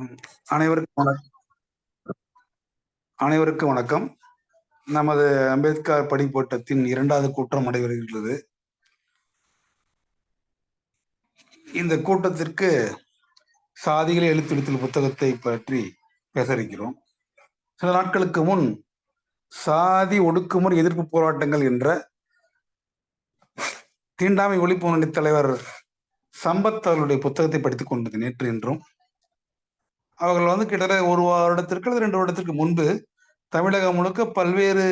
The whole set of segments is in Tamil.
ம். அனைவருக்கும் வணக்கம். நமது அம்பேத்கர் படிப்போட்டத்தின் 2வது கூட்டம் நடைபெறுகிறது. இந்த கூட்டத்திற்கு சாதிகளை எழுத்துழுத்தல் புத்தகத்தை பற்றி பேச இருக்கிறோம். சில நாட்களுக்கு முன் சாதி ஒடுக்குமுறை எதிர்ப்பு போராட்டங்கள் என்ற தீண்டாமை ஒழிப்பு முன்னணி தலைவர் சம்பத் அவர்களுடைய புத்தகத்தை படித்துக் கொண்டது நேற்று என்றும். அவர்கள் கிட்டத்தட்ட 1 வருடத்திற்கு அல்லது 2 வருடத்திற்கு முன்பு தமிழகம் முழுக்க பல்வேறு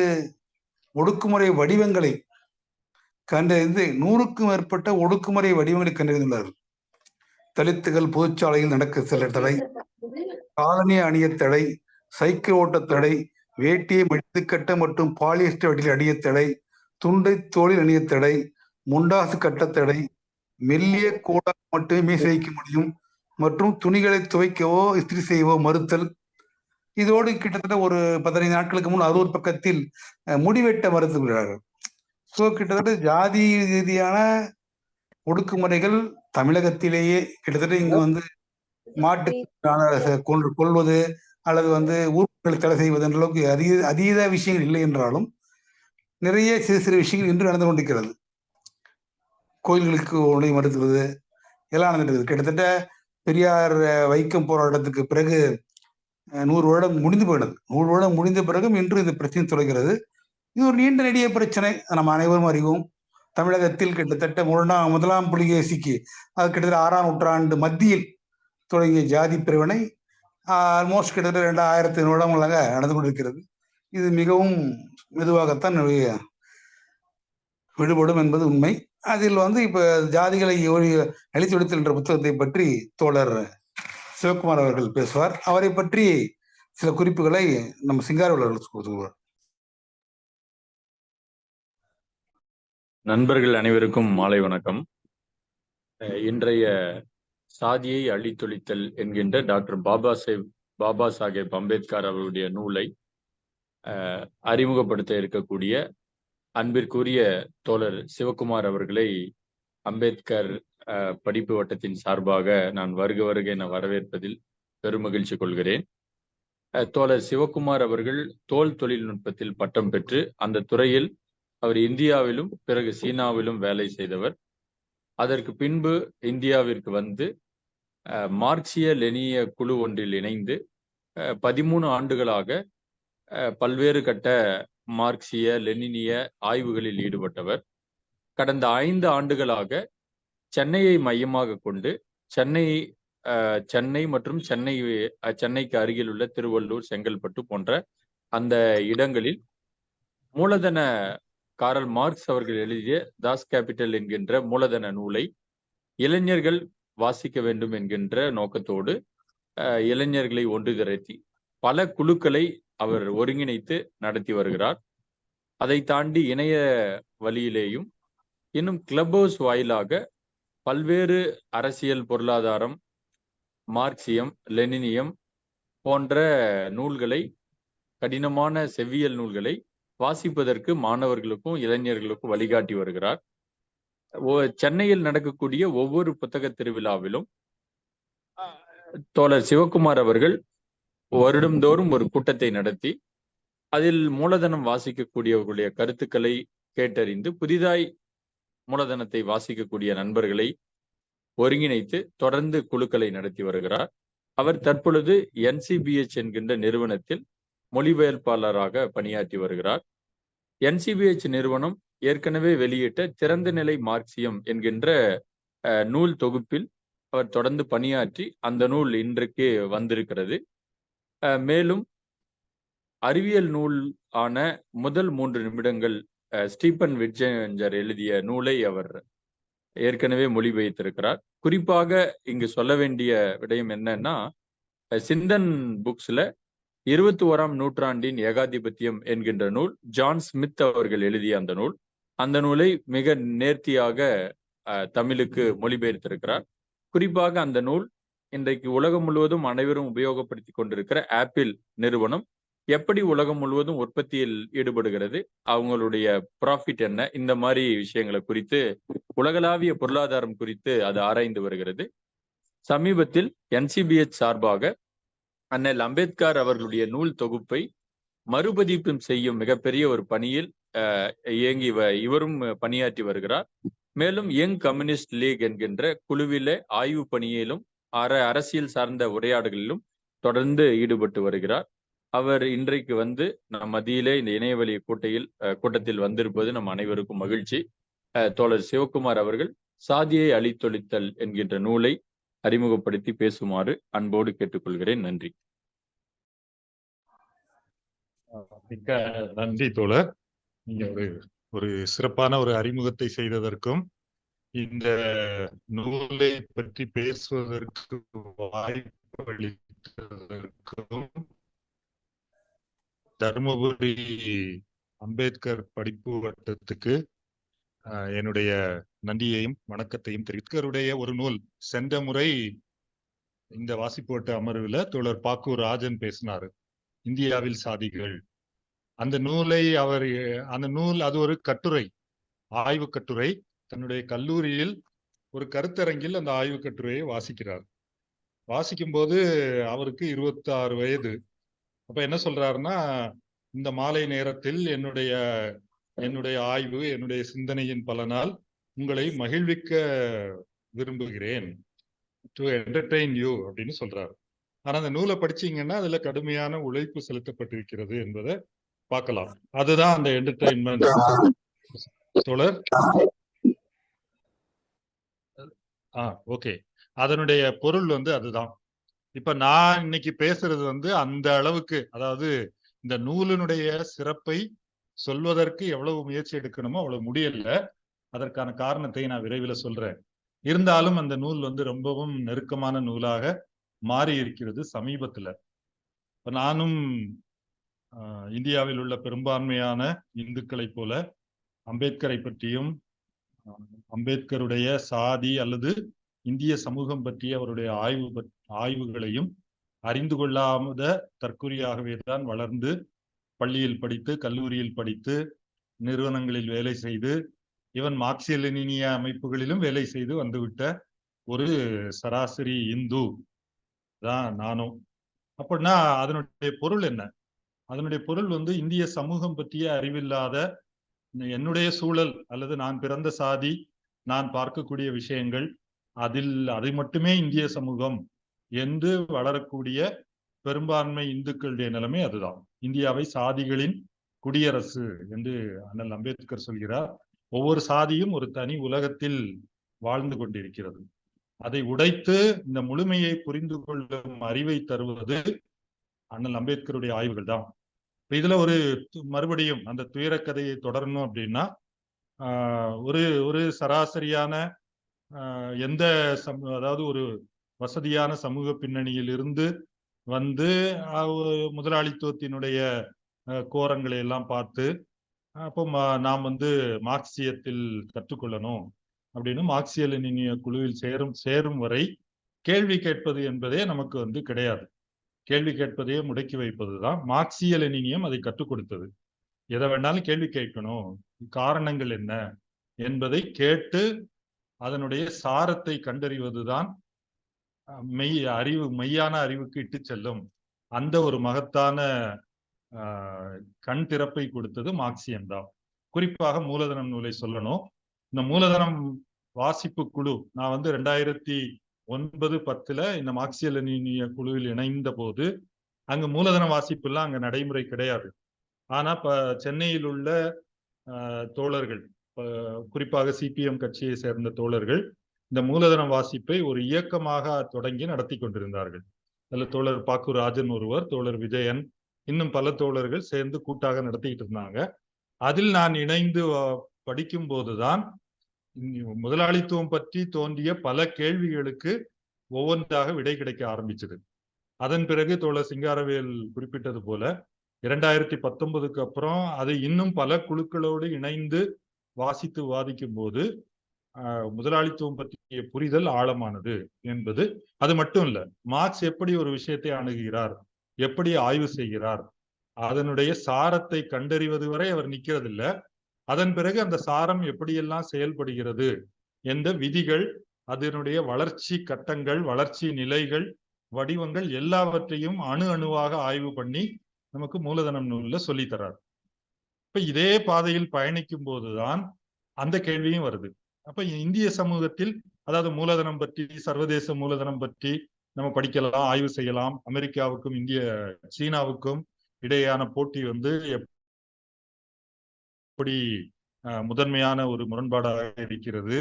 ஒடுக்குமுறை வடிவங்களை கண்டறிந்து 100க்கும் மேற்பட்ட ஒடுக்குமுறை வடிவங்களை கண்டறிந்துள்ளார்கள். தலித்துகள் பொதுச்சாலையில் நடக்க செல்ல தடை, காலனி அணிய தடை, சைக்கிள் ஓட்ட தடை, வேட்டியை மடித்து கட்ட மற்றும் பாலியஸ்டர் வட்டியில் அணிய தடை, துண்டை தோளில் அணிய தடை, முண்டாசு கட்ட தடை, மெல்லிய கோடாக மட்டுமே மீசை வைக்க முடியும் மற்றும் துணிகளை துவைக்கவோ இஸ்திரி செய்யவோ மறுத்தல். இதோடு கிட்டத்தட்ட ஒரு 15 நாட்களுக்கு முன் 60 பக்கத்தில் முடிவெட்ட மறுத்துள்ளார்கள். ஸோ கிட்டத்தட்ட ஜாதி ரீதியான ஒடுக்குமுறைகள் தமிழகத்திலேயே கிட்டத்தட்ட இங்கு மாட்டு கொள்வது அல்லது ஊர்களை தடை செய்வது என்ற அளவுக்கு அதீத விஷயங்கள் இல்லை என்றாலும் நிறைய சிறு சிறு விஷயங்கள் இன்று நடந்து கொண்டிருக்கிறது. கோயில்களுக்கு உணவை மறுக்கிறது எல்லாம் நடந்துட்டு கிட்டத்தட்ட பெரியார் வைக்கம் போராட்டத்துக்கு பிறகு 100 வருடம் முடிந்து போயினது. 100 வருடம் முடிந்த பிறகும் இன்று இந்த பிரச்சனை தொடர்கிறது. இது ஒரு நீண்ட நெடிய பிரச்சனை, நம்ம அனைவரும் அறிவோம். தமிழகத்தில் கிட்டத்தட்ட 1ஆம் புலிகேசிக்கு அது கிட்டத்தட்ட 6ஆம் நூற்றாண்டு மத்தியில் தொடங்கிய ஜாதி பிரிவினை ஆல்மோஸ்ட் கிட்டத்தட்ட 2500 வருடங்களாக நடந்து கொண்டிருக்கிறது. இது மிகவும் மெதுவாகத்தான் விடுபடும் என்பது உண்மை. அதில் இப்ப ஜாதிகளை அழித்து ஒழித்தல் என்ற புத்தகத்தை பற்றி தோழர் சிவகுமார் அவர்கள் பேசுவார். அவரை பற்றி சில குறிப்புகளை நம்ம சிங்காரவேல் அவர்கள் சொல்வார். நண்பர்கள் அனைவருக்கும் மாலை வணக்கம். இன்றைய சாதியை அழித்தொழித்தல் என்கின்ற டாக்டர் பாபா சாஹேப் அம்பேத்கர் அவருடைய நூலை அறிமுகப்படுத்த இருக்கக்கூடிய அன்பிற்குரிய தோழர் சிவகுமார் அவர்களை அம்பேத்கர் படிப்பு வட்டத்தின் சார்பாக நான் வருக என வரவேற்பதில் பெருமகிழ்ச்சி கொள்கிறேன். தோழர் சிவகுமார் அவர்கள் தோல் தொழில்நுட்பத்தில் பட்டம் பெற்று அந்த துறையில் அவர் இந்தியாவிலும் பிறகு சீனாவிலும் வேலை செய்தவர். அதற்கு பின்பு இந்தியாவிற்கு வந்து மார்க்சிய லெனிய குழு ஒன்றில் இணைந்து 13 ஆண்டுகளாக பல்வேறு கட்ட மார்க்சிய லெனினிய ஆய்வுகளில் ஈடுபட்டவர். கடந்த 5 ஆண்டுகளாக சென்னையை மையமாக கொண்டு சென்னை மற்றும் சென்னைக்கு அருகில் உள்ள திருவள்ளூர், செங்கல்பட்டு போன்ற அந்த இடங்களில் மூலதன காரல் மார்க்ஸ் அவர்கள் எழுதிய தாஸ் கேபிட்டல் என்கின்ற மூலதன நூலை இளைஞர்கள் வாசிக்க வேண்டும் என்கின்ற நோக்கத்தோடு இளைஞர்களை ஒன்று திரட்டி பல குழுக்களை அவர் ஒருங்கிணைத்து நடத்தி வருகிறார். அதை தாண்டி இணைய வழியிலேயும் இன்னும் கிளப் ஹவுஸ் வாயிலாக பல்வேறு அரசியல், பொருளாதாரம், மார்க்சியம், லெனினியம் போன்ற நூல்களை, கடினமான செவ்வியல் நூல்களை வாசிப்பதற்கு மாணவர்களுக்கும் இளைஞர்களுக்கும் வழிகாட்டி வருகிறார். சென்னையில் நடக்கக்கூடிய ஒவ்வொரு புத்தக திருவிழாவிலும் தோழர் சிவகுமார் அவர்கள் வருடந்தோறும் ஒரு கூட்டத்தை நடத்தி அதில் மூலதனம் வாசிக்கக்கூடியவர்களுடைய கருத்துக்களை கேட்டறிந்து புதிதாய் மூலதனத்தை வாசிக்கக்கூடிய நண்பர்களை ஒருங்கிணைத்து தொடர்ந்து குழுக்களை நடத்தி வருகிறார். அவர் தற்பொழுது NCBH என்கின்ற நிறுவனத்தில் மொழிபெயர்ப்பாளராக பணியாற்றி வருகிறார். NCBH நிறுவனம் ஏற்கனவே வெளியிட்ட திறந்த நிலை மார்க்சியம் என்கின்ற நூல் தொகுப்பில் அவர் தொடர்ந்து பணியாற்றி அந்த நூல் இன்றைக்கு வந்திருக்கிறது. மேலும் அறிவியல் நூல் ஆன முதல் 3 நிமிடங்கள் ஸ்டீபன் விட்ஜென்ஜர் எழுதிய நூலை அவர் ஏற்கனவே மொழிபெயர்த்திருக்கிறார். குறிப்பாக இங்கு சொல்ல வேண்டிய விடயம் என்னன்னா, சிந்தன் புக்ஸ்ல 21ஆம் நூற்றாண்டின் ஏகாதிபத்தியம் என்கின்ற நூல் ஜான் ஸ்மித் அவர்கள் எழுதிய அந்த நூலை மிக நேர்த்தியாக தமிழுக்கு மொழிபெயர்த்திருக்கிறார். குறிப்பாக அந்த நூல் இன்றைக்கு உலகம் முழுவதும் அனைவரும் உபயோகப்படுத்தி கொண்டிருக்கிற ஆப்பிள் நிறுவனம் எப்படி உலகம் முழுவதும் உற்பத்தியில் ஈடுபடுகிறது, அவங்களுடைய ப்ராஃபிட் என்ன, இந்த மாதிரி விஷயங்களை குறித்து உலகளாவிய பொருளாதாரம் குறித்து அது ஆராய்ந்து வருகிறது. சமீபத்தில் NCBH சார்பாக அண்ணல் அம்பேத்கர் அவர்களுடைய நூல் தொகுப்பை மறுபதிப்பு செய்யும் மிகப்பெரிய ஒரு பணியில் இவரும் பணியாற்றி வருகிறார். மேலும் யங் கம்யூனிஸ்ட் லீக் என்கின்ற குழுவிலே ஆய்வு பணியிலும் அரசியல் சார்ந்த உரையாடல்களிலும் தொடர்ந்து ஈடுபட்டு வருகிறார். அவர் இன்றைக்கு வந்து நம் மத்தியிலே இந்த இணையவழி கூட்டத்தில் வந்திருப்பது நம் அனைவருக்கும் மகிழ்ச்சி. தோழர் சிவகுமார் அவர்கள் சாதியை அழித்தொழித்தல் என்கின்ற நூலை அறிமுகப்படுத்தி பேசுமாறு அன்போடு கேட்டுக்கொள்கிறேன். நன்றி. மிக்க நன்றி தோழர். நீங்க ஒரு சிறப்பான ஒரு அறிமுகத்தை செய்ததற்கும் இந்த நூலை பற்றி பேசுவதற்கு வாய்ப்பு அளித்ததற்கும் தருமபுரி அம்பேத்கர் படிப்பு வட்டத்துக்கு என்னுடைய நன்றியையும் வணக்கத்தையும் தெரிவித்தருடைய ஒரு நூல் சென்ற முறை இந்த வாசிப்பு வட்ட அமர்வில் தோழர் பாக்கூர் ராஜன் பேசினாரு, இந்தியாவில் சாதிகள். அந்த நூலை அந்த நூல் அது ஒரு கட்டுரை, ஆய்வு கட்டுரை. தன்னுடைய கல்லூரியில் ஒரு கருத்தரங்கில் அந்த ஆய்வு கட்டுரையை வாசிக்கிறார். வாசிக்கும் போது அவருக்கு 26 வயது. அப்ப என்ன சொல்றாருன்னா, இந்த மாலை நேரத்தில் என்னுடைய ஆய்வு, என்னுடைய சிந்தனையின் பலனால் உங்களை மகிழ்விக்க விரும்புகிறேன், டு என்டர்டெயின் யூ அப்படின்னு சொல்றாரு. ஆனா அந்த நூலை படிச்சீங்கன்னா அதுல கடுமையான உழைப்பு செலுத்தப்பட்டிருக்கிறது என்பதை பார்க்கலாம். அதுதான் அந்த என்டர்டெயின்மெண்ட். தோழர் ஓகே, அதனுடைய பொருள் வந்து அதுதான். இப்ப நான் இன்னைக்கு பேசுறது வந்து அந்த அளவுக்கு, அதாவது இந்த நூலினுடைய சிறப்பை சொல்வதற்கு எவ்வளவு முயற்சி எடுக்கணுமோ அவ்வளவு முடியல. அதற்கான காரணத்தை நான் விரைவில் சொல்றேன். இருந்தாலும் அந்த நூல் வந்து ரொம்பவும் நெருக்கமான நூலாக மாறி இருக்கிறது சமீபத்துல. இப்ப நானும் இந்தியாவில் உள்ள பெரும்பான்மையான இந்துக்களை போல அம்பேத்கரை பற்றியும் அம்பேத்கருடைய சாதி அல்லது இந்திய சமூகம் பற்றிய அவருடைய ஆய்வுகளையும் அறிந்து கொள்ளாத தற்குறியாகவே தான் வளர்ந்து பள்ளியில் படித்து, கல்லூரியில் படித்து, நிறுவனங்களில் வேலை செய்து, இவன் மார்க்சிய லெனினிய அமைப்புகளிலும் வேலை செய்து வந்துவிட்ட ஒரு சராசரி இந்து தான் நானும். அப்படின்னா அதனுடைய பொருள் என்ன? அதனுடைய பொருள் வந்து இந்திய சமூகம் பற்றிய அறிவில்லாத, என்னுடைய சூழல் அல்லது நான் பிறந்த சாதி, நான் பார்க்கக்கூடிய விஷயங்கள், அதை மட்டுமே இந்திய சமூகம் என்று வளரக்கூடிய பெரும்பான்மை இந்துக்களுடைய நிலைமை அதுதான். இந்தியாவை சாதிகளின் குடியரசு என்று அண்ணல் அம்பேத்கர் சொல்கிறார். ஒவ்வொரு சாதியும் ஒரு தனி உலகத்தில் வாழ்ந்து கொண்டிருக்கிறது. அதை உடைத்து இந்த முழுமையை புரிந்து கொள்ளும் அறிவை தருவது அண்ணல் அம்பேத்கருடைய ஆய்வுகள் தான். இதுல மறுபடியும் அந்த துயர கதையை தொடரணும் அப்படின்னா, ஒரு சராசரியான அதாவது ஒரு வசதியான சமூக பின்னணியில் இருந்து வந்து முதலாளித்துவத்தினுடைய கோரங்களை எல்லாம் பார்த்து, அப்போ நாம் வந்து மார்க்சியத்தில் கற்றுக்கொள்ளணும் அப்படின்னு மார்க்சிய லெனினிய குழுவில் சேரும் வரை கேள்வி கேட்பது என்பதே நமக்கு வந்து கிடையாது. கேள்வி கேட்பதையே முடக்கி வைப்பதுதான். மார்க்சிய லெனினியம் அதை கற்றுக் கொடுத்தது. எதை வேணாலும் கேள்வி கேட்கணும், காரணங்கள் என்ன என்பதை கேட்டு அதனுடைய சாரத்தை கண்டறிவதுதான் மெய்யான அறிவுக்கு இட்டு செல்லும். அந்த ஒரு மகத்தான கண் திறப்பை கொடுத்தது மார்க்சியம் தான். குறிப்பாக மூலதனம் நூலை சொல்லணும். இந்த மூலதனம் வாசிப்பு குழு, நான் வந்து 2009-10 இந்த மார்க்சிய லெனினிய குழுவில் இணைந்த போது அங்கு மூலதன வாசிப்பு எல்லாம் அங்க நடைமுறை கிடையாது. ஆனா சென்னையில் உள்ள தோழர்கள், குறிப்பாக சிபிஎம் கட்சியை சேர்ந்த தோழர்கள் இந்த மூலதன வாசிப்பை ஒரு இயக்கமாக தொடங்கி நடத்தி கொண்டிருந்தார்கள். அதில் தோழர் பாக்கூர் ராஜன் ஒருவர், தோழர் விஜயன், இன்னும் பல தோழர்கள் சேர்ந்து கூட்டாக நடத்திக்கிட்டு இருந்தாங்க. அதில் நான் இணைந்து படிக்கும் போதுதான் முதலாளித்துவம் பற்றி தோன்றிய பல கேள்விகளுக்கு ஒவ்வொன்றாக விடை கிடைக்க ஆரம்பிச்சது. அதன் பிறகு தோழர் சிங்காரவேல் குறிப்பிட்டது போல 2019க்கு அப்புறம் அதை இன்னும் பல குழுக்களோடு இணைந்து வாசித்து வாதிக்கும் போது முதலாளித்துவம் பற்றிய புரிதல் ஆழமானது என்பது. அது மட்டும் இல்ல, மார்க்ஸ் எப்படி ஒரு விஷயத்தை அணுகுகிறார், எப்படி ஆய்வு செய்கிறார், அதனுடைய சாரத்தை கண்டறிவது வரை அவர் நிற்கிறதில்லை. அதன் பிறகு அந்த சாரம் எப்படியெல்லாம் செயல்படுகிறது என்ற விதிகள், அதனுடைய வளர்ச்சி கட்டங்கள், வளர்ச்சி நிலைகள், வடிவங்கள் எல்லாவற்றையும் அணு அணுவாக ஆய்வு பண்ணி நமக்கு மூலதனம் நூல்ல சொல்லி தர்றார். இப்ப இதே பாதையில் பயணிக்கும் போதுதான் அந்த கேள்வியும் வருது. அப்ப இந்திய சமூகத்தில், அதாவது மூலதனம் பற்றி, சர்வதேச மூலதனம் பற்றி நம்ம படிக்கலாம், ஆய்வு செய்யலாம். அமெரிக்காவுக்கும் சீனாவுக்கும் இடையேயான போட்டி வந்து எப்படி முதன்மையான ஒரு முரண்பாடாக இருக்கிறது,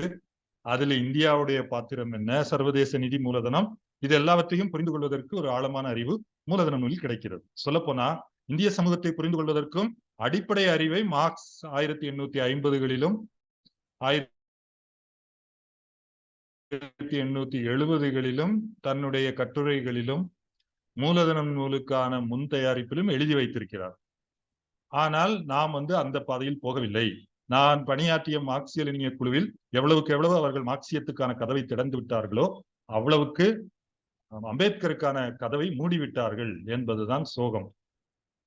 அதுல இந்தியாவுடைய பாத்திரம் என்ன, சர்வதேச நிதி மூலதனம், இது எல்லாவற்றையும் புரிந்து கொள்வதற்கு ஒரு ஆழமான அறிவு மூலதன நூலில் கிடைக்கிறது. சொல்லப்போனா இந்திய சமூகத்தை புரிந்து கொள்வதற்கும் அடிப்படை அறிவை மார்க்ஸ் 1850களிலும் 1870களிலும் தன்னுடைய கட்டுரைகளிலும் மூலதனம் நூலுக்கான முன் தயாரிப்பிலும் எழுதி வைத்திருக்கிறார். ஆனால் நாம் அந்த பாதையில் போகவில்லை. நான் பணியாற்றிய மார்க்சிய லெனினிய குழுவில் எவ்வளவுக்கு எவ்வளவு அவர்கள் மார்க்சியத்துக்கான கதவை திறந்து விட்டார்களோ அவ்வளவுக்கு அம்பேத்கருக்கான கதவை மூடிவிட்டார்கள் என்பதுதான் சோகம்.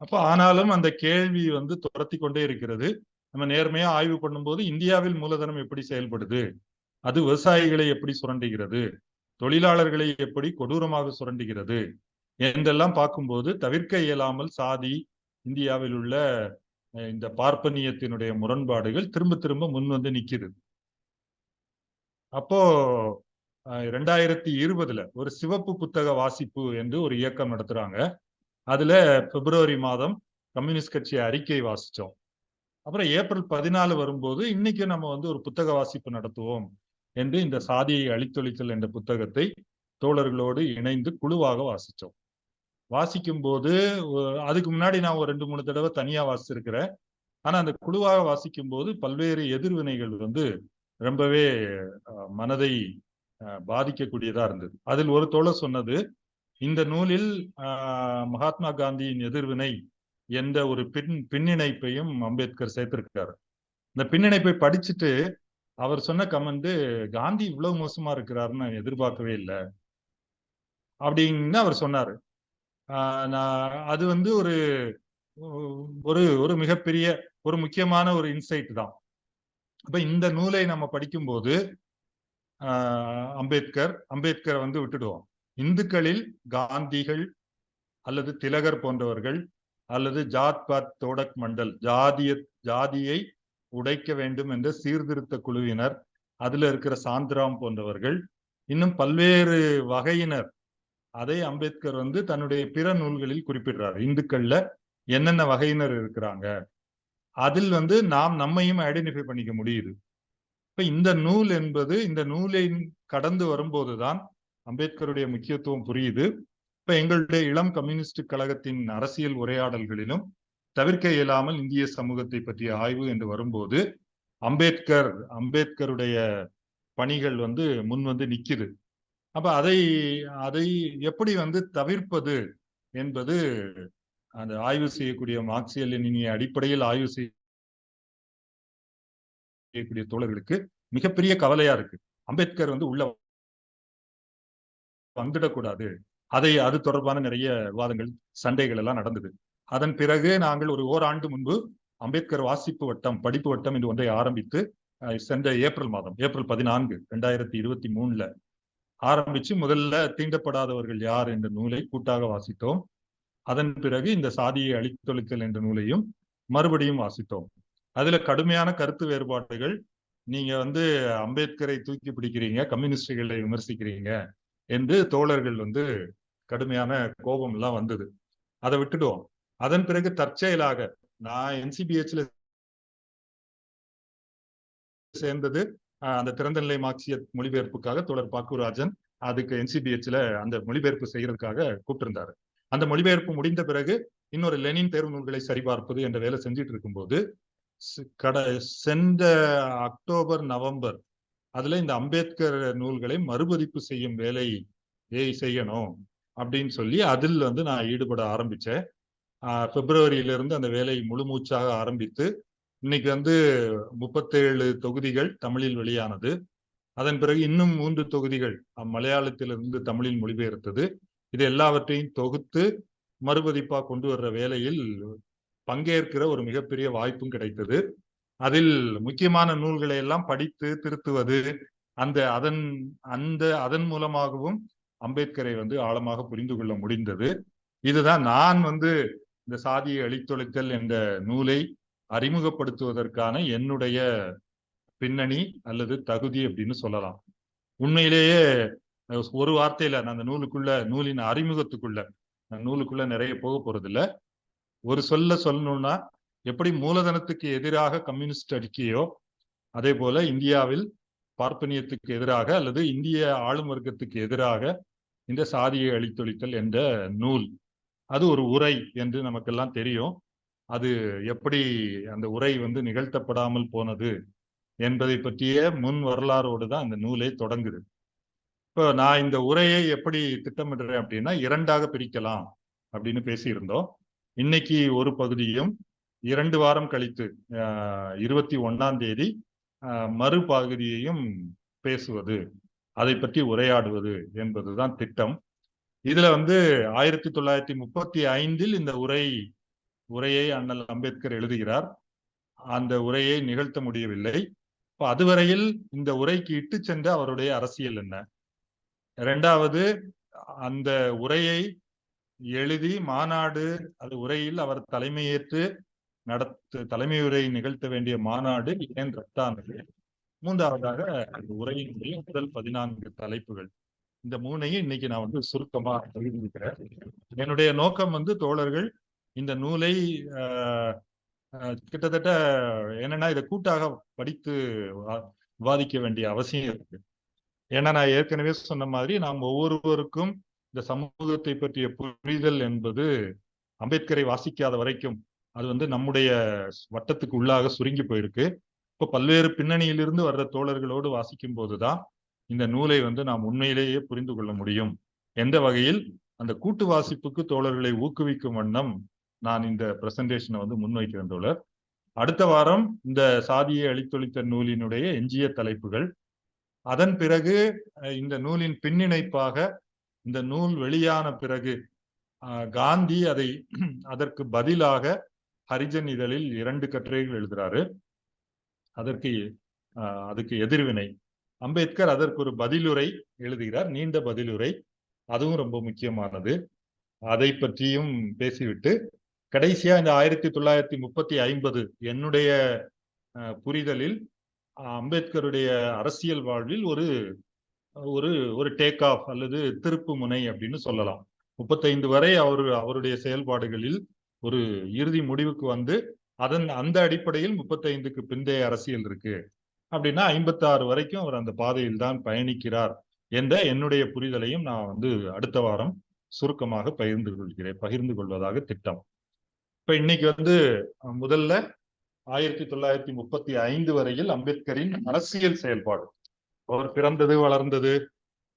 அப்ப ஆனாலும் அந்த கேள்வி துரத்தி கொண்டே இருக்கிறது. நம்ம நேர்மையா ஆய்வு பண்ணும்போது இந்தியாவில் மூலதனம் எப்படி செயல்படுது, அது விவசாயிகளை எப்படி சுரண்டுகிறது, தொழிலாளர்களை எப்படி கொடூரமாக சுரண்டுகிறது என்றெல்லாம் பார்க்கும்போது தவிர்க்க இயலாமல் சாதி, இந்தியாவில் உள்ள இந்த பார்ப்பனியத்தினுடைய முரண்பாடுகள் திரும்ப திரும்ப முன் நிக்குது. அப்போ 2020 ஒரு சிவப்பு புத்தக வாசிப்பு என்று ஒரு இயக்கம் நடத்துறாங்க. அதுல பிப்ரவரி மாதம் கம்யூனிஸ்ட் கட்சி அறிக்கை வாசிச்சோம். அப்புறம் ஏப்ரல் 14 வரும்போது இன்னைக்கு நம்ம ஒரு புத்தக வாசிப்பு நடத்துவோம் என்று இந்த சாதியை அழித்தொழித்தல் என்ற புத்தகத்தை தோழர்களோடு இணைந்து குழுவாக வாசிச்சோம். வாசிக்கும் போது அதுக்கு முன்னாடி நான் ஒரு 2-3 தடவை தனியா வாசிச்சிருக்கிறேன். ஆனா அந்த குழுவாக வாசிக்கும் போது பல்வேறு எதிர்வினைகள் ரொம்பவே மனதை பாதிக்கக்கூடியதா இருந்தது. அதில் ஒரு தோழர் சொன்னது, இந்த நூலில் மகாத்மா காந்தியின் எதிர்வினை என்ற ஒரு பின்னிணைப்பையும் அம்பேத்கர் சேர்த்திருக்காரு. இந்த பின்னிணைப்பை படிச்சுட்டு அவர் சொன்ன கமெண்ட், காந்தி இவ்வளவு மோசமா இருக்கிறாருன்னு நான் எதிர்பார்க்கவே இல்லை அப்படின்னு அவர் சொன்னாரு. அது ஒரு மிகப்பெரிய ஒரு முக்கியமான ஒரு இன்சைட் தான். அப்ப இந்த நூலை நம்ம படிக்கும்போது அம்பேத்கர் விட்டுடுவோம். இந்துக்களில் காந்திகள் அல்லது திலகர் போன்றவர்கள் அல்லது ஜாத் பாத் தோடக் மண்டல், ஜாதியை உடைக்க வேண்டும் என்ற சீர்திருத்த குழுவினர், அதுல இருக்கிற சாந்திராம் போன்றவர்கள், இன்னும் பல்வேறு வகையினர், அதை அம்பேத்கர் தன்னுடைய பிற நூல்களில் குறிப்பிடுறார். இந்துக்கள்ல என்னென்ன வகையினர் இருக்கிறாங்க, அதில் நாம் நம்மையும் ஐடென்டிஃபை பண்ணிக்க முடியுது. இப்ப இந்த நூல் என்பது, இந்த நூலை கடந்து வரும்போதுதான் அம்பேத்கருடைய முக்கியத்துவம் புரியுது. இப்ப எங்களுடைய இளம் கம்யூனிஸ்ட் கழகத்தின் அரசியல் உரையாடல்களிலும் தவிர்க்க இயலாமல் இந்திய சமூகத்தை பற்றிய ஆய்வு என்று வரும்போது அம்பேத்கருடைய பணிகள் முன் நிக்குது. அப்ப அதை எப்படி தவிர்ப்பது என்பது அந்த ஆய்வு செய்யக்கூடிய மார்க்சிய லெனினிய அடிப்படையில் ஆய்வு செய்யக்கூடிய தோழர்களுக்கு மிகப்பெரிய கவலையா இருக்கு. அம்பேத்கர் உள்ள வந்துடக்கூடாது. அது தொடர்பான நிறைய விவாதங்கள், சண்டைகள் எல்லாம் நடந்தது. அதன் பிறகு நாங்கள் ஒரு ஓராண்டு முன்பு அம்பேத்கர் வாசிப்பு வட்டம், படிப்பு வட்டம் என்று ஒன்றை ஆரம்பித்து சென்ற ஏப்ரல் 14, 2023 ஆரம்பிச்சு முதல்ல தீண்டப்படாதவர்கள் யார் என்ற நூலை கூட்டாக வாசித்தோம். அதன் பிறகு இந்த சாதியை அழித்தொழித்தல் என்ற நூலையும் மறுபடியும் வாசித்தோம். அதுல கடுமையான கருத்து வேறுபாடுகள், நீங்க அம்பேத்கரை தூக்கி பிடிக்கிறீங்க, கம்யூனிஸ்டுகளை விமர்சிக்கிறீங்க என்று தோழர்கள் கடுமையான கோபம் எல்லாம் வந்தது. அதை விட்டுடுவோம். அதன் பிறகு தற்செயலாக நான் NCBHல சேர்ந்தது அந்த திறந்தநிலை மார்க்சிய மொழிபெயர்ப்புக்காக தோழர் பாக்குராஜன் அதுக்கு NCBHல அந்த மொழிபெயர்ப்பு செய்யறதுக்காக கூப்பிட்டிருந்தாரு. அந்த மொழிபெயர்ப்பு முடிந்த பிறகு இன்னொரு லெனின் தேர்வு நூல்களை சரிபார்ப்பது என்ற வேலை செஞ்சுட்டு இருக்கும்போது சென்ற அக்டோபர், நவம்பர் அதுல இந்த அம்பேத்கர் நூல்களை மறுபதிப்பு செய்யும் வேலை செய்யணும் அப்படின்னு சொல்லி அதில் நான் ஈடுபட ஆரம்பிச்சேன். பிப்ரவரியிலிருந்து அந்த வேலை முழு மூச்சாக ஆரம்பித்து இன்னைக்கு 37 தொகுதிகள் தமிழில் வெளியானது. அதன் பிறகு இன்னும் 3 தொகுதிகள் மலையாளத்திலிருந்து தமிழில் மொழிபெயர்த்தது. இது எல்லாவற்றையும் தொகுத்து மறுபதிப்பா கொண்டு வர்ற வேலையில் பங்கேற்கிற ஒரு மிகப்பெரிய வாய்ப்பும் கிடைத்தது. அதில் முக்கியமான நூல்களை எல்லாம் படித்து திருத்துவது, அதன் மூலமாகவும் அம்பேத்கரை ஆழமாக புரிந்து கொள்ள முடிந்தது. இதுதான் நான் இந்த சாதியை அழித்தொழித்தல் என்ற நூலை அறிமுகப்படுத்துவதற்கான என்னுடைய பின்னணி அல்லது தகுதி அப்படின்னு சொல்லலாம். உண்மையிலேயே ஒரு வார்த்தையில நான் அந்த நூலின் அறிமுகத்துக்குள்ள நூலுக்குள்ள நிறைய போக போறது இல்ல. ஒரு சொல்லணும்னா, எப்படி மூலதனத்துக்கு எதிராக கம்யூனிஸ்ட் அறிக்கையோ, அதே போல இந்தியாவில் பார்ப்பனியத்துக்கு எதிராக அல்லது இந்திய ஆளும் வர்க்கத்துக்கு எதிராக இந்த சாதியை அழித்தொழித்தல் என்ற நூல், அது ஒரு உரை என்று நமக்கெல்லாம் தெரியும். அது எப்படி அந்த உரை நிகழ்த்தப்படாமல் போனது என்பதை பற்றிய முன் வரலாறோடு தான் இந்த நூலே தொடங்குது. இப்போ நான் இந்த உரையை எப்படி திட்டமிடுறேன் அப்படின்னா, 2ஆக பிரிக்கலாம் அப்படின்னு பேசியிருந்தோம். இன்னைக்கு ஒரு பகுதியும் 2 வாரம் கழித்து 21ஆம் தேதி மறுபகுதியையும் பேசுவது, அதை பற்றி உரையாடுவது என்பதுதான் திட்டம். இதுல 1935 இந்த உரையை அண்ணல் அம்பேத்கர் எழுதுகிறார். அந்த உரையை நிகழ்த்த முடியவில்லை. இப்போ அதுவரையில் இந்த உரைக்கு இட்டு சென்ற அவருடைய அரசியல் என்ன, 2வது அந்த உரையை எழுதி மாநாடு, அது உரையில் அவர் தலைமையேற்று தலைமை உரை நிகழ்த்த வேண்டிய மாநாடு ஏன் ரத்தானது, 3வதாக அந்த உரையினுடைய முதல் 14 தலைப்புகள், இந்த 3ஐயும் இன்னைக்கு நான் சுருக்கமா எழுதியிருக்கிறேன். என்னுடைய நோக்கம் தோழர்கள் இந்த நூலை கிட்டத்தட்ட என்னன்னா, இதை கூட்டாக படித்து விவாதிக்க வேண்டிய அவசியம் இருக்கு. ஏன்னா நான் ஏற்கனவே சொன்ன மாதிரி நாம் ஒவ்வொருவருக்கும் இந்த சமூகத்தை பற்றிய புரிதல் என்பது அம்பேத்கரை வாசிக்காத வரைக்கும் அது நம்முடைய வட்டத்துக்கு உள்ளாக சுருங்கி போயிருக்கு. இப்போ பல்வேறு பின்னணியிலிருந்து வர்ற தோழர்களோடு வாசிக்கும் போதுதான் இந்த நூலை நாம் உண்மையிலேயே புரிந்து கொள்ள முடியும் என்ற வகையில் அந்த கூட்டு வாசிப்புக்கு தோழர்களை ஊக்குவிக்கும் வண்ணம் நான் இந்த பிரசன்டேஷனை முன்வைக்கிறேன் தோழர். அடுத்த வாரம் இந்த சாதியை அழித்தொழித்த நூலினுடைய எஞ்சிய தலைப்புகள், அதன் பிறகு இந்த நூலின் பின்னிணைப்பாக இந்த நூல் வெளியான பிறகு காந்தி அதற்கு பதிலாக ஹரிஜன் இதழில் 2 கட்டுரைகள் எழுதுறாரு. அதுக்கு எதிர்வினை அம்பேத்கர் அதற்கு ஒரு பதிலுரை எழுதுகிறார், நீண்ட பதிலுரை, அதுவும் ரொம்ப முக்கியமானது. அதை பற்றியும் பேசிவிட்டு கடைசியா இந்த 1935 என்னுடைய புரிதலில் அம்பேத்கருடைய அரசியல் வாழ்வில் ஒரு டேக் ஆஃப் அல்லது திருப்பு முனை அப்படின்னு சொல்லலாம். 35 வரை அவருடைய செயல்பாடுகளில் ஒரு இறுதி முடிவுக்கு அந்த அடிப்படையில் 35க்கு பிந்தைய அரசியல் இருக்கு அப்படின்னா 56 வரைக்கும் அவர் அந்த பாதையில் தான் பயணிக்கிறார் என்ற என்னுடைய புரிதலையும் நான் அடுத்த வாரம் சுருக்கமாக பகிர்ந்து கொள்வதாக திட்டம். இப்ப இன்னைக்கு முதல்ல 1935 வரையில் அம்பேத்கரின் அரசியல் செயல்பாடு, அவர் பிறந்தது வளர்ந்தது,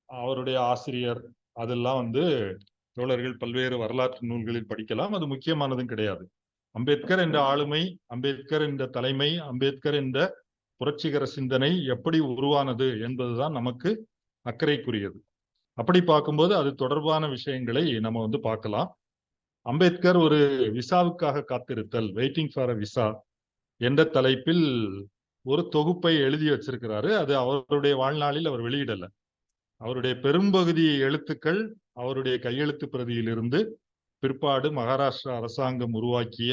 அவருடைய ஆசிரியர், அதெல்லாம் தோழர்கள் பல்வேறு வரலாற்று நூல்களில் படிக்கலாம். அது முக்கியமானதும் கிடையாது. அம்பேத்கர் என்ற ஆளுமை, அம்பேத்கர் என்ற தலைமை, அம்பேத்கர் என்ற புரட்சிகர சிந்தனை எப்படி உருவானது என்பதுதான் நமக்கு அக்கறைக்குரியது. அப்படி பார்க்கும்போது அது தொடர்பான விஷயங்களை நம்ம பார்க்கலாம். அம்பேத்கர் ஒரு விசாவுக்காக காத்திருத்தல், வெயிட்டிங் ஃபார் அ விசா என்ற தலைப்பில் ஒரு தொகுப்பை எழுதி வச்சிருக்கிறாரு. அது அவருடைய வாழ்நாளில் அவர் வெளியிடல. அவருடைய பெரும்பகுதி எழுத்துக்கள் அவருடைய கையெழுத்து பிரதியிலிருந்து பிற்பாடு மகாராஷ்டிரா அரசாங்கம் உருவாக்கிய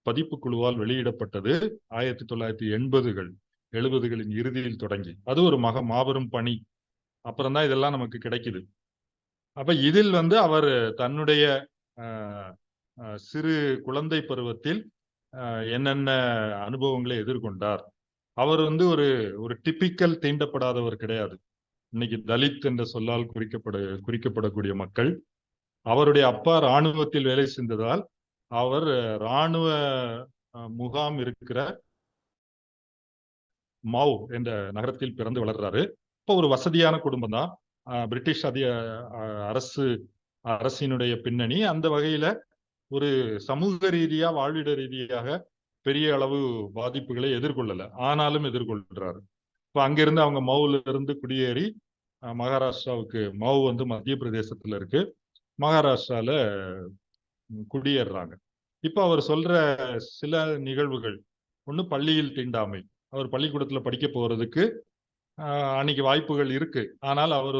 பதிப்பு குழுவால் வெளியிடப்பட்டது 1980களின் இறுதியில் தொடங்கி. அது ஒரு மாபெரும் பணி. அப்புறம்தான் இதெல்லாம் நமக்கு கிடைக்குது. அப்ப இதில் அவர் தன்னுடைய சிறு குழந்தை பருவத்தில் என்னென்ன அனுபவங்களை எதிர்கொண்டார். அவர் ஒரு டிபிக்கல் தீண்டப்படாதவர் கிடையாது. இன்னைக்கு தலித் என்ற சொல்லால் குறிக்கப்படக்கூடிய மக்கள். அவருடைய அப்பா இராணுவத்தில் வேலை செய்ததால் அவர் இராணுவ முகாம் இருக்கிற மாவ் என்ற நகரத்தில் பிறந்து வளர்றாரு. இப்போ ஒரு வசதியான குடும்பம் தான். பிரிட்டிஷ் அரசினுடைய பின்னணி. அந்த வகையில ஒரு சமூக ரீதியா, வாழ்விட ரீதியாக பெரிய அளவு பாதிப்புகளை எதிர்கொள்ளல, ஆனாலும் எதிர்கொள்றாரு. இப்ப அங்கிருந்து அவங்க மவுல இருந்து குடியேறி மகாராஷ்டிராவுக்கு, மவ் மத்திய பிரதேசத்துல இருக்கு, மகாராஷ்டிரால குடியேறாங்க. இப்ப அவர் சொல்ற சில நிகழ்வுகள், ஒண்ணு பள்ளியில் தீண்டாமை. அவர் பள்ளிக்கூடத்துல படிக்க போறதுக்கு அன்னைக்கு வாய்ப்புகள் இருக்கு. ஆனால் அவர்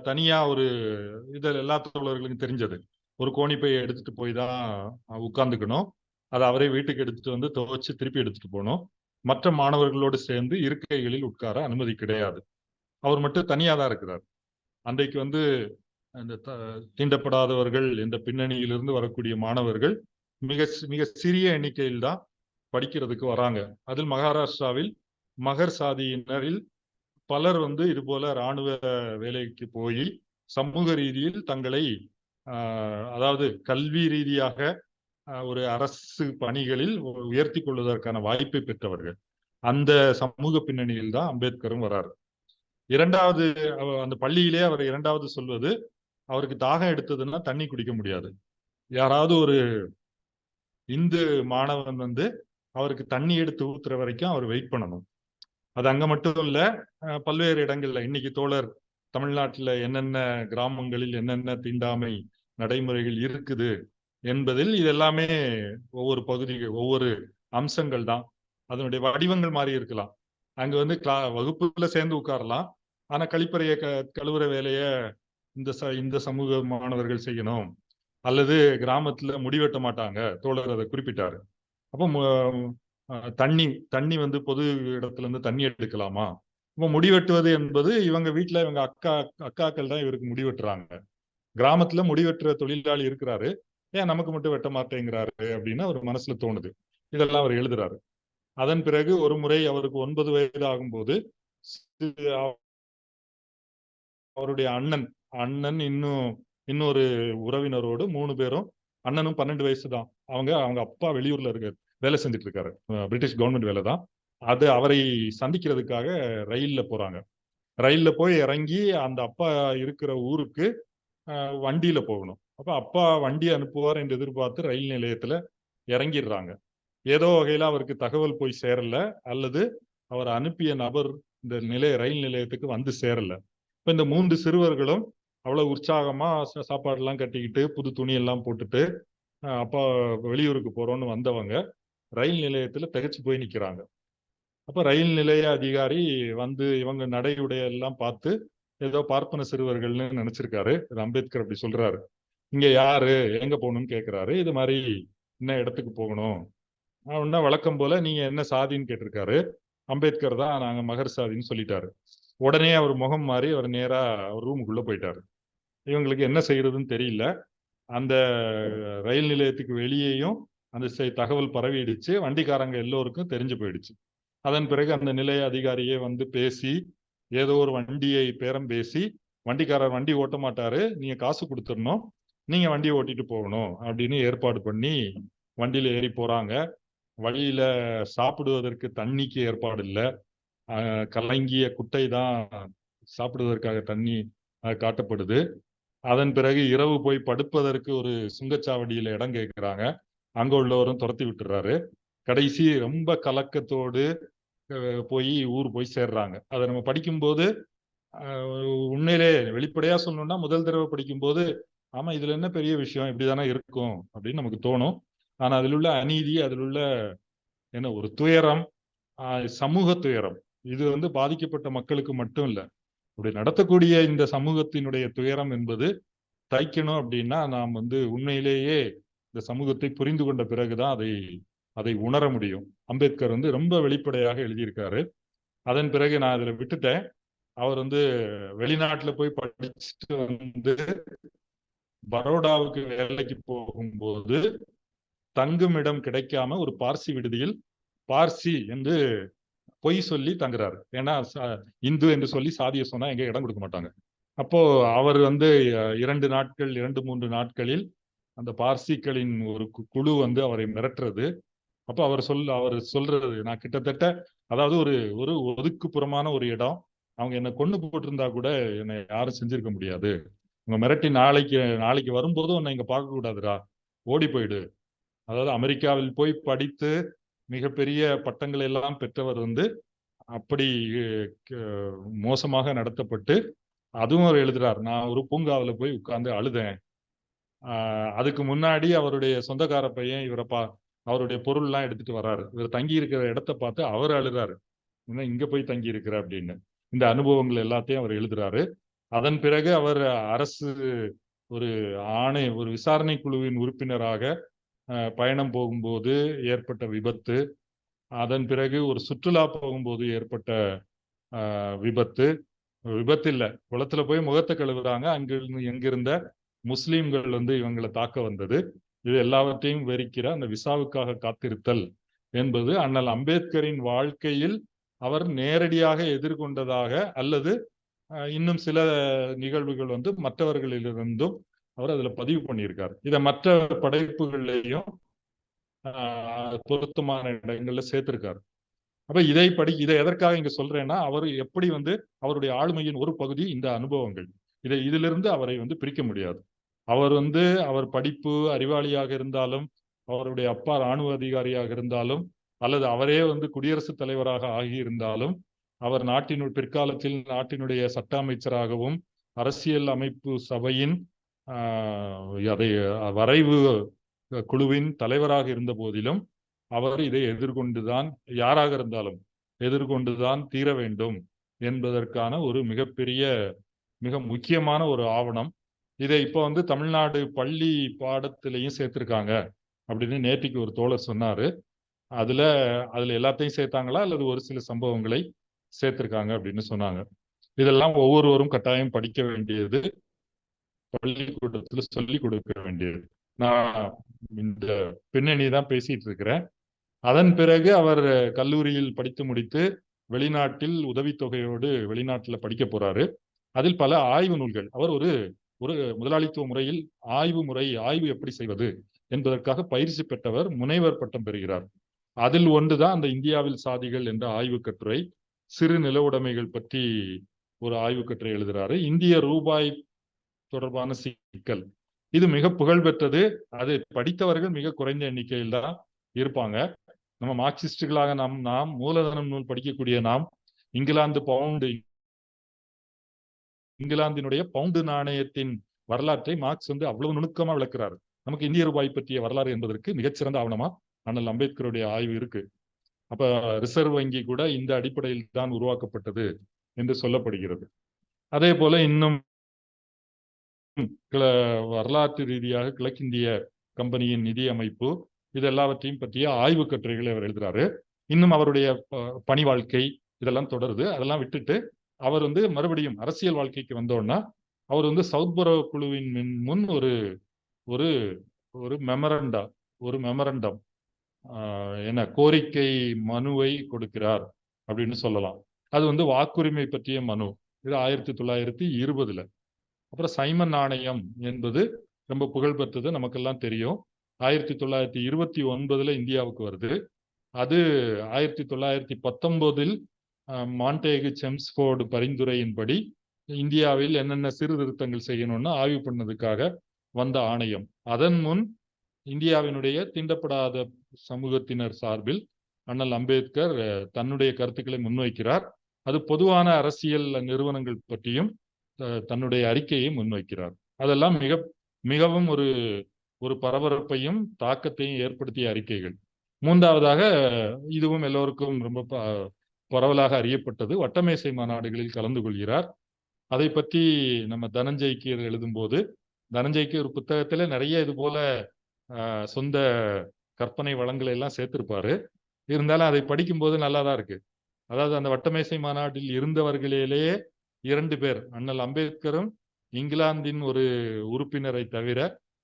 தனியா ஒரு இதில் எல்லா தோழர்களுக்கும் தெரிஞ்சது. ஒரு கோணிப்பையை எடுத்துட்டு போய் தான் உட்கார்ந்துக்கணும். அதை அவரே வீட்டுக்கு எடுத்துட்டு வந்து துவைச்சு திருப்பி எடுத்துட்டு போகணும். மற்ற மாணவர்களோடு சேர்ந்து இருக்கைகளில் உட்கார அனுமதி கிடையாது. அவர் மட்டும் தனியா தான் இருக்கிறார். அன்றைக்கு வந்து அந்த தீண்டப்படாதவர்கள் என்ற பின்னணியிலிருந்து வரக்கூடிய மாணவர்கள் மிக மிக சிறிய எண்ணிக்கையில் தான் படிக்கிறதுக்கு வராங்க. அதில் மகாராஷ்டிராவில் மகர் சாதியினரில் பலர் வந்து இது போல இராணுவ வேலைக்கு போய் சமூக ரீதியில் தங்களை அதாவது கல்வி ரீதியாக ஒரு அரசு பணிகளில் உயர்த்தி கொள்வதற்கான வாய்ப்பை பெற்றவர்கள். அந்த சமூக பின்னணியில் தான் அம்பேத்கரும் வராரு. இரண்டாவது அந்த பள்ளியிலே அவர் இரண்டாவது சொல்வது, அவருக்கு தாகம் எடுத்ததுன்னா தண்ணி குடிக்க முடியாது. யாராவது ஒரு இந்து மாணவன் வந்து அவருக்கு தண்ணி எடுத்து ஊத்துற வரைக்கும் அவர் வெயிட் பண்ணணும். அது அங்க மட்டும் இல்ல, பல்வேறு இடங்கள்ல இன்னைக்கு தோழர் தமிழ்நாட்டில் என்னென்ன கிராமங்களில் என்னென்ன தீண்டாமை நடைமுறைகள் இருக்குது என்பதில் இது எல்லாமே ஒவ்வொரு பகுதிகள் ஒவ்வொரு அம்சங்கள் தான். அதனுடைய வடிவங்கள் மாறி இருக்கலாம். அங்க வந்து வகுப்புல சேர்ந்து உட்காரலாம். ஆனா கழிப்பறைய கழுவுற வேலைய இந்த சமூக மாணவர்கள் செய்யணும். அல்லது கிராமத்துல முடிவெட்ட மாட்டாங்க. தோழர் அதை குறிப்பிட்டாரு. அப்போ தண்ணி வந்து பொது இடத்துல இருந்து தண்ணி எடுக்கலாமா? இப்போ முடிவெட்டுவது என்பது இவங்க வீட்டுல இவங்க அக்காக்கள் தான் இவருக்கு முடிவெட்டுறாங்க. கிராமத்துல முடிவெட்டுற தொழிலாளி இருக்கிறாரு, ஏன் நமக்கு மட்டும் வெட்ட மாட்டேங்கிறாரு அப்படின்னு அவர் மனசுல தோணுது. இதெல்லாம் அவர் எழுதுறாரு. அதன் பிறகு ஒரு முறை அவருக்கு 9 வயது ஆகும்போது அவருடைய அண்ணன் இன்னொரு உறவினரோடு 3 பேரும், அண்ணனும் 12 வயசு தான். அவங்க அப்பா வெளியூர்ல வேலை செஞ்சுட்டு இருக்காரு, பிரிட்டிஷ் கவர்மெண்ட் வேலை தான். அது அவரை சந்திக்கிறதுக்காக ரயில்ல போறாங்க. ரயில்ல போய் இறங்கி அந்த அப்பா இருக்கிற ஊருக்கு வண்டியில போகணும். அப்ப அப்பா வண்டி அனுப்புவார் என்று எதிர்பார்த்து ரயில் நிலையத்துல இறங்கிடுறாங்க. ஏதோ வகையில அவருக்கு தகவல் போய் சேரல, அல்லது அவர் அனுப்பிய நபர் இந்த ரயில் நிலையத்துக்கு வந்து சேரல. இப்ப இந்த 3 சிறுவர்களும் அவ்வளவு உற்சாகமா சாப்பாடு எல்லாம் கட்டிக்கிட்டு புது துணி எல்லாம் போட்டுட்டு அப்பா வெளியூருக்கு போறோம்னு வந்தவங்க ரயில் நிலையத்துல திகைச்சு போய் நிக்கிறாங்க. அப்ப ரயில் நிலைய அதிகாரி வந்து இவங்க நடையுடைய எல்லாம் பார்த்து ஏதோ பார்ப்பன சிறுவர்கள்னு நினைச்சிருக்காரு. அம்பேத்கர் அப்படி சொல்றாரு. இங்க யாரு, எங்க போகணும்னு கேட்கிறாரு. இது மாதிரி என்ன இடத்துக்கு போகணும் அப்படின்னா, வழக்கம் போல நீங்க என்ன சாதின்னு கேட்டிருக்காரு. அம்பேத்கர் தான் நாங்க மகர் சாதின்னு சொல்லிட்டாரு. உடனே அவர் முகம் மாறி அவர் நேரா ரூமுக்குள்ள போயிட்டாரு. இவங்களுக்கு என்ன செய்யறதுன்னு தெரியல. அந்த ரயில் நிலையத்துக்கு வெளியேயும் அந்த தகவல் பரவிடுச்சு. வண்டிக்காரங்க எல்லோருக்கும் தெரிஞ்சு போயிடுச்சு. அதன் பிறகு அந்த நிலைய அதிகாரியே வந்து பேசி ஏதோ ஒரு வண்டியை பேரம் பேசி, வண்டிக்காரர் வண்டி ஓட்ட மாட்டாரு, நீங்க காசு கொடுத்துடணும், நீங்க வண்டியை ஓட்டிட்டு போகணும் அப்படின்னு ஏற்பாடு பண்ணி வண்டியில ஏறி போறாங்க. வழியில சாப்பிடுவதற்கு தண்ணிக்கு ஏற்பாடு இல்லை. கலங்கிய குட்டை தான் சாப்பிடுவதற்காக தண்ணி காட்டப்படுது. அதன் பிறகு இரவு போய் படுப்பதற்கு ஒரு சுங்கச்சாவடியில இடம் கேட்கிறாங்க. அங்க உள்ளவரும் துரத்தி விட்டுறாரு. கடைசி ரொம்ப கலக்கத்தோடு ஊர் போய் சேர்றாங்க. அதை நம்ம படிக்கும்போது உண்மையிலே வெளிப்படையா சொல்லணும்னா, முதல் தடவை படிக்கும்போது ஆமா இதுல என்ன பெரிய விஷயம், இப்படிதானே இருக்கும் அப்படின்னு நமக்கு தோணும். ஆனா அதில் உள்ள அநீதி, அதில் உள்ள என்ன ஒரு துயரம், சமூக துயரம், இது வந்து பாதிக்கப்பட்ட மக்களுக்கு மட்டும் இல்லை, அப்படி நடத்தக்கூடிய இந்த சமூகத்தினுடைய துயரம் என்பது தைக்கணும் அப்படின்னா நாம் வந்து உண்மையிலேயே இந்த சமூகத்தை புரிந்து கொண்ட பிறகுதான் அதை உணர முடியும். அம்பேத்கர் வந்து ரொம்ப வெளிப்படையாக எழுதியிருக்காரு. அதன் பிறகு நான் அதுல விட்டுட்டேன். அவர் வந்து வெளிநாட்டுல போய் படிச்சுட்டு வந்து பரோடாவுக்கு வேலைக்கு போகும்போது தங்குமிடம் கிடைக்காம ஒரு பார்சி விடுதியில் பார்சி என்று பொய் சொல்லி தங்குறாரு. ஏன்னா இந்து என்று சொல்லி சாதியை சொன்னா எங்க இடம் கொடுக்க மாட்டாங்க. அப்போ அவர் வந்து 2-3 நாட்களில் அந்த பார்சிகளின் ஒரு குழு வந்து அவரை மிரட்டுறது. அப்போ அவர் சொல்றது, நான் கிட்டத்தட்ட அதாவது ஒரு ஒதுக்குப்புறமான ஒரு இடம், அவங்க என்னை கொண்டு போட்டிருந்தா கூட என்னை யாரும் செஞ்சிருக்க முடியாது, உங்க மிரட்டி நாளைக்கு வரும்போது உன்னை இங்க பார்க்க கூடாதுடா, ஓடி போயிடு. அதாவது அமெரிக்காவில் போய் படித்து மிகப்பெரிய பட்டங்களை எல்லாம் பெற்றவர் வந்து அப்படி மோசமாக நடத்தப்பட்டு, அதுவும் அவர் எழுதுறார், நான் ஒரு பூங்காவில் போய் உட்கார்ந்து அழுதேன். அதுக்கு முன்னாடி அவருடைய சொந்தக்கார பையன் அவருடைய பொருள் எல்லாம் எடுத்துட்டு வர்றாரு. இவர் தங்கி இருக்கிற இடத்த பார்த்து அவர் அழுறாரு, இங்க போய் தங்கி இருக்கிற அப்படின்னு. இந்த அனுபவங்கள் எல்லாத்தையும் அவர் எழுதுறாரு. அதன் பிறகு அவர் அரசு ஒரு ஒரு விசாரணை குழுவின் உறுப்பினராக பயணம் போகும்போது ஏற்பட்ட விபத்து, அதன் பிறகு ஒரு சுற்றுலா போகும்போது ஏற்பட்ட விபத்து இல்ல, குளத்துல போய் முகத்தை கழுவுறாங்க, எங்கிருந்த முஸ்லீம்கள் இவங்களை தாக்க வந்தது. இது எல்லாவற்றையும் விவரிக்கிற அந்த விசாவுக்காக காத்திருத்தல் என்பது அண்ணல் அம்பேத்கரின் வாழ்க்கையில் அவர் நேரடியாக எதிர்கொண்டதாக அல்லது இன்னும் சில நிகழ்வுகள் மற்றவர்களிலிருந்தும் அவர் அதுல பதிவு பண்ணியிருக்காரு. இதை மற்ற படைப்புகள்லையும் பொருத்தமான இடங்கள்ல சேர்த்திருக்காரு. அப்ப இதை எதற்காக இங்க சொல்றேன்னா, அவர் எப்படி அவருடைய ஆளுமையின் ஒரு பகுதி இந்த அனுபவங்கள். இதிலிருந்து அவரை பிரிக்க முடியாது. அவர் படிப்பு அறிவாளியாக இருந்தாலும், அவருடைய அப்பா ராணுவ அதிகாரியாக இருந்தாலும், அல்லது அவரே குடியரசுத் தலைவராக ஆகியிருந்தாலும், அவர் பிற்காலத்தில் நாட்டினுடைய சட்ட அமைச்சராகவும் அரசியல் அமைப்பு சபையின் வரைவு குழுவின் தலைவராக இருந்த போதிலும் அவர் இதை எதிர்கொண்டுதான், யாராக இருந்தாலும் எதிர்கொண்டுதான் தீர வேண்டும் என்பதற்கான ஒரு மிக முக்கியமான ஒரு ஆவணம். இதை இப்போ தமிழ்நாடு பள்ளி பாடத்திலையும் சேர்த்திருக்காங்க அப்படின்னு நேற்றுக்கு ஒரு தோழர் சொன்னாரு. அதுல எல்லாத்தையும் சேர்த்தாங்களா அல்லது ஒரு சில சம்பவங்களை சேர்த்திருக்காங்க அப்படின்னு சொன்னாங்க. இதெல்லாம் ஒவ்வொருவரும் கட்டாயம் படிக்க வேண்டியது, பள்ளிக்கூடத்துல சொல்லிக் கொடுக்க வேண்டியது. நான் இந்த பின்னணி தான் பேசிட்டு இருக்கிறேன். அதன் பிறகு அவர் கல்லூரியில் படித்து முடித்து வெளிநாட்டில் உதவித்தொகையோடு வெளிநாட்டில் படிக்க போறாரு. அதில் பல ஆய்வு நூல்கள், அவர் ஒரு முதலாளித்துவ முறையில் ஆய்வு எப்படி செய்வது என்பதற்காக பயிற்சி பெற்றவர், முனைவர் பட்டம் பெறுகிறார். அதில் ஒன்றுதான் அந்த இந்தியாவில் சாதிகள் என்ற ஆய்வு கட்டுரை. சிறு நில உடைமைகள் பற்றி ஒரு ஆய்வு கட்டுரை எழுதுறாரு. இந்திய ரூபாய் தொடர்பான சிக்கல், இது மிக புகழ் பெற்றது. அது படித்தவர்கள் மிக குறைந்த எண்ணிக்கையில் தான் இருப்பாங்க. நம்ம மார்க்சிஸ்டுகளாக நாம் மூலதனம் நூல் படிக்கக்கூடிய நாம் இங்கிலாந்தினுடைய பவுண்டு நாணயத்தின் வரலாற்றை மார்க்ஸ் அவ்வளவு நுணுக்கமா விளக்குறாரு. நமக்கு இந்திய ரூபாய் பற்றிய வரலாறு என்பதற்கு மிகச்சிறந்த ஆவணமா அண்ணல் அம்பேத்கருடைய ஆய்வு இருக்கு. அப்ப ரிசர்வ் வங்கி கூட இந்த அடிப்படையில் தான் உருவாக்கப்பட்டது என்று சொல்லப்படுகிறது. அதே போல இன்னும் வரலாற்று ரீதியாக கிழக்கிந்திய கம்பெனியின் நிதி அமைப்பு, இது எல்லாவற்றையும் பற்றிய ஆய்வு கட்டுரைகளை அவர் எழுதுறாரு. இன்னும் அவருடைய பணி வாழ்க்கை இதெல்லாம் தொடருது. அதெல்லாம் விட்டுட்டு அவர் மறுபடியும் அரசியல் வாழ்க்கைக்கு வந்தோன்னா, அவர் சவுத்புரோ குழுவின் முன் ஒரு மெமரண்டம் என்ன கோரிக்கை மனுவை கொடுக்கிறார் அப்படின்னு சொல்லலாம். அது வாக்குரிமை பற்றிய மனு. இது 1920. அப்புறம் சைமன் நாணயம் என்பது ரொம்ப புகழ்பெற்றது, நமக்கெல்லாம் தெரியும். 1929 இந்தியாவுக்கு வருது. அது 1919 மாண்டேகு செம்ஸ்போர்டு பரிந்துரையின்படி இந்தியாவில் என்னென்ன சீர்திருத்தங்கள் செய்யணும்னு ஆய்வு பண்ணதுக்காக வந்த ஆணையம். அதன் முன் இந்தியாவினுடைய தீண்டப்படாத சமூகத்தினர் சார்பில் அண்ணல் அம்பேத்கர் தன்னுடைய கருத்துக்களை முன்வைக்கிறார். அது பொதுவான அரசியல் நிறுவனங்கள் பற்றியும் தன்னுடைய அறிக்கையை முன்வைக்கிறார். அதெல்லாம் மிகவும் ஒரு பரபரப்பையும் தாக்கத்தையும் ஏற்படுத்திய அறிக்கைகள். மூன்றாவதாக, இதுவும் எல்லோருக்கும் ரொம்ப பரவலாக அறியப்பட்டது, வட்டமேசை மாநாடுகளில் கலந்து கொள்கிறார். அதை பற்றி நம்ம தனஞ்சய்க்கு எழுதும்போது, தனஞ்சய்க்கு ஒரு புத்தகத்துல நிறைய இது போல சொந்த கற்பனை வளங்களை எல்லாம் சேர்த்திருப்பாரு. இருந்தாலும் அதை படிக்கும்போது நல்லாதான் இருக்கு. அதாவது அந்த வட்டமேசை மாநாட்டில் இருந்தவர்களிலேயே 2 பேர், அண்ணல் அம்பேத்கரும் இங்கிலாந்தின் ஒரு உறுப்பினரை தவிர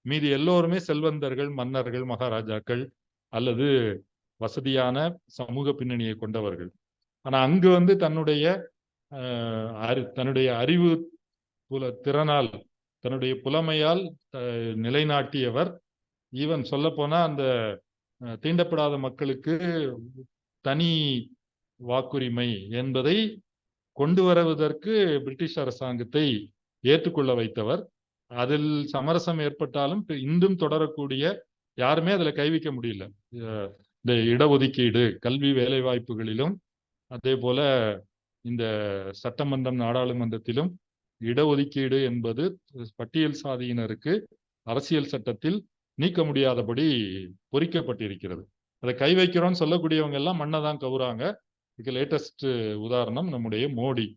மீதி எல்லோருமே செல்வந்தர்கள், மன்னர்கள், மகாராஜாக்கள் அல்லது வசதியான சமூக பின்னணியை கொண்டவர்கள். ஆனா அங்கு தன்னுடைய அறிவு திறனால், தன்னுடைய புலமையால் நிலைநாட்டியவர். ஈவன் சொல்ல போனா அந்த தீண்டப்படாத மக்களுக்கு தனி வாக்குரிமை என்பதை கொண்டு வருவதற்கு பிரிட்டிஷ் அரசாங்கத்தை ஏற்றுக்கொள்ள வைத்தவர். அதில் சமரசம் ஏற்பட்டாலும் இன்றும் தொடரக்கூடிய, யாருமே அதுல கை வைக்க முடியல. இந்த இடஒதுக்கீடு கல்வி வேலை வாய்ப்புகளிலும், அதே போல இந்த சட்டமன்றம் நாடாளுமன்றத்திலும் இடஒதுக்கீடு என்பது பட்டியல் சாதியினருக்கு அரசியல் சட்டத்தில் நீக்க முடியாதபடி பொறிக்கப்பட்டிருக்கிறது. அதை கை வைக்கிறோம்னு சொல்லக்கூடியவங்க எல்லாம் மண்ணை தான் கவுறாங்க. இதுக்கு லேட்டஸ்ட் உதாரணம் நம்முடைய மோடி.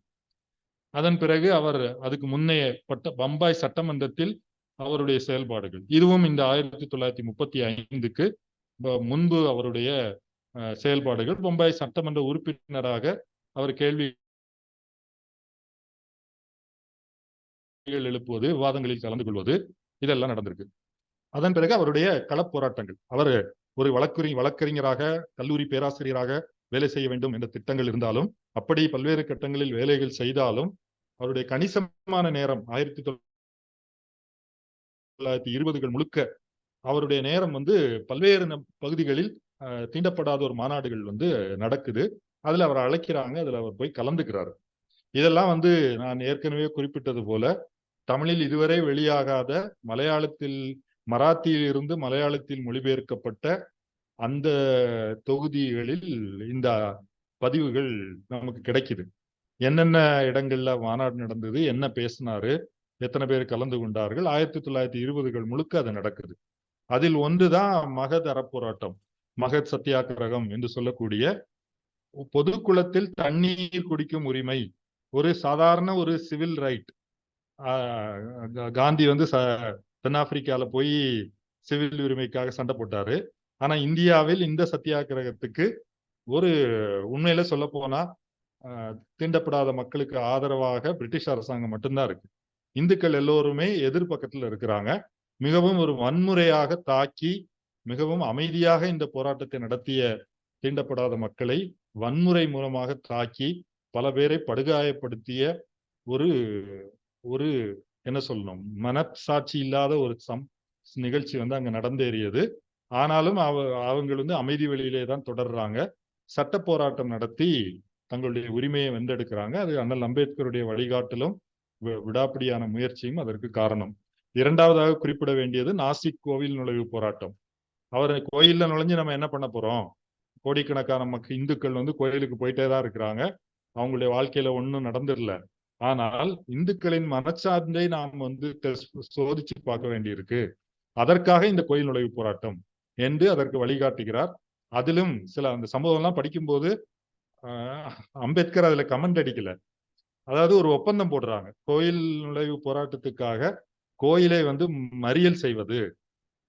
அதன் பிறகு அவர் அதுக்கு முன்னைய பம்பாய் சட்டமன்றத்தில் அவருடைய செயல்பாடுகள், இதுவும் இந்த 1935க்கு முன்பு அவருடைய செயல்பாடுகள். பம்பாய் சட்டமன்ற உறுப்பினராக அவர் கேள்வி எழுப்புவது, விவாதங்களில் கலந்து கொள்வது, இதெல்லாம் நடந்திருக்கு. அதன் பிறகு அவருடைய களப்போராட்டங்கள், அவர் ஒரு வழக்கறிஞராக, கல்லூரி பேராசிரியராக வேலை செய்ய வேண்டும் என்ற திட்டங்கள் இருந்தாலும், அப்படி பல்வேறு கட்டங்களில் வேலைகள் செய்தாலும், அவருடைய கணிசமான நேரம் 1920கள் முழுக்க அவருடைய நேரம் பல்வேறு பகுதிகளில் தீண்டப்படாத ஒரு மாநாடுகள் நடக்குது. அதுல அவரை அழைக்கிறாங்க, அதுல அவர் போய் கலந்துக்கிறாரு. இதெல்லாம் நான் ஏற்கனவே குறிப்பிட்டது போல தமிழில் இதுவரை வெளியாகாத, மராத்தியில் இருந்து மலையாளத்தில் மொழிபெயர்க்கப்பட்ட அந்த தொகுதிகளில் இந்த பதிவுகள் நமக்கு கிடைக்குது. என்னென்ன இடங்கள்ல மாநாடு நடந்தது, என்ன பேசினாரு, எத்தனை பேர் கலந்து கொண்டார்கள், 1920கள் முழுக்க அது நடக்குது. அதில் ஒன்றுதான் மகத் அறப்போராட்டம், மகத் சத்தியாகிரகம் என்று சொல்லக்கூடிய பொதுக்குளத்தில் தண்ணீர் குடிக்கும் உரிமை, ஒரு சாதாரண ஒரு சிவில் ரைட். காந்தி தென்னாப்பிரிக்கால போய் சிவில் உரிமைக்காக சண்டை போட்டாரு. ஆனா இந்தியாவில் இந்த சத்தியாகிரகத்துக்கு ஒரு உண்மையில சொல்ல போனா தீண்டப்படாத மக்களுக்கு ஆதரவாக பிரிட்டிஷ் அரசாங்கம் மட்டும்தான் இருக்கு. இந்துக்கள் எல்லோருமே எதிர்பக்கத்துல இருக்கிறாங்க. மிகவும் ஒரு வன்முறையாக தாக்கி, மிகவும் அமைதியாக இந்த போராட்டத்தை நடத்திய தீண்டப்படாத மக்களை வன்முறை மூலமாக தாக்கி பல பேரை படுகாயப்படுத்திய ஒரு என்ன சொல்லணும், மனசாட்சி இல்லாத ஒரு நிகழ்ச்சி அங்க நடந்தேறியது. ஆனாலும் அவங்க அமைதி வழியிலே தான் தொடர்றாங்க. சட்ட போராட்டம் நடத்தி தங்களுடைய உரிமையை வென்றெடுக்கிறாங்க. அது அண்ணல் அம்பேத்கருடைய வழிகாட்டலும் விடாப்பிடியான முயற்சியும் அதற்கு காரணம். இரண்டாவதாக குறிப்பிட வேண்டியது நாசிக் கோவில் நுழைவு போராட்டம். அவர் கோயில்ல நுழைஞ்சு நம்ம என்ன பண்ண போறோம்? கோடிக்கணக்கான இந்துக்கள் கோயிலுக்கு போயிட்டே தான் இருக்கிறாங்க. அவங்களுடைய வாழ்க்கையில ஒன்றும் நடந்துடல. ஆனால் இந்துக்களின் மனச்சார்ந்தை நாம் சோதிச்சு பார்க்க வேண்டியிருக்கு. அதற்காக இந்த கோயில் நுழைவு போராட்டம் என்று அதற்கு வழிகாட்டுகிறார். அதிலும் சில அந்த சம்பவம் எல்லாம் படிக்கும்போது அம்பேத்கர் அதுல கமெண்ட் அடிக்கல. அதாவது ஒரு ஒப்பந்தம் போடுறாங்க, கோயில் நுழைவு போராட்டத்துக்காக கோயிலை மறியல் செய்வது.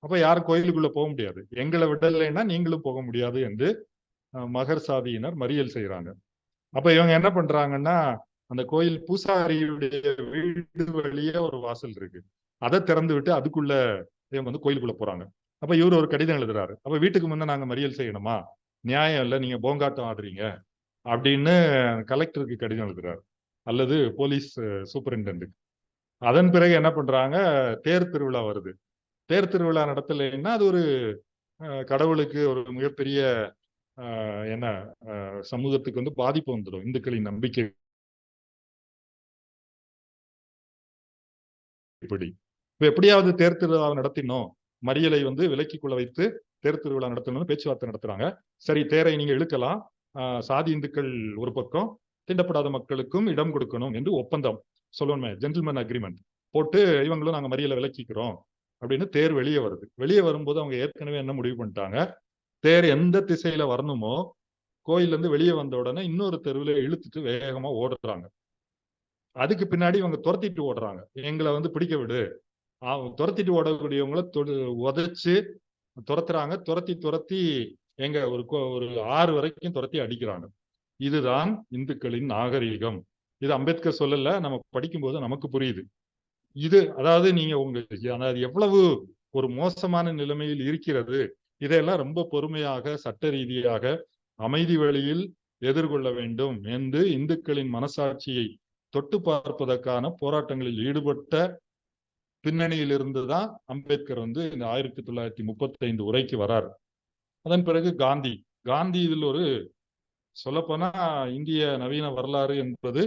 அப்ப யாரும் கோயிலுக்குள்ள போக முடியாது, எங்களை விடலைன்னா நீங்களும் போக முடியாது என்று மகர் சாதியினர் மறியல் செய்யறாங்க. அப்ப இவங்க என்ன பண்றாங்கன்னா, அந்த கோயில் பூசாரியுடைய வீடு வழியே ஒரு வாசல் இருக்கு, அதை திறந்து விட்டு அதுக்குள்ள இவங்க கோயிலுக்குள்ள போறாங்க. அப்ப இவர் ஒரு கடிதம் எழுதுறாரு. அப்ப வீட்டுக்கு முன்ன நாங்க மறியல் செய்யணுமா? நியாயம் இல்லை, நீங்க போங்காட்டம் ஆடுறீங்க அப்படின்னு கலெக்டருக்கு கடிதம் எழுதுறாரு, அல்லது போலீஸ் சூப்பரிண்டென்ட்டுக்கு. அதன் பிறகு என்ன பண்றாங்க, தேர் திருவிழா வருது. தேர் திருவிழா நடத்தலைன்னா அது ஒரு கடவுளுக்கு ஒரு மிகப்பெரிய என்ன சமூகத்துக்கு பாதிப்பு வந்துடும். இந்துக்களின் நம்பிக்கை இப்படி எப்படியாவது தேர் திருவிழா நடத்தினோம், மறியலை விலக்கிக்குள்ள வைத்து தேர் திருவிழா நடத்தணும்னு பேச்சுவார்த்தை நடத்துறாங்க. சரி, தேரை நீங்க இழுக்கலாம், சாதி இந்துக்கள் ஒரு பக்கம், தீண்டப்படாத மக்களுக்கும் இடம் கொடுக்கணும் என்று ஒப்பந்தம், சொல்லணுமே ஜென்டில்மேன் அக்ரிமெண்ட் போட்டு இவங்களும் நாங்க மறியலை விலக்கிக்கிறோம் அப்படின்னு தேர் வெளியே வருது. வெளியே வரும்போது அவங்க ஏற்கனவே என்ன முடிவு பண்ணிட்டாங்க, தேர் எந்த திசையில வரணுமோ கோயில்ல இருந்து வெளியே வந்த உடனே இன்னொரு தெருவில் இழுத்துட்டு வேகமா ஓடுறாங்க. அதுக்கு பின்னாடி இவங்க துரத்திட்டு ஓடுறாங்க, எங்களை பிடிக்க விடு. துரத்திட்டு ஓடக்கூடியவங்களை உதைச்சு துரத்துறாங்க. துரத்தி எங்க ஒரு 6 வரைக்கும் துரத்தி அடிக்கிறாங்க. இதுதான் இந்துக்களின் நாகரீகம். இது அம்பேத்கர் சொல்லல, நம்ம படிக்கும்போது நமக்கு புரியுது. இது அதாவது நீங்க அதாவது எவ்வளவு ஒரு மோசமான நிலைமையில் இருக்கிறது, இதையெல்லாம் ரொம்ப பொறுமையாக சட்ட ரீதியாக அமைதி வழியில் எதிர்கொள்ள வேண்டும் என்று இந்துக்களின் மனசாட்சியை தொட்டு பார்ப்பதற்கான போராட்டங்களில் ஈடுபட்ட பின்னணியில் இருந்துதான் அம்பேத்கர் இந்த 1935 உரைக்கு வராரு. அதன் பிறகு காந்தி இதில் ஒரு சொல்லப்போனா இந்திய நவீன வரலாறு என்பது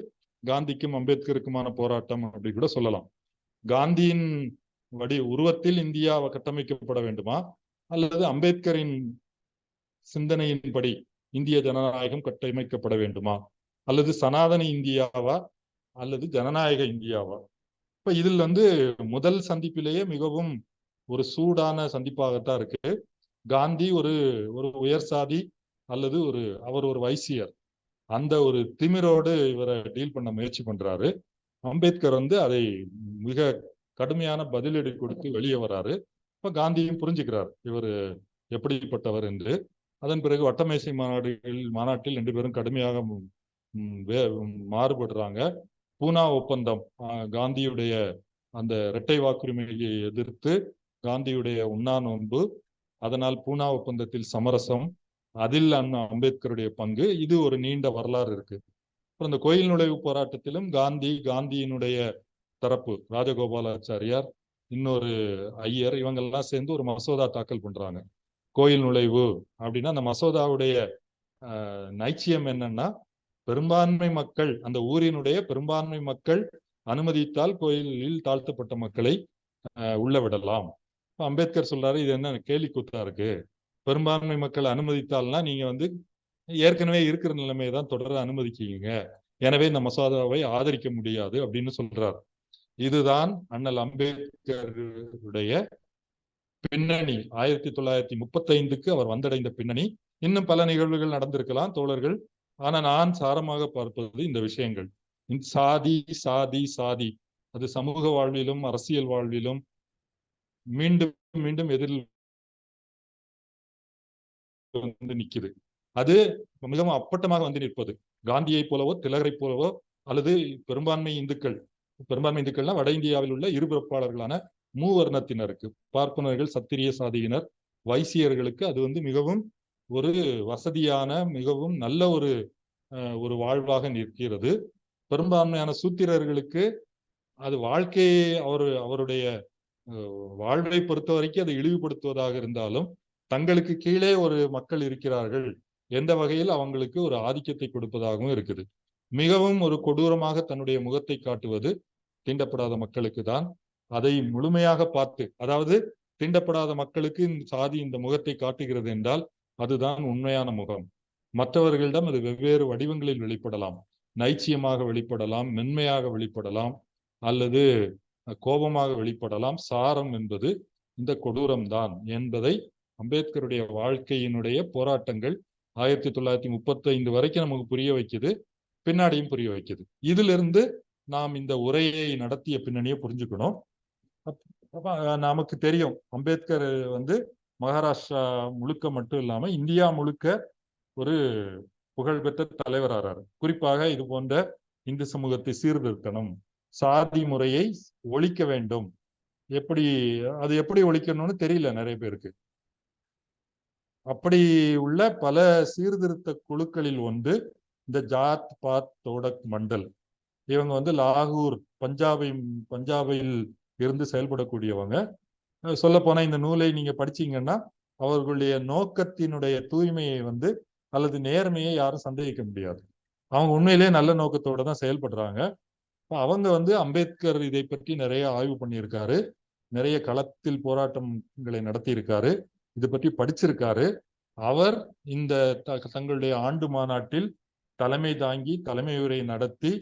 காந்திக்கும் அம்பேத்கருக்குமான போராட்டம் அப்படி கூட சொல்லலாம். காந்தியின் உருவத்தில் இந்தியா கட்டமைக்கப்பட வேண்டுமா, அல்லது அம்பேத்கரின் சிந்தனையின்படி இந்திய ஜனநாயகம் கட்டமைக்கப்பட வேண்டுமா, அல்லது சனாதன இந்தியாவா அல்லது ஜனநாயக இந்தியாவா? இப்ப இதில் முதல் சந்திப்பிலேயே மிகவும் ஒரு சூடான சந்திப்பாகத்தான் இருக்கு. காந்தி ஒரு உயர் சாதி அல்லது அவர் ஒரு வைசியர், அந்த ஒரு திமிரோடு இவரை டீல் பண்ண முயற்சி பண்றாரு. அம்பேத்கர் வந்து அதை மிக கடுமையான பதிலடி கொடுத்து வெளியே வராரு. இப்ப காந்தியும் புரிஞ்சுக்கிறார் இவர் எப்படிப்பட்டவர் என்று. அதன் பிறகு வட்டமேசை மாநாட்டில் 2 பேரும் கடுமையாக மாறுபடுறாங்க. பூனா ஒப்பந்தம், காந்தியுடைய அந்த இரட்டை வாக்குரிமையை எதிர்த்து காந்தியுடைய உண்ணா நோன்பு, அதனால் பூனா ஒப்பந்தத்தில் சமரசம், அதில் அம்பேத்கருடைய பங்கு, இது ஒரு நீண்ட வரலாறு இருக்கு. அப்புறம் இந்த கோயில் நுழைவு போராட்டத்திலும் காந்தியினுடைய தரப்பு ராஜகோபாலாச்சாரியார், இன்னொரு ஐயர், இவங்கெல்லாம் சேர்ந்து ஒரு மசோதா தாக்கல் பண்றாங்க. கோயில் நுழைவு அப்படின்னா அந்த மசோதாவுடைய நைச்சியம் என்னன்னா, பெரும்பான்மை மக்கள், அந்த ஊரினுடைய பெரும்பான்மை மக்கள் அனுமதித்தால் கோயிலில் தாழ்த்தப்பட்ட மக்களை உள்ள விடலாம். அம்பேத்கர் சொல்றாரு, இது என்ன கேலி கூத்தா இருக்கு, பெரும்பான்மை மக்கள் அனுமதித்தால்னா நீங்க வந்து ஏற்கனவே இருக்கிற நிலைமையை தான் தொடர அனுமதிக்கீங்க, எனவே இந்த மசோதாவை ஆதரிக்க முடியாது அப்படின்னு சொல்றார். இதுதான் அண்ணல் அம்பேத்கருடைய பின்னணி. 1935க்கு அவர் வந்தடைந்த பின்னணி. இன்னும் பல நிகழ்வுகள் நடந்திருக்கலாம் தோழர்கள், ஆனா நான் சாரமாக பார்ப்பது இந்த விஷயங்கள். சாதி சாதி சாதி அது சமூக வாழ்விலும் அரசியல் வாழ்விலும் மீண்டும் மீண்டும் எதிரில் வந்து நிக்குது. அது மிகவும் அப்பட்டமாக வந்து நிற்பது. காந்தியை போலவோ திலகரை போலவோ அல்லது பெரும்பான்மை இந்துக்கள்னா வட இந்தியாவில் உள்ள இருபிறப்பாளர்களான மூவர்ணத்தினருக்கு, பார்ப்பனர்கள், சத்திரிய சாதியினர், வைசியர்களுக்கு அது வந்து மிகவும் ஒரு வசதியான, மிகவும் நல்ல ஒரு வாழ்வாக நிற்கிறது. பெரும்பான்மையான சூத்திரர்களுக்கு அது வாழ்க்கையை அவருடைய வாழ்வை பொறுத்த வரைக்கும் அதை இழிவுபடுத்துவதாக இருந்தாலும், தங்களுக்கு கீழே ஒரு மக்கள் இருக்கிறார்கள் எந்த வகையில் அவங்களுக்கு ஒரு ஆதிக்கத்தை கொடுப்பதாகவும் இருக்குது. மிகவும் ஒரு கொடூரமாக தன்னுடைய முகத்தை காட்டுவது தீண்டப்படாத மக்களுக்கு தான். அதை முழுமையாக பார்த்து, அதாவது தீண்டப்படாத மக்களுக்கு சாதி இந்த முகத்தை காட்டுகிறது என்றால் அதுதான் உண்மையான முகம். மற்றவர்களிடம் அது வெவ்வேறு வடிவங்களில் வெளிப்படலாம். நைச்சியமாக வெளிப்படலாம், மென்மையாக வெளிப்படலாம், அல்லது கோபமாக வெளிப்படலாம். சாரம் என்பது இந்த கொடூரம்தான் என்பதை அம்பேத்கருடைய வாழ்க்கையினுடைய போராட்டங்கள் 1935 வரைக்கும் நமக்கு புரிய வைக்குது, பின்னாடியும் புரிய வைக்குது. இதிலிருந்து நாம் இந்த உரையை நடத்திய பின்னணியை புரிஞ்சுக்கணும். நமக்கு தெரியும் அம்பேத்கர் வந்து மகாராஷ்டிரா முழுக்க மட்டும் இல்லாம இந்தியா முழுக்க ஒரு புகழ்பெற்ற தலைவராகிறார். குறிப்பாக இது போன்ற இந்து சமூகத்தை சீர்திருத்தணும், சாதி முறையை ஒழிக்க வேண்டும். அது எப்படி ஒழிக்கணும்னு தெரியல நிறைய பேருக்கு. அப்படி உள்ள பல சீர்திருத்த குழுக்களில் ஒன்று இந்த ஜாத் பாத் தோடக் மண்டல். இவங்க வந்து லாகூர், பஞ்சாபில் இருந்து செயல்படக்கூடியவங்க. சொல்ல போனா இந்த நூலை நீங்க படிச்சீங்கன்னா அவர்களுடைய நோக்கத்தினுடைய தூய்மையை வந்து அல்லது நேர்மையை யாரும் சந்தேகிக்க முடியாது. அவங்க உண்மையிலேயே நல்ல நோக்கத்தோட தான் செயல்படுறாங்க. அவங்க வந்து அம்பேத்கர் இதை பற்றி நிறைய ஆய்வு பண்ணியிருக்காரு, நிறைய களத்தில் போராட்டங்களை நடத்தி இருக்காரு, இது பற்றி படிச்சிருக்காரு. அவர் இந்த தங்களுடைய ஆண்டு மாநாட்டில் தலைமை தாங்கி தலைமை உரை நடத்தி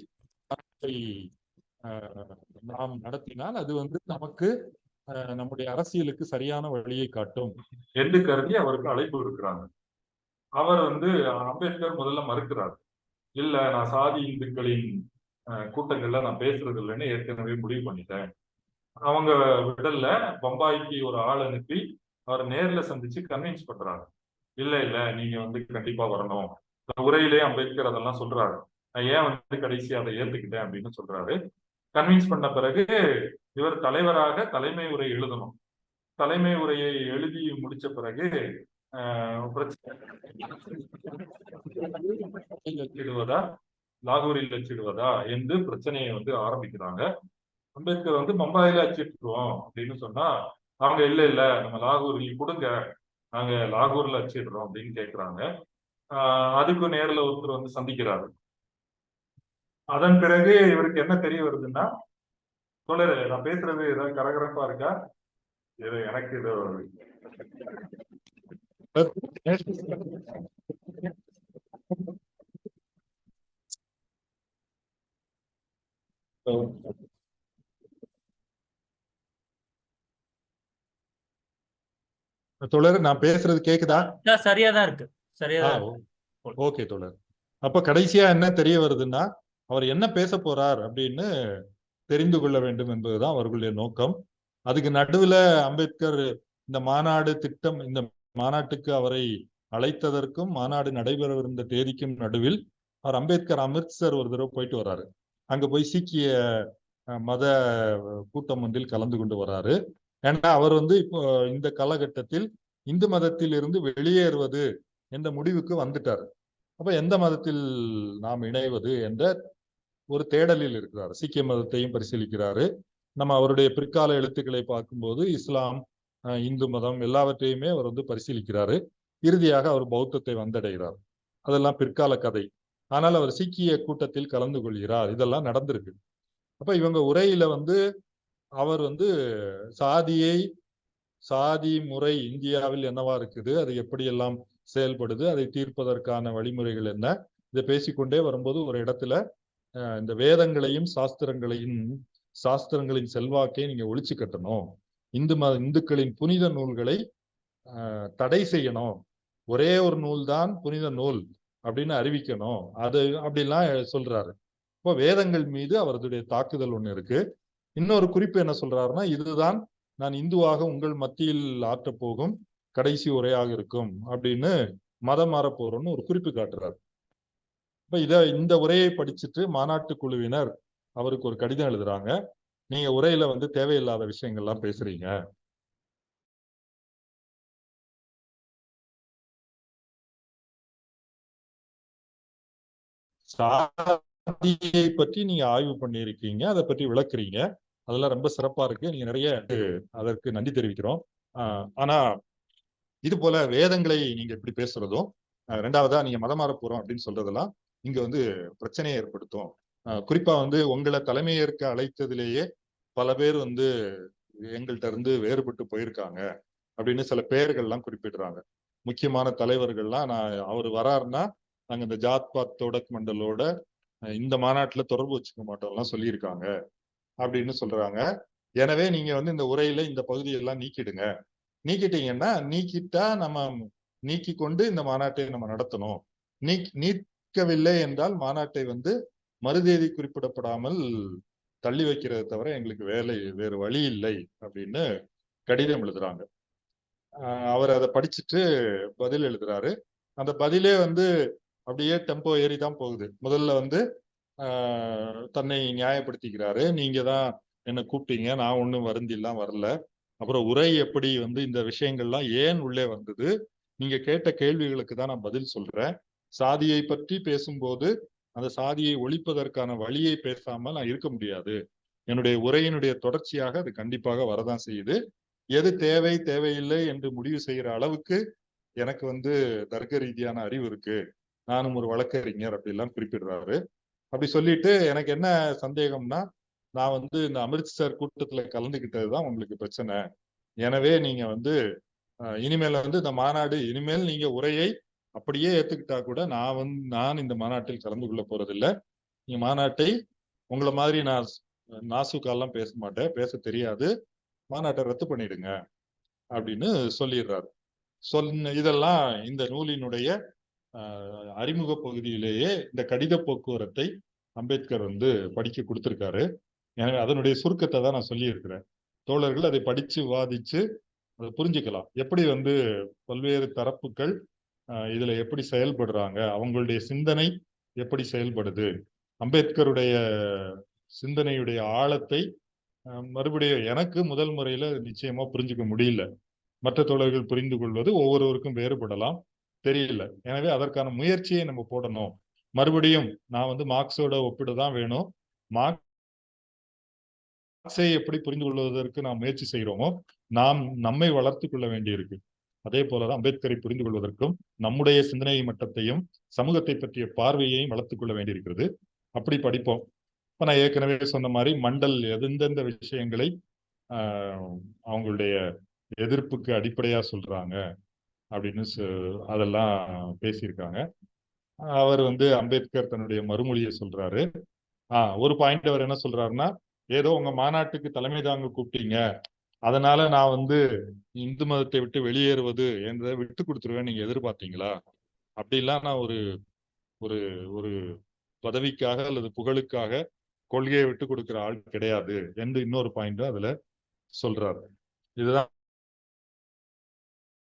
நாம் நடத்தினால் அது வந்து நமக்கு நம்முடைய அரசியலுக்கு சரியான வழியை காட்டும் என்று கருதி அவருக்கு அழைப்பு இருக்கிறாங்க. அவர் வந்து அம்பேத்கர் முதல்ல மறுக்கிறார். இல்ல, நான் சாதி இந்துக்களின் கூட்டங்கள்ல நான் பேசுறது இல்லைன்னு ஏற்கனவே முடிவு பண்ணிட்டேன். அவங்க விடல்ல, பம்பாய்க்கு ஒரு ஆள் அனுப்பி அவர் நேர்ல சந்திச்சு கன்வின்ஸ் பண்றாங்க. இல்ல நீங்க வந்து கண்டிப்பா வரணும். உரையிலே அம்பேத்கர் அதெல்லாம் சொல்றாரு. நான் ஏன் வந்து கடைசி அதை ஏற்றுக்கிட்டேன் அப்படின்னு சொல்றாரு. கன்வின்ஸ் பண்ண பிறகு இவர் தலைவராக தலைமை உரை எழுதணும். தலைமை உரையை எழுதி முடிச்ச பிறகு லாகூரில் அச்சிடுவதா என்று பிரச்சனையை வந்து ஆரம்பிக்கிறாங்க. அம்பேத்கர் வந்து பம்பாயில அச்சிட்டுருவோம் அப்படின்னு சொன்னா அவங்க இல்ல நம்ம லாகூரில் கொடுங்க, நாங்க லாகூர்ல அச்சிடுறோம் அப்படின்னு கேட்கிறாங்க. அதுக்கு நேரில் ஒருத்தர் வந்து சந்திக்கிறாரு. அதன் பிறகு இவருக்கு என்ன தெரிய வருதுன்னா, தோழர் நான் பேசுறது ஏதாவது கரகரப்பா இருக்கா? எனக்கு இது தோழர் நான் பேசுறது கேக்குதா? சரியாதான் இருக்கு. சரியா. ஓகே தோழர். அப்ப கடைசியா என்ன தெரிய வருதுன்னா, அவர் என்ன பேச போறார் அப்படின்னு தெரிந்து கொள்ள வேண்டும் என்பதுதான் அவர்களுடைய நோக்கம். அதுக்கு நடுவுல அம்பேத்கர் இந்த மாநாடு திட்டம், இந்த மாநாட்டுக்கு அவரை அழைத்ததற்கும் மாநாடு நடைபெறவிருந்த தேதிக்கும் நடுவில் அவர் அம்பேத்கர் அமிர்த்சர் ஒரு தடவை போயிட்டு வர்றாரு. அங்க போய் சீக்கிய மத கூட்டம் ஒன்றில் கலந்து கொண்டு வர்றாரு. ஏன்னா அவர் இப்போ இந்த காலகட்டத்தில் இந்து மதத்தில் இருந்து வெளியேறுவது என்ற முடிவுக்கு வந்துட்டார். அப்ப எந்த மதத்தில் நாம் இணைவது என்ற ஒரு தேடலில் இருக்கிறார். சீக்கிய மதத்தையும் பரிசீலிக்கிறாரு. நம்ம அவருடைய பிற்கால எழுத்துக்களை பார்க்கும்போது இஸ்லாம், இந்து மதம் எல்லாவற்றையுமே அவர் பரிசீலிக்கிறாரு. இறுதியாக அவர் பௌத்தத்தை வந்தடைகிறார். அதெல்லாம் பிற்கால கதை. ஆனால் அவர் சீக்கிய கூட்டத்தில் கலந்து கொள்கிறார். இதெல்லாம் நடந்திருக்கு. அப்ப இவங்க உரையில அவர் சாதி முறை இந்தியாவில் என்னவா இருக்குது, அது எப்படியெல்லாம் செயல்படுது, அதை தீர்ப்பதற்கான வழிமுறைகள் என்ன, இதை பேசிக்கொண்டே வரும்போது ஒரு இடத்துல இந்த வேதங்களையும் சாஸ்திரங்களின் செல்வாக்கை நீங்க ஒழிச்சு கட்டணும், இந்துக்களின் புனித நூல்களை தடை செய்யணும், ஒரே ஒரு நூல் தான் புனித நூல் அப்படின்னு அறிவிக்கணும், அது அப்படிலாம் சொல்றாரு. இப்போ வேதங்கள் மீது அவருடைய தாக்குதல் ஒண்ணு இருக்கு. இன்னொரு குறிப்பு என்ன சொல்றாருன்னா, இதுதான் நான் இந்துவாக உங்கள் மத்தியில் ஆற்றப் போகும் கடைசி உரையாக இருக்கும் அப்படின்னு மதம் மாற போறோம்னு ஒரு குறிப்பு காட்டுறாரு. இப்ப இந்த உரையை படிச்சுட்டு மாநாட்டு குழுவினர் அவருக்கு ஒரு கடிதம் எழுதுறாங்க. நீங்க உரையில தேவையில்லாத விஷயங்கள்லாம் பேசுறீங்க. சாதியை பற்றி நீங்க ஆய்வு பண்ணியிருக்கீங்க, அதை பற்றி விளக்குறீங்க, அதெல்லாம் ரொம்ப சிறப்பா இருக்கு, நீங்க நிறைய அதற்கு நன்றி தெரிவிக்கிறோம். ஆனா இது போல வேதங்களை நீங்க இப்படி பேசுறதும், ரெண்டாவதா நீங்க மதம் மாற போறோம் அப்படின்னு சொல்றதெல்லாம் இங்க பிரச்சனையை ஏற்படுத்தும். குறிப்பா உங்களை தலைமையேற்க அழைத்ததிலேயே பல பேர் எங்கள்கிட்ட இருந்து வேறுபட்டு போயிருக்காங்க அப்படின்னு சில பெயர்கள்லாம் குறிப்பிடுறாங்க. முக்கியமான தலைவர்கள்லாம் அவர் வராருன்னா நாங்க இந்த ஜாத் பாத் தோடக் மண்டலோட இந்த மாநாட்டுல தொடர்பு வச்சுக்க மாட்டோம்லாம் சொல்லியிருக்காங்க அப்படின்னு சொல்றாங்க. எனவே நீங்க இந்த உரையில இந்த பகுதியெல்லாம் நீக்கிடுங்க, நீக்கிட்டீங்கன்னா நீக்கிட்டா நம்ம நீக்கி கொண்டு இந்த மாநாட்டை நம்ம நடத்தணும், நீக்கவில்லை என்றால் மாநாட்டை மறுதேதி குறிப்பிடப்படாமல் தள்ளி வைக்கிறத தவிர எங்களுக்கு வேறு வழி இல்லை அப்படின்னு கடிதம் எழுதுறாங்க. அவர் அதை படிச்சுட்டு பதில் எழுதுறாரு. அந்த பதிலே அப்படியே டெம்போ ஏறி தான் போகுது. முதல்ல தன்னை நியாயப்படுத்திக்கிறாரு. நீங்க தான் என்ன கூப்பிட்டீங்க, நான் ஒன்றும் வருந்திலாம் வரல. அப்புறம் உரை எப்படி இந்த விஷயங்கள்லாம் ஏன் உள்ளே வந்தது, நீங்க கேட்ட கேள்விகளுக்கு தான் நான் பதில் சொல்றேன். சாதியை பற்றி பேசும்போது அந்த சாதியை ஒழிப்பதற்கான வழியை பேசாமல் நான் இருக்க முடியாது. என்னுடைய உரையினுடைய தொடர்ச்சியாக அது கண்டிப்பாக வரதான் செய்யுது. எது தேவை தேவையில்லை என்று முடிவு செய்யற அளவுக்கு எனக்கு தர்க்க ரீதியான அறிவு இருக்கு, நானும் ஒரு வழக்கறிஞர் அப்படிலாம் குறிப்பிடுறாரு. அப்படி சொல்லிட்டு எனக்கு என்ன சந்தேகம்னா, நான் இந்த அமிர்த்சர் கூட்டத்துல கலந்துகிட்டதுதான் உங்களுக்கு பிரச்சனை. எனவே நீங்க இனிமேல் இந்த மாநாடு இனிமேல் நீங்க உரையை அப்படியே ஏத்துக்கிட்டா கூட நான் இந்த மாநாட்டில் கலந்து கொள்ள போறதில்லை. நீங்க மாநாட்டை உங்களை மாதிரி நான் நாசுக்காலாம் பேச மாட்டேன், பேச தெரியாது, மாநாட்டை ரத்து பண்ணிடுங்க அப்படின்னு சொல்லிடுறாரு. இதெல்லாம் இந்த நூலினுடைய அறிமுக பகுதியிலேயே இந்த கடித போக்குவரத்தை அம்பேத்கர் படிக்க கொடுத்திருக்காரு. எனவே அதனுடைய சுருக்கத்தை தான் நான் சொல்லி இருக்கிறேன். தோழர்கள் அதை படிச்சு விவாதிச்சு அதை புரிஞ்சுக்கலாம். எப்படி பல்வேறு தரப்புகள் இதுல எப்படி செயல்படுறாங்க, அவங்களுடைய சிந்தனை எப்படி செயல்படுது, அம்பேத்கருடைய சிந்தனையுடைய ஆழத்தை மறுபடியும் எனக்கு முதல் முறையில நிச்சயமா புரிஞ்சுக்க முடியல. மற்ற தோழர்கள் புரிந்து கொள்வது ஒவ்வொருவருக்கும் வேறுபடலாம், தெரியல. எனவே அதற்கான முயற்சியை நம்ம போடணும். மறுபடியும் நான் மார்க்ஸோட ஒப்பிடதான் வேணும். மார்க்ஸை எப்படி புரிந்து கொள்வதற்கு நாம் முயற்சி செய்கிறோமோ நாம் நம்மை வளர்த்து கொள்ள வேண்டியிருக்கு. அதே போலதான் அம்பேத்கரை புரிந்து கொள்வதற்கும் நம்முடைய சிந்தனை மட்டத்தையும் சமூகத்தை பற்றிய பார்வையையும் வளர்த்துக் கொள்ள வேண்டியிருக்கிறது. அப்படி படிப்போம். இப்ப நான் ஏற்கனவே சொன்ன மாதிரி மண்டல் எந்தெந்த விஷயங்களை அவங்களுடைய எதிர்ப்புக்கு அடிப்படையா சொல்றாங்க அப்படின்னு அதெல்லாம் பேசியிருக்காங்க. அவர் அம்பேத்கர் தன்னுடைய மறுமொழியை சொல்றாரு. ஒரு பாயிண்ட் அவர் என்ன சொல்றாருன்னா, ஏதோ உங்க மாநாட்டுக்கு தலைமை தாங்க கூப்பிட்டீங்க, அதனால நான் இந்து மதத்தை விட்டு வெளியேறுவது என்றதை விட்டு கொடுத்துருவேன் நீங்க எதிர்பார்த்தீங்களா? அப்படிலாம் நான் ஒரு ஒரு ஒரு பதவிக்காக அல்லது புகழுக்காக கொள்கையை விட்டு கொடுக்கிற ஆள் கிடையாது என்று இன்னொரு பாயிண்ட் அதுல சொல்றாரு. இதுதான்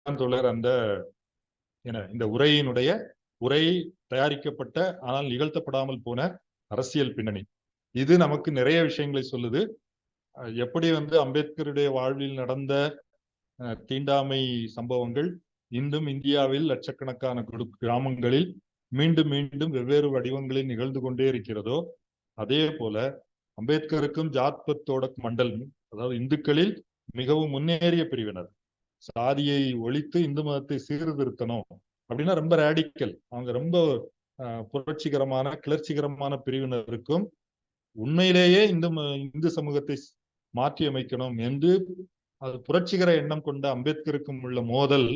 தோழர் அந்த இந்த உரை தயாரிக்கப்பட்ட ஆனால் நிகழ்த்தப்படாமல் போன அரசியல் பின்னணி. இது நமக்கு நிறைய விஷயங்களை சொல்லுது. எப்படி அம்பேத்கருடைய வாழ்வில் நடந்த தீண்டாமை சம்பவங்கள் இன்றும் இந்தியாவில் லட்சக்கணக்கான கிராமங்களில் மீண்டும் மீண்டும் வெவ்வேறு வடிவங்களில் நிகழ்ந்து கொண்டே இருக்கிறதோ, அதே போல அம்பேத்கருக்கும் ஜாத் தோடக் மண்டல், அதாவது இந்துக்களில் மிகவும் முன்னேறிய பிரிவினர், சாதியை ஒழித்து இந்து மதத்தை சீர்திருத்தணும் அப்படின்னா ரொம்ப ரேடிக்கல், அவங்க ரொம்ப புரட்சிகரமான கிளர்ச்சிகரமான பிரிவினருக்கும் உண்மையிலேயே இந்து சமூகத்தை மாற்றி அமைக்கணும் என்று அது புரட்சிகர எண்ணம் கொண்ட அம்பேத்கருக்கும் உள்ள மோதல்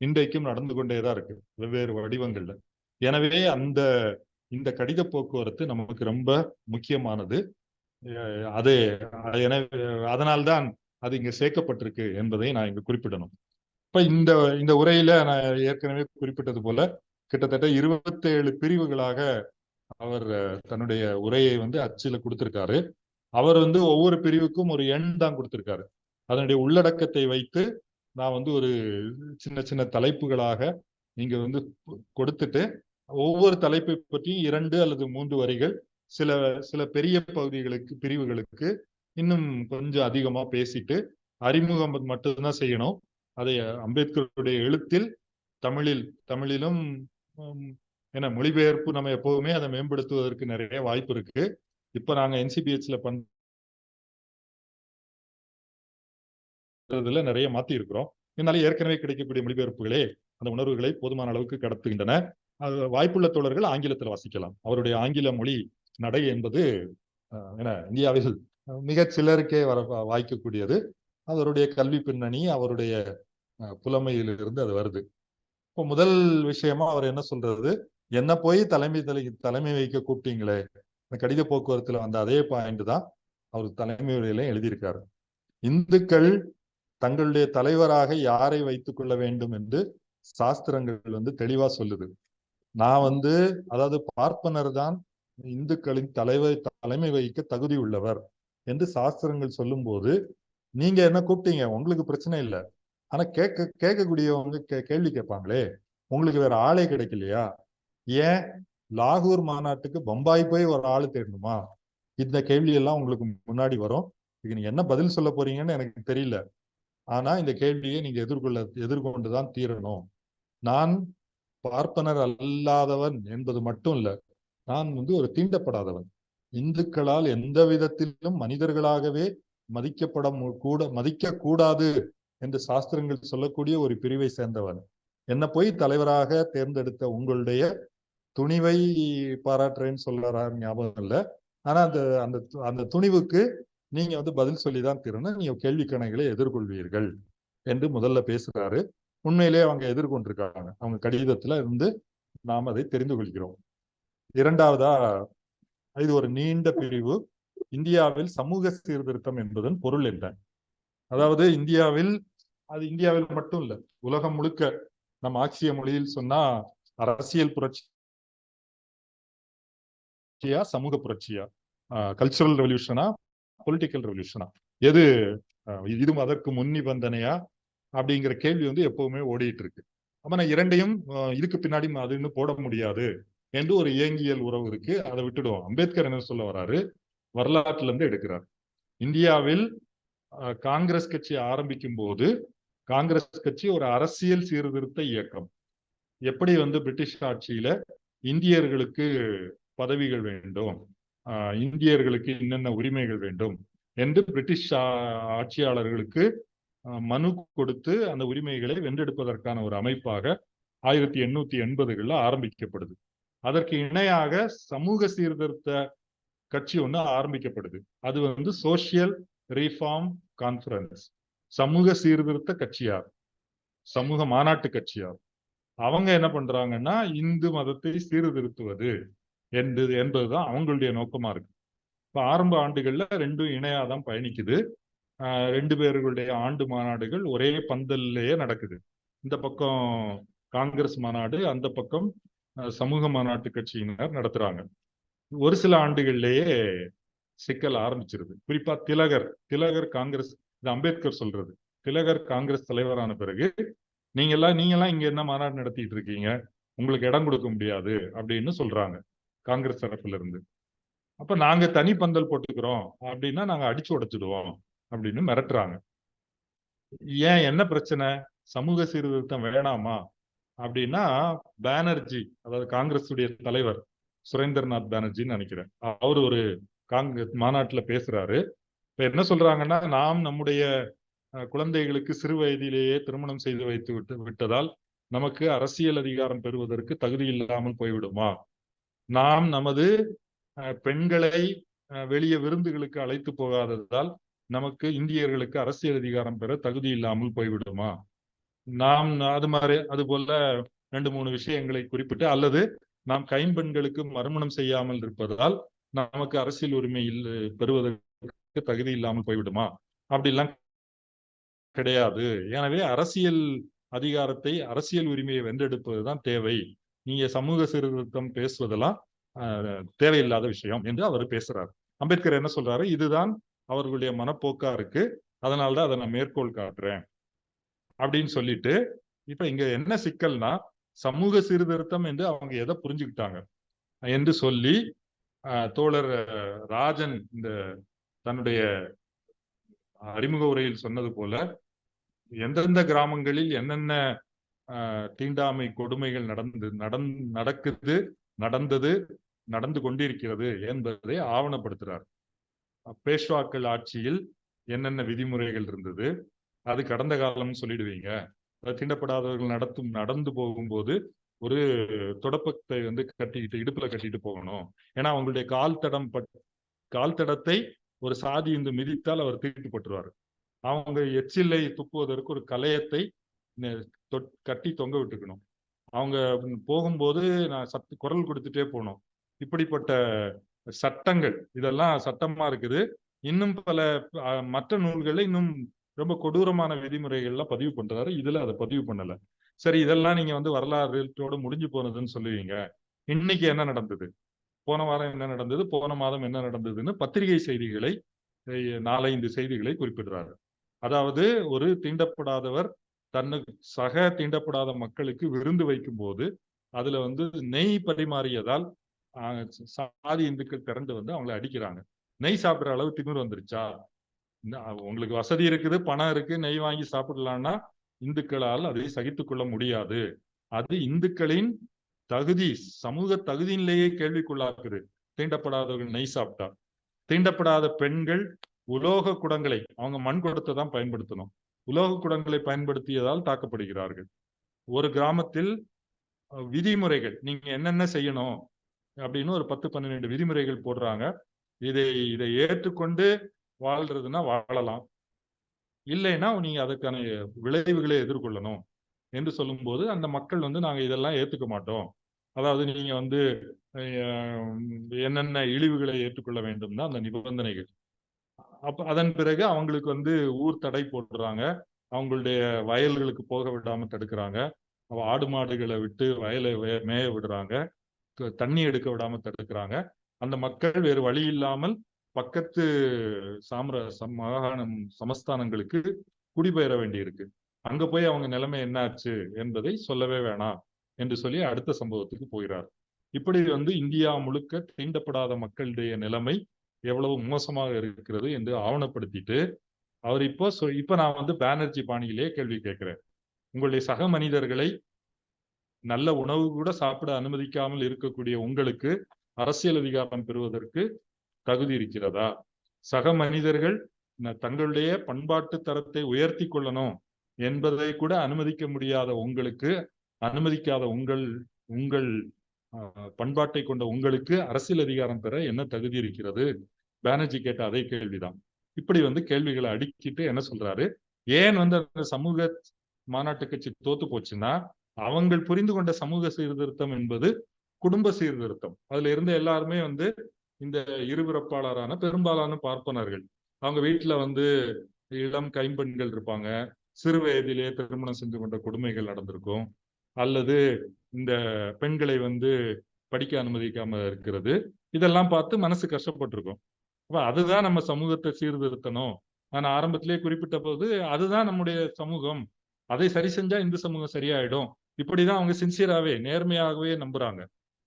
இன்றைக்கும் நடந்து கொண்டேதான் இருக்கு வெவ்வேறு வடிவங்கள்ல. எனவே இந்த கடித போக்குவரத்து நமக்கு ரொம்ப முக்கியமானது. அது அதனால்தான் அது இங்க சேர்க்கப்பட்டிருக்கு என்பதை நான் இங்க குறிப்பிடணும். இப்ப இந்த உரையில நான் ஏற்கனவே குறிப்பிட்டது போல கிட்டத்தட்ட 27 பிரிவுகளாக அவர் தன்னுடைய உரையை அச்சுல கொடுத்திருக்காரு. அவர் ஒவ்வொரு பிரிவுக்கும் ஒரு எண் தான் கொடுத்திருக்காரு. அதனுடைய உள்ளடக்கத்தை வைத்து நான் ஒரு சின்ன சின்ன தலைப்புகளாக நீங்க கொடுத்துட்டு ஒவ்வொரு தலைப்பை பற்றியும் 2 அல்லது 3 வரிகள் சில பெரிய பிரிவுகளுக்கு இன்னும் கொஞ்சம் அதிகமா பேசிட்டு அறிமுகம் மட்டும்தான் செய்யணும். அதை அம்பேத்கருடைய எழுத்தில் தமிழிலும் மொழிபெயர்ப்பு நம்ம எப்பவுமே அதை மேம்படுத்துவதற்கு நிறைய வாய்ப்பு இருக்கு. இப்ப நாங்க NCBHல பண்றதுல நிறைய மாத்தி இருக்கிறோம். இதனால ஏற்கனவே கிடைக்கக்கூடிய மொழிபெயர்ப்புகளே அந்த உணர்வுகளை போதுமான அளவுக்கு கடத்துகின்றன. அது வாய்ப்புள்ள தோழர்கள் ஆங்கிலத்தில் வாசிக்கலாம். அவருடைய ஆங்கில மொழி நடை என்பது இந்தியாவில் மிகச் சிலருக்கே வாய்க்கக்கூடியது. அவருடைய கல்வி பின்னணி, அவருடைய புலமையிலிருந்து அது வருது. இப்போ முதல் விஷயமா அவர் என்ன சொல்றது, என்ன போய் தலைமை வைக்க கூப்பிட்டீங்களே, இந்த கடித போக்குவரத்துல அதே பாயிண்ட் தான் அவர் தலைமை உரையில எழுதியிருக்காரு. இந்துக்கள் தங்களுடைய தலைவராக யாரை வைத்துக் கொள்ள வேண்டும் என்று சாஸ்திரங்கள் தெளிவா சொல்லுது. நான் அதாவது பார்ப்பனர் தான் இந்துக்களின் தலைமை வகிக்க தகுதி உள்ளவர் என்று சாஸ்திரங்கள் சொல்லும் போது, நீங்க என்ன கூப்பிட்டீங்க, உங்களுக்கு பிரச்சனை இல்லை. ஆனா கேட்கக்கூடியவங்க கேள்வி கேட்பாங்களே, உங்களுக்கு வேற ஆளே கிடைக்கலையா? ஏன் லாகூர் மாநாட்டுக்கு பம்பாய் போய் ஒரு ஆளு தேடணுமா? இந்த கேள்வி எல்லாம் உங்களுக்கு முன்னாடி வரும். இதுக்கு நீங்க என்ன பதில் சொல்ல போறீங்கன்னு எனக்கு தெரியல. ஆனா இந்த கேள்வியை நீங்க எதிர்கொண்டுதான் தீரணும். நான் பார்ப்பனர் அல்லாதவன் என்பது மட்டும் இல்ல, நான் ஒரு தீண்டப்படாதவன். இந்துக்களால் எந்த விதத்திலும் மனிதர்களாகவே மதிக்க கூடாது என்று சாஸ்திரங்கள் சொல்லக்கூடிய ஒரு பிரிவை சேர்ந்தவன். என்ன போய் தலைவராக தேர்ந்தெடுத்த உங்களுடைய துணிவை பாராட்டுறேன்னு சொல்றாரு ஞாபகம் இல்லை. ஆனா அந்த துணிவுக்கு நீங்க பதில் சொல்லிதான் தீரணும். நீங்க கேள்வி கணைகளை எதிர்கொள்வீர்கள் என்று முதல்ல பேசுறாரு. உண்மையிலேயே அவங்க எதிர்கொண்டிருக்காங்க. அவங்க கடிதத்துல நாம் அதை தெரிந்து கொள்கிறோம். இரண்டாவதா, இது ஒரு நீண்ட பிரிவு. இந்தியாவில் சமூக சீர்திருத்தம் என்பதன் பொருள் என்ன? அதாவது இந்தியாவில் மட்டும் இல்ல, உலகம் முழுக்க நம் ஆட்சிய மொழியில் சொன்னா அரசியல் புரட்சியா, சமூக புரட்சியா, கல்ச்சுரல் ரெவல்யூஷனா, பொலிட்டிக்கல் ரெவல்யூஷனா, எது இது அதற்கு முன் நிபந்தனையா அப்படிங்கிற கேள்வி எப்பவுமே ஓடிட்டு இருக்கு. அப்ப நான் இரண்டையும் இதுக்கு பின்னாடி அது இன்னும் போட முடியாது என்று ஒரு இயங்கியல் உறவு இருக்கு. அதை விட்டுடுவோம். அம்பேத்கர் என்ன சொல்ல வர்றாரு, வரலாற்றுல இருந்து எடுக்கிறார். இந்தியாவில் காங்கிரஸ் கட்சி ஆரம்பிக்கும் போது காங்கிரஸ் கட்சி ஒரு அரசியல் சீர்திருத்த இயக்கம். எப்படி பிரிட்டிஷ் ஆட்சியில இந்தியர்களுக்கு பதவிகள் வேண்டும், இந்தியர்களுக்கு என்னென்ன உரிமைகள் வேண்டும் என்று பிரிட்டிஷ் ஆட்சியாளர்களுக்கு மனு கொடுத்து அந்த உரிமைகளை வென்றெடுப்பதற்கான ஒரு அமைப்பாக 1880களில் ஆரம்பிக்கப்படுது. அதற்கு இணையாக சமூக சீர்திருத்த கட்சி ஒண்ணு ஆரம்பிக்கப்படுது. அது சோசியல் ரீஃபார்ம் கான்ஃபரன்ஸ், சமூக சீர்திருத்த கட்சியார், சமூக மாநாட்டு கட்சியார். அவங்க என்ன பண்றாங்கன்னா இந்து மதத்தை சீர்திருத்துவது என்பதுதான் அவங்களுடைய நோக்கமா இருக்கு. இப்ப ஆரம்ப ஆண்டுகள்ல ரெண்டும் இணையாதான் பயணிக்குது. 2 பேர்களுடைய ஆண்டு மாநாடுகள் ஒரே பந்தல்லையே நடக்குது. இந்த பக்கம் காங்கிரஸ் மாநாடு, அந்த பக்கம் சமூக மாநாட்டு கட்சியினர் நடத்துறாங்க. ஒரு சில ஆண்டுகள்லேயே சிக்கல் ஆரம்பிச்சிருது. குறிப்பா திலகர் காங்கிரஸ், இது அம்பேத்கர் சொல்றது, திலகர் காங்கிரஸ் தலைவரான பிறகு நீங்கெல்லாம் இங்க என்ன மாநாடு நடத்திட்டு இருக்கீங்க, உங்களுக்கு இடம் கொடுக்க முடியாது அப்படின்னு சொல்றாங்க காங்கிரஸ் தரப்புல இருந்து. அப்ப நாங்க தனி பந்தல் போட்டுக்கிறோம் அப்படின்னா நாங்க அடிச்சு உடைச்சிடுவோம் அப்படின்னு மிரட்டுறாங்க. ஏன், என்ன பிரச்சனை, சமூக சீர்திருத்தம் வேணாமா அப்படின்னா, பானர்ஜி, அதாவது காங்கிரஸுடைய தலைவர் சுரேந்திரநாத் பானர்ஜின்னு நினைக்கிறேன், அவர் ஒரு காங்கிரஸ் மாநாட்டுல பேசுறாரு. இப்ப என்ன சொல்றாங்கன்னா, நாம் நம்முடைய குழந்தைகளுக்கு சிறு வயதிலேயே திருமணம் செய்து வைத்து விட்டதால் நமக்கு அரசியல் அதிகாரம் பெறுவதற்கு தகுதி இல்லாமல் போய்விடுமா, நாம் நமது பெண்களை வெளியே விருந்துகளுக்கு அழைத்து போகாததால் நமக்கு இந்தியர்களுக்கு அரசியல் அதிகாரம் பெற தகுதி இல்லாமல் போய்விடுமா, நாம் அது மாதிரி அது போல 2-3 விஷயங்களை குறிப்பிட்டு, அல்லது நாம் கைம்பெண்களுக்கு மறுமணம் செய்யாமல் இருப்பதால் நமக்கு அரசியல் உரிமை பெறுவதற்கு தகுதி இல்லாமல் போய்விடுமா, அப்படிலாம் கிடையாது. எனவே அரசியல் அதிகாரத்தை, அரசியல் உரிமையை வென்றெடுப்பதுதான் தேவை. நீங்க சமூக சீர்திருத்தம் பேசுவதெல்லாம் தேவையில்லாத விஷயம் என்று அவர் பேசுறாரு. அம்பேத்கர் என்ன சொல்றாரு, இதுதான் அவர்களுடைய மனப்போக்கா இருக்கு, அதனால்தான் அதை நான் மேற்கோள் காட்டுறேன் அப்படின்னு சொல்லிட்டு, இப்ப இங்க என்ன சிக்கல்னா, சமூக சீர்திருத்தம் என்று அவங்க எதை புரிஞ்சுக்கிட்டாங்க என்று சொல்லி தோழர் ராஜன் இந்த தன்னுடைய அறிமுக உரையில் சொன்னது போல, எந்தெந்த கிராமங்களில் என்னென்ன தீண்டாமை கொடுமைகள் நடந்து கொண்டிருக்கிறது என்பதை ஆவணப்படுத்துறார். பேஷ்வாக்கள் ஆட்சியில் என்னென்ன விதிமுறைகள் இருந்தது, அது கடந்த காலம் சொல்லிடுவீங்க. தீண்டப்படாதவர்கள் நடந்து போகும்போது ஒரு தொடப்பத்தை கட்டிக்கிட்டு, இடுப்புல கட்டிட்டு போகணும். ஏன்னா அவங்களுடைய கால் தடத்தை ஒரு சாதி இந்து மிதித்தால் அவர் தீட்டுப்பட்டுருவார். அவங்க எச்சிலை துப்புவதற்கு ஒரு கலையத்தை கட்டி தொங்க விட்டுக்கணும். அவங்க போகும்போது நான் குரல் கொடுத்துட்டே போகணும். இப்படிப்பட்ட சட்டங்கள், இதெல்லாம் சட்டமா இருக்குது. இன்னும் பல மற்ற நூல்களில் இன்னும் ரொம்ப கொடூரமான விதிமுறைகள்லாம் பதிவு பண்றாரு. இதுல அதை பதிவு பண்ணல. சரி, இதெல்லாம் நீங்க வரலாற்றோட முடிஞ்சு போனதுன்னு சொல்லுவீங்க. இன்னைக்கு என்ன நடந்தது, போன வாரம் என்ன நடந்தது, போன மாதம் என்ன நடந்ததுன்னு பத்திரிகை செய்திகளை 4-5 செய்திகளை குறிப்பிடுறாரு. அதாவது ஒரு தீண்டப்படாதவர் சக தீண்டப்படாத மக்களுக்கு விருந்து வைக்கும் போது அதுல நெய் பரிமாறியதால் சாதி இந்துக்கள் திரண்டு அவங்களை அடிக்கிறாங்க. நெய் சாப்பிடுற அளவு திமிர் வந்துருச்சா? உங்களுக்கு வசதி இருக்குது, பணம் இருக்கு, நெய் வாங்கி சாப்பிடலாம்னா இந்துக்களால் அதை சகித்துக் கொள்ள முடியாது. அது இந்துக்களின் தகுதி, சமூக தகுதியிலேயே கேள்விக்குள்ளாக்குது தீண்டப்படாதவர்கள் நெய் சாப்பிட்டா. தீண்டப்படாத பெண்கள் உலோக குடங்களை, அவங்க மண் குடத்தை தான் பயன்படுத்தணும், உலோக குடங்களை பயன்படுத்தியதால் தாக்கப்படுகிறார்கள். ஒரு கிராமத்தில் விதிமுறைகள், நீங்க என்னென்ன செய்யணும் அப்படின்னு ஒரு 10-12 விதிமுறைகள் போடுறாங்க. இதை ஏற்றுக்கொண்டு வாழ்றதுன்னா வாழலாம், இல்லைன்னா நீங்க அதுக்கான விளைவுகளை எதிர்கொள்ளணும் என்று சொல்லும் போது அந்த மக்கள் நாங்க இதெல்லாம் ஏத்துக்க மாட்டோம், அதாவது நீங்க என்னென்ன இழிவுகளை ஏற்றுக்கொள்ள வேண்டும்னா அந்த நிபந்தனைகள். அப்ப அதன் பிறகு அவங்களுக்கு ஊர் தடை போடுறாங்க, அவங்களுடைய வயல்களுக்கு போக விடாம தடுக்கிறாங்க, ஆடு மாடுகளை விட்டு வயலை மேய விடுறாங்க, தண்ணி எடுக்க விடாம தடுக்கிறாங்க. அந்த மக்கள் வேறு வழி இல்லாமல் பக்கத்து மாகாணம் சமஸ்தானங்களுக்கு குடிபெயர வேண்டியிருக்கு. அங்க போய் அவங்க நிலைமை என்னாச்சு என்பதை சொல்லவே வேணாம் என்று சொல்லி அடுத்த சம்பவத்துக்கு போகிறார். இப்படி இந்தியா முழுக்க தீண்டப்படாத மக்களுடைய நிலைமை எவ்வளவு மோசமாக இருக்கிறது என்று ஆவணப்படுத்திட்டு அவர் இப்ப நான் பானர்ஜி பாணியிலே கேள்வி கேட்கிறேன். உங்களுடைய சக மனிதர்களை நல்ல உணவு கூட சாப்பிட அனுமதிக்காமல் இருக்கக்கூடிய உங்களுக்கு அரசியல் அதிகாரம் பெறுவதற்கு தகுதி இருக்கிறதா? சக மனிதர்கள் தங்களுடைய பண்பாட்டு தரத்தை உயர்த்தி கொள்ளணும் என்பதை கூட அனுமதிக்க முடியாத உங்களுக்கு, அனுமதிக்காத உங்கள் பண்பாட்டை கொண்ட உங்களுக்கு அரசியல் அதிகாரம் பெற என்ன தகுதி இருக்கிறது? பானர்ஜி கேட்ட அதே கேள்விதான். இப்படி கேள்விகளை அடுக்கிட்டு என்ன சொல்றாரு, ஏன் அந்த சமூக மாநாட்டு கட்சி தோத்து போச்சுன்னா, அவங்க புரிந்து கொண்ட சமூக சீர்திருத்தம் என்பது குடும்ப சீர்திருத்தம். அதுல இருந்த எல்லாருமே இந்த இருபிறப்பாளரான பெரும்பாலான பார்ப்பனர்கள். அவங்க வீட்டுல இளம் கைம்பெண்கள் இருப்பாங்க, சிறு வயதிலே திருமணம் செஞ்சு கொண்ட கொடுமைகள் நடந்திருக்கும், அல்லது இந்த பெண்களை படிக்க அனுமதிக்காம இருக்கிறது, இதெல்லாம் பார்த்து மனசு கஷ்டப்பட்டிருக்கும். அப்ப அதுதான் நம்ம சமூகத்தை சீர்திருத்தணும். நான் ஆரம்பத்திலேயே குறிப்பிட்ட போது அதுதான் நம்முடைய சமூகம், அதை சரி செஞ்சா இந்த சமூகம் சரியாயிடும். இப்படிதான் அவங்க சின்சியராகவே நேர்மையாகவே நம்புறாங்க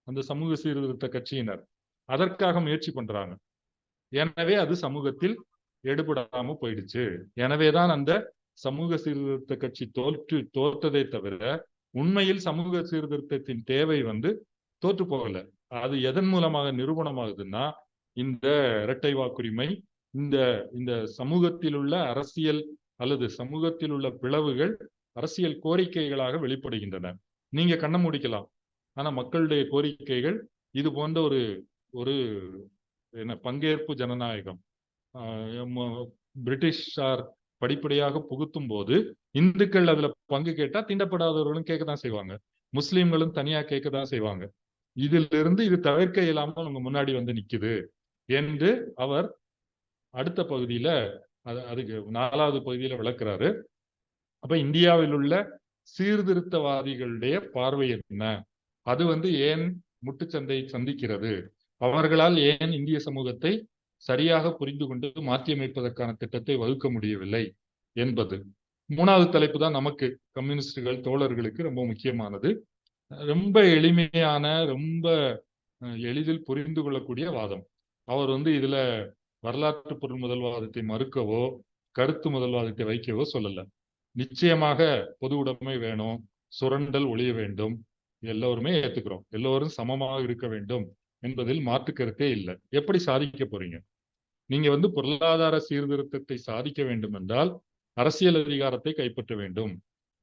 அந்த சமூக சீர்திருத்த கட்சியினர். அதற்காக முயற்சி பண்றாங்க. எனவே அது சமூகத்தில் எடுபடாம போயிடுச்சு. எனவேதான் அந்த சமூக சீர்திருத்த கட்சி தோற்றதை தவிர உண்மையில் சமூக சீர்திருத்தத்தின் தேவை தோற்று போகல. அது எதன் மூலமாக நிரூபணமாகுதுன்னா, இந்த இரட்டை வாக்குரிமை, இந்த இந்த சமூகத்தில் உள்ள அரசியல் அல்லது சமூகத்தில் உள்ள பிளவுகள் அரசியல் கோரிக்கைகளாக வெளிப்படுகின்றன. நீங்க கண்ண மூடிக்கலாம், ஆனா மக்களுடைய கோரிக்கைகள் இது போன்ற ஒரு ஒரு பங்கேற்பு ஜனநாயகம் பிரிட்டிஷார் படிப்படியாக புகுத்தும் போது இந்துக்கள் அதுல பங்கு கேட்டா தீண்டப்படாதவர்களும் கேட்கதான் செய்வாங்க, முஸ்லிம்களும் தனியா கேட்கதான் செய்வாங்க. இதிலிருந்து இது தவிர்க்க இயலாமல் உங்க முன்னாடி நிக்குது என்று அவர் அடுத்த பகுதியில அதுக்கு 4வது பகுதியில விளக்குறாரு. அப்ப இந்தியாவில் உள்ள சீர்திருத்தவாதிகளுடைய பார்வை என்ன, அது ஏன் முட்டுச்சந்தை சந்திக்கிறது, அவர்களால் ஏன் இந்திய சமூகத்தை சரியாக புரிந்து கொண்டு மாற்றியமைப்பதற்கான திட்டத்தை வகுக்க முடியவில்லை என்பது 3வது தலைப்பு தான் நமக்கு கம்யூனிஸ்டுகள் தோழர்களுக்கு ரொம்ப முக்கியமானது. ரொம்ப எளிமையான, ரொம்ப எளிதில் புரிந்து கொள்ளக்கூடிய வாதம். அவர் இதுல வரலாற்று பொருள் முதல்வாதத்தை மறுக்கவோ கருத்து முதல்வாதத்தை வைக்கவோ சொல்லல. நிச்சயமாக பொது உடைமை வேணும், சுரண்டல் ஒழிய வேண்டும், எல்லோருமே ஏத்துக்கிறோம், எல்லோரும் சமமாக இருக்க வேண்டும் என்பதில் மாற்று கருத்தே இல்லை. எப்படி சாதிக்க போறீங்க? நீங்க பொருளாதார சீர்திருத்தத்தை சாதிக்க வேண்டும் என்றால் அரசியல் அதிகாரத்தை கைப்பற்ற வேண்டும்.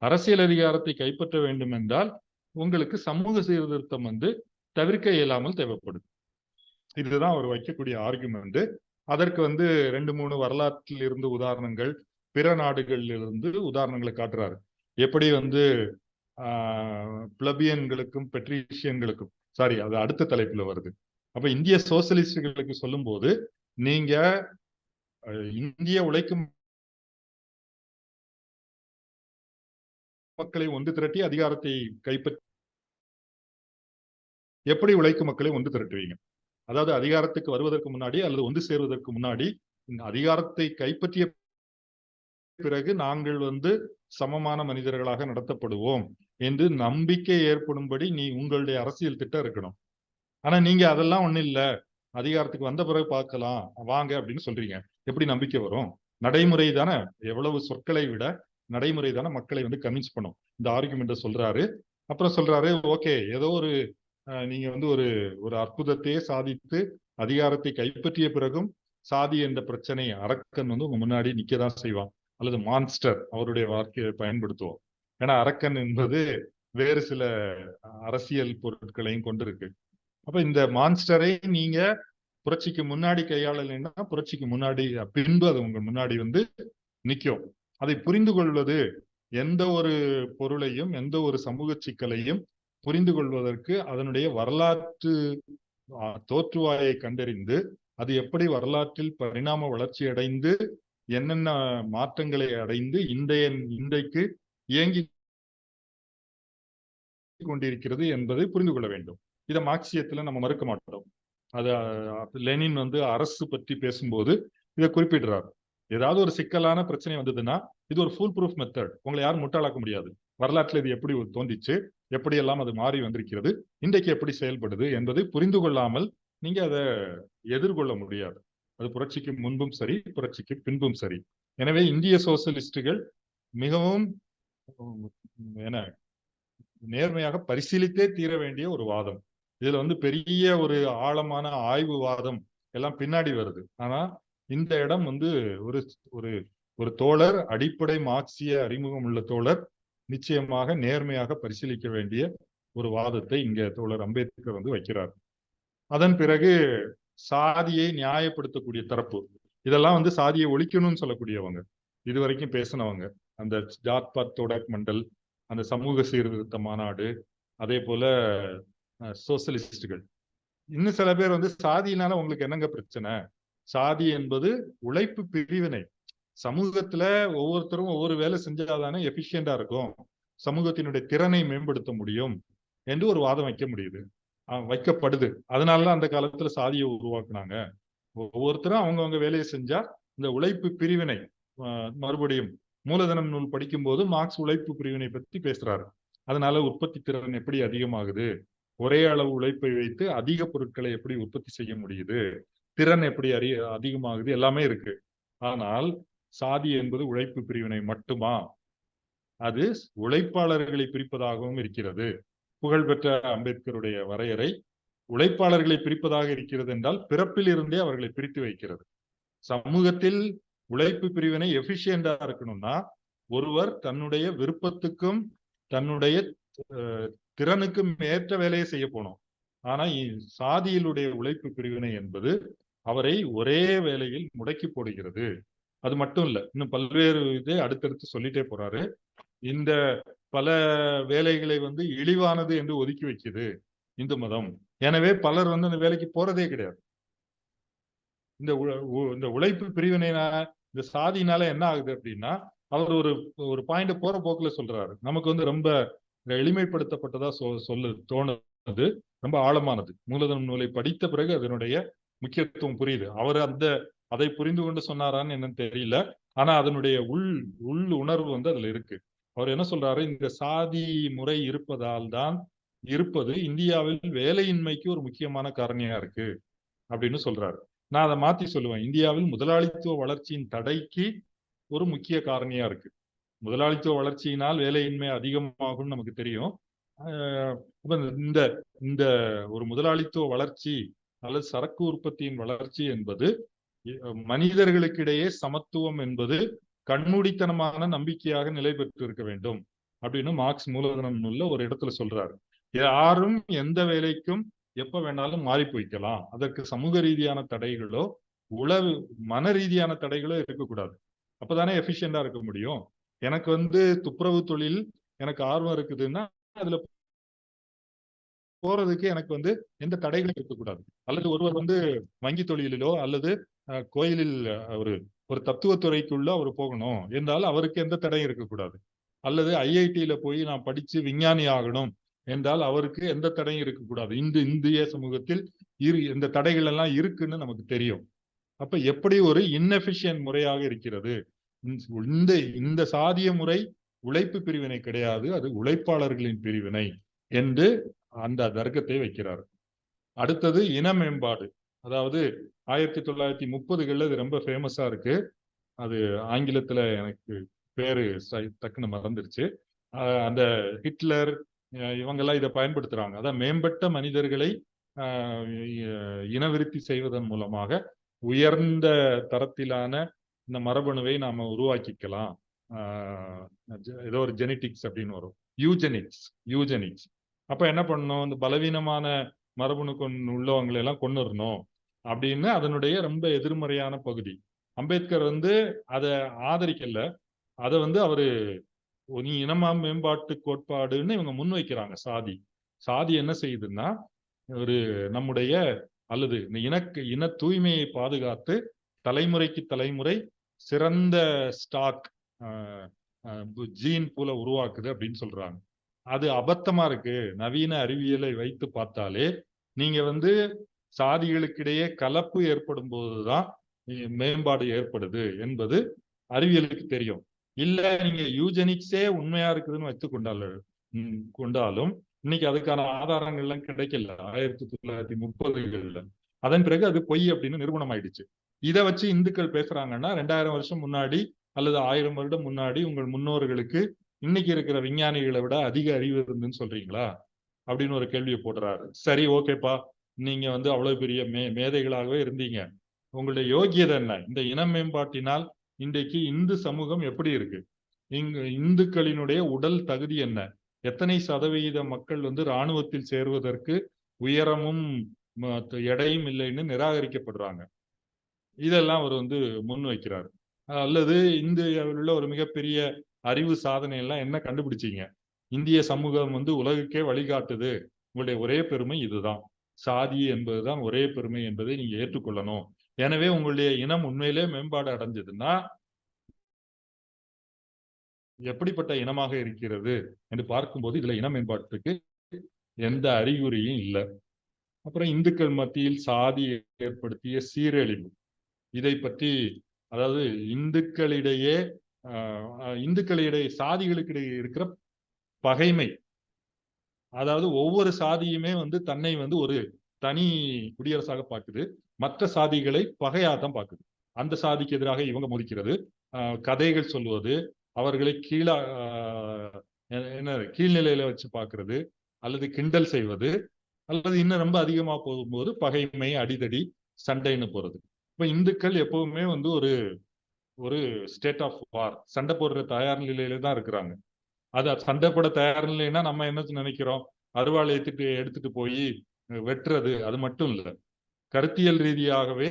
அரசியல் அதிகாரத்தை கைப்பற்ற வேண்டும் என்றால் உங்களுக்கு சமூக சீர்திருத்தம் தவிர்க்க இயலாமல் தேவைப்படுது. இதுதான் அவர் வைக்கக்கூடிய ஆர்குமெண்ட். அதற்கு 2-3 வரலாற்றில் இருந்து உதாரணங்கள், பிற நாடுகளில் இருந்து உதாரணங்களை காட்டுறாரு. எப்படி பிளபியன்களுக்கும் பெட்ரிஷியன்களுக்கும், சாரி அது அடுத்த தலைப்புல வருது. அப்ப இந்திய சோசியலிஸ்டுகளுக்கு சொல்லும் போது நீங்க இந்திய உழைக்கும் மக்களை ஒன்று திரட்டி அதிகாரத்தை கைப்பற்றி எப்படி உழைக்கும் மக்களை ஒன்று திரட்டுவீங்க? அதாவது அதிகாரத்துக்கு வருவதற்கு முன்னாடி அல்லது ஒன்று சேருவதற்கு முன்னாடி அதிகாரத்தை கைப்பற்றிய பிறகு நாங்கள் சமமான மனிதர்களாக நடத்தப்படுவோம் என்று நம்பிக்கை ஏற்படும்படி உங்களுடைய அரசியல் திட்டம் இருக்கணும். ஆனா நீங்க அதெல்லாம் ஒண்ணும் இல்ல, அதிகாரத்துக்கு வந்த பிறகு பார்க்கலாம் வாங்க அப்படின்னு சொல்றீங்க. எப்படி நம்பிக்கை வரும்? நடைமுறை தானே, எவ்வளவு சொற்களை விட நடைமுறை தானே மக்களை கன்வின்ஸ் பண்ணும். இந்த ஆர்குமெண்ட்டை சொல்றாரு. அப்புறம் சொல்றாரு, ஓகே ஏதோ நீங்க ஒரு அற்புதத்தையே சாதித்து அதிகாரத்தை கைப்பற்றிய பிறகும் சாதி என்ற பிரச்சனை அரக்கன் உங்க முன்னாடி நிக்கதான் செய்வான், அல்லது மான்ஸ்டர் அவருடைய வார்த்தையை பயன்படுத்துவோம். ஏன்னா அரக்கன் என்பது வேறு சில அரசியல் பொருட்களையும் கொண்டிருக்கு. அப்ப இந்த மான்ஸ்டரை நீங்க புரட்சிக்கு முன்னாடி கையாளலைன்னா புரட்சிக்கு முன்னாடி பின்பு அது உங்க முன்னாடி நிக்கும். அதை புரிந்து கொள்வது, எந்த ஒரு பொருளையும் எந்த ஒரு சமூக சிக்கலையும் புரிந்து கொள்வதற்கு அதனுடைய வரலாற்று தோற்றுவாயை கண்டறிந்து அது எப்படி வரலாற்றில் பரிணாம வளர்ச்சி அடைந்து என்னென்ன மாற்றங்களை அடைந்து இன்றைக்கு இயங்கி கொண்டிருக்கிறது என்பதை புரிந்து கொள்ள வேண்டும். இதை மார்க்சியத்துல நம்ம மறுக்க மாட்டோம். அது லெனின் அரசு பற்றி பேசும்போது இதை குறிப்பிடுறாரு. ஏதாவது ஒரு சிக்கலான பிரச்சனை வந்ததுன்னா இது ஒரு ஃபுல் ப்ரூஃப் மெத்தட், உங்களை யாரும் முட்டாளாக்க முடியாது. வரலாற்றில் இது எப்படி தோன்றிச்சு, எப்படி எல்லாம் அது மாறி வந்திருக்கிறது, இன்றைக்கு எப்படி செயல்படுது என்பதை புரிந்து கொள்ளாமல் நீங்க அதை எதிர்கொள்ள முடியாது. அது புரட்சிக்கு முன்பும் சரி, புரட்சிக்கு பின்பும் சரி. எனவே இந்திய சோசியலிஸ்டுகள் மிகவும் நேர்மையாக பரிசீலித்தே தீர வேண்டிய ஒரு வாதம். இதுல பெரிய ஒரு ஆழமான ஆய்வு வாதம் எல்லாம் பின்னாடி வருது. ஆனா இந்த இடம் ஒரு ஒரு தோழர், அடிப்படை மார்க்சிய அறிமுகம் உள்ள தோழர் நிச்சயமாக நேர்மையாக பரிசீலிக்க வேண்டிய ஒரு வாதத்தை இங்க தோழர் அம்பேத்கர் வைக்கிறார். அதன் பிறகு சாதியை நியாயப்படுத்தக்கூடிய தரப்பு, இதெல்லாம் சாதியை ஒழிக்கணும்னு சொல்லக்கூடியவங்க, இதுவரைக்கும் பேசினவங்க, அந்த ஜாத் பாத் தோடக் மண்டல், அந்த சமூக சீர்திருத்த மாநாடு, அதே போல சோசியலிஸ்டுகள். இன்னும் சில பேர் சாதியினால உங்களுக்கு என்னங்க பிரச்சனை, சாதி என்பது உழைப்பு பிரிவினை, சமூகத்துல ஒவ்வொருத்தரும் ஒவ்வொரு வேலை செஞ்சாதானே எஃபிஷியண்டா இருக்கும், சமூகத்தினுடைய திறனை மேம்படுத்த முடியும் என்று ஒரு வாதம் வைக்கப்படுது. அதனாலதான் அந்த காலத்துல சாதியை உருவாக்குனாங்க. ஒவ்வொருத்தரும் அவங்கவங்க வேலையை செஞ்சா இந்த உழைப்பு பிரிவினை, மறுபடியும் மூலதனம் நூல் படிக்கும் போது மார்க்ஸ் உழைப்பு பிரிவினை பத்தி பேசுறாரு. அதனால உற்பத்தி திறன் எப்படி அதிகமாகுது, ஒரே அளவு உழைப்பை வைத்து அதிக பொருட்களை எப்படி உற்பத்தி செய்ய முடியுது, திறன் எப்படி அதிகமாகுது, எல்லாமே இருக்கு. ஆனால் சாதி என்பது உழைப்பு பிரிவினை மட்டுமா? அது உழைப்பாளர்களை பிரிப்பதாகவும் இருக்கிறது. புகழ்பெற்ற அம்பேத்கருடைய வரையறை உழைப்பாளர்களை பிரிப்பதாக இருக்கிறது என்றால் பிறப்பில் இருந்தே அவர்களை பிரித்து வைக்கிறது. சமூகத்தில் உழைப்பு பிரிவினை எஃபிஷியண்டா இருக்கணும்னா ஒருவர் தன்னுடைய விருப்பத்துக்கும் தன்னுடைய திறனுக்கும் ஏற்ற வேலையை செய்ய போனோம். ஆனா சாதியிலுடைய உழைப்பு பிரிவினை என்பது அவரை ஒரே வேலையில் முடக்கி போடுகிறது. அது மட்டும் இல்ல, இன்னும் பல்வேறு இதை அடுத்தடுத்து சொல்லிட்டே போறாரு. இந்த பல வேலைகளை இழிவானது என்று ஒதுக்கி வைக்குது இந்து மதம். எனவே பலர் அந்த வேலைக்கு போறதே கிடையாது. இந்த உழைப்பு பிரிவினைனால, இந்த சாதினால என்ன ஆகுது அப்படின்னா, அவர் ஒரு பாயிண்ட் போற போக்குல சொல்றாரு. நமக்கு ரொம்ப எளிமைப்படுத்தப்பட்டதா தோணுது, ரொம்ப ஆழமானது. மூலதனம் நூலை படித்த பிறகு அதனுடைய முக்கியத்துவம் புரியுது. அவர் அதை புரிந்து கொண்டு சொன்னாரான்னு என்னன்னு தெரியல. ஆனா அதனுடைய உள் உணர்வு அதுல இருக்கு. அவர் என்ன சொல்றாரு, இந்த சாதி முறை இருப்பது இந்தியாவில் வேலையின்மைக்கு ஒரு முக்கியமான காரணியா இருக்கு அப்படின்னு சொல்றாரு. நான் அதை மாத்தி சொல்லுவேன், இந்தியாவில் முதலாளித்துவ வளர்ச்சியின் தடைக்கு ஒரு முக்கிய காரணியா இருக்கு. முதலாளித்துவ வளர்ச்சியினால் வேலையின்மை அதிகமாகும் நமக்கு தெரியும். இந்த ஒரு முதலாளித்துவ வளர்ச்சி அல்லது சரக்கு உற்பத்தியின் வளர்ச்சி என்பது மனிதர்களுக்கிடையே சமத்துவம் என்பது கண்மூடித்தனமான நம்பிக்கையாக நிலை பெற்று இருக்க வேண்டும் அப்படின்னு மார்க்ஸ் மூலதனம் நூல்ல ஒரு இடத்துல சொல்றாரு. யாரும் எந்த வேலைக்கும் எப்ப வேணாலும் மாறி போய்க்கலாம். அதற்கு சமூக ரீதியான தடைகளோ மன ரீதியான தடைகளோ இருக்கக்கூடாது. அப்பதானே எஃபிஷியண்டா இருக்க முடியும். எனக்கு துப்புரவு தொழில் எனக்கு ஆர்வம் இருக்குதுன்னா அதுல போறதுக்கு எனக்கு எந்த தடைகளும் இருக்கக்கூடாது. அல்லது ஒருவர் வங்கி தொழிலிலோ அல்லது கோயிலில் ஒரு தத்துவத்துறைக்குள்ள அவர் போகணும் என்றால் அவருக்கு எந்த தடையும் இருக்கக்கூடாது. அல்லது ஐஐடியில போய் நான் படிச்சு விஞ்ஞானி ஆகணும் என்றால் அவருக்கு எந்த தடையும் இருக்கக்கூடாது. இந்திய சமூகத்தில் இந்த தடைகள் எல்லாம் இருக்குன்னு நமக்கு தெரியும். அப்ப எப்படி ஒரு இன்எஃபிஷியன்ட் முறையாக இருக்கிறது. இந்த சாதிய முறை உழைப்பு பிரிவினை கிடையாது, அது உழைப்பாளர்களின் பிரிவினை என்று அந்த தர்க்கத்தை வைக்கிறார். அடுத்தது இன மேம்பாடு. அதாவது 1930களில் இது ரொம்ப ஃபேமஸா இருக்கு. அது ஆங்கிலத்துல எனக்கு பேரு டக்குன்னு மறந்துருச்சு. அந்த ஹிட்லர் இவங்கெல்லாம் இதை பயன்படுத்துறாங்க. அதான் மேம்பட்ட மனிதர்களை இனவிருத்தி செய்வதன் மூலமாக உயர்ந்த தரத்திலான இந்த மரபணுவை நாம உருவாக்கிக்கலாம். ஏதோ ஒரு ஜெனட்டிக்ஸ் அப்படின்னு வரும், யூஜெனிக்ஸ். அப்ப என்ன பண்ணணும், இந்த பலவீனமான மரபணு உள்ளவங்களை எல்லாம் கொண்டுறணும் அப்படின்னு அதனுடைய ரொம்ப எதிர்மறையான பகுதி. அம்பேத்கர் அதை ஆதரிக்கல. அதை அவரு நீ இனமா மேம்பாட்டு கோட்பாடுன்னு இவங்க முன்வைக்கிறாங்க. சாதி என்ன செய்யுதுன்னா, ஒரு நம்முடைய அல்லது இன தூய்மையை பாதுகாத்து தலைமுறைக்கு தலைமுறை சிறந்த ஸ்டாக் ஜீன் பூல உருவாக்குது அப்படின்னு சொல்றாங்க. அது அபத்தமா இருக்கு. நவீன அறிவியலை வைத்து பார்த்தாலே நீங்க சாதிகளுக்கிடையே கலப்பு ஏற்படும் போதுதான் மேம்பாடு ஏற்படுது என்பது அறிவியலுக்கு தெரியும். இல்ல நீங்க யூஜெனிக்ஸே உண்மையா இருக்குதுன்னு வைத்துக் கொண்டாலும் இன்னைக்கு அதுக்கான ஆதாரங்கள் எல்லாம் கிடைக்கல 1930களில். அதன் பிறகு அது பொய் அப்படின்னு நிரூபணம் ஆயிடுச்சு. இதை வச்சு இந்துக்கள் பேசுறாங்கன்னா 2000 வருஷம் முன்னாடி அல்லது 1000 வருடம் முன்னாடி உங்கள் முன்னோர்களுக்கு இன்னைக்கு இருக்கிற விஞ்ஞானிகளை விட அதிக அறிவு இருந்துன்னு சொல்றீங்களா அப்படின்னு ஒரு கேள்வியை போடுறாரு. சரி, ஓகேப்பா, நீங்க அவ்வளவு பெரிய மேதைகளாகவே இருந்தீங்க, உங்களுடைய யோகியதை என்ன? இந்த இன மேம்பாட்டினால் இன்றைக்கு இந்து சமூகம் எப்படி இருக்கு? இந்துக்களினுடைய உடல் தகுதி என்ன? எத்தனை சதவீத மக்கள் இராணுவத்தில் சேருவதற்கு உயரமும் எடையும் இல்லைன்னு நிராகரிக்கப்படுறாங்க. இதெல்லாம் அவர் முன் வைக்கிறார். அல்லது இந்தியாவில் உள்ள ஒரு மிகப்பெரிய அறிவு சாதனை எல்லாம் என்ன கண்டுபிடிச்சீங்க? இந்திய சமூகம் உலகுக்கே வழிகாட்டுது, உங்களுடைய ஒரே பெருமை இதுதான், சாதி என்பதுதான் ஒரே பெருமை என்பதை நீங்க ஏற்றுக்கொள்ளணும். எனவே உங்களுடைய இனம் உண்மையிலே மேம்பாடு அடைஞ்சதுன்னா எப்படிப்பட்ட இனமாக இருக்கிறது என்று பார்க்கும்போது இதுல இன மேம்பாட்டுக்கு எந்த அறிகுறியும் இல்லை. அப்புறம் இந்துக்கள் மத்தியில் சாதி ஏற்படுத்திய சீரழிவு, இதை பற்றி, அதாவது இந்துக்களிடையே இந்துக்களிடையே சாதிகளுக்கிடையே இருக்கிற பகைமை, அதாவது ஒவ்வொரு சாதியுமே தன்னை ஒரு தனி குடியரசாக பார்க்குது, மற்ற சாதிகளை பகையாதான் பார்க்குது. அந்த சாதிக்கு எதிராக இவங்க மோதிக்கிறது, கதைகள் சொல்லுவது, அவர்களை கீழ்நிலையில வச்சு பார்க்கிறது, அல்லது கிண்டல் செய்வது, அல்லது இன்னும் ரொம்ப அதிகமா போகும்போது பகைமை, அடிதடி, சண்டைன்னு போறது. இப்ப இந்துக்கள் எப்பவுமே ஒரு ஸ்டேட் ஆஃப் வார், சண்டை போடுற தயார் நிலையில தான் இருக்கிறாங்க. அது சண்டை போட தயார் நிலைன்னா நம்ம என்ன நினைக்கிறோம், அருவாளை எடுத்துட்டு போய் வெட்டுறது, அது மட்டும் இல்ல. கருத்தியல் ரீதியாகவே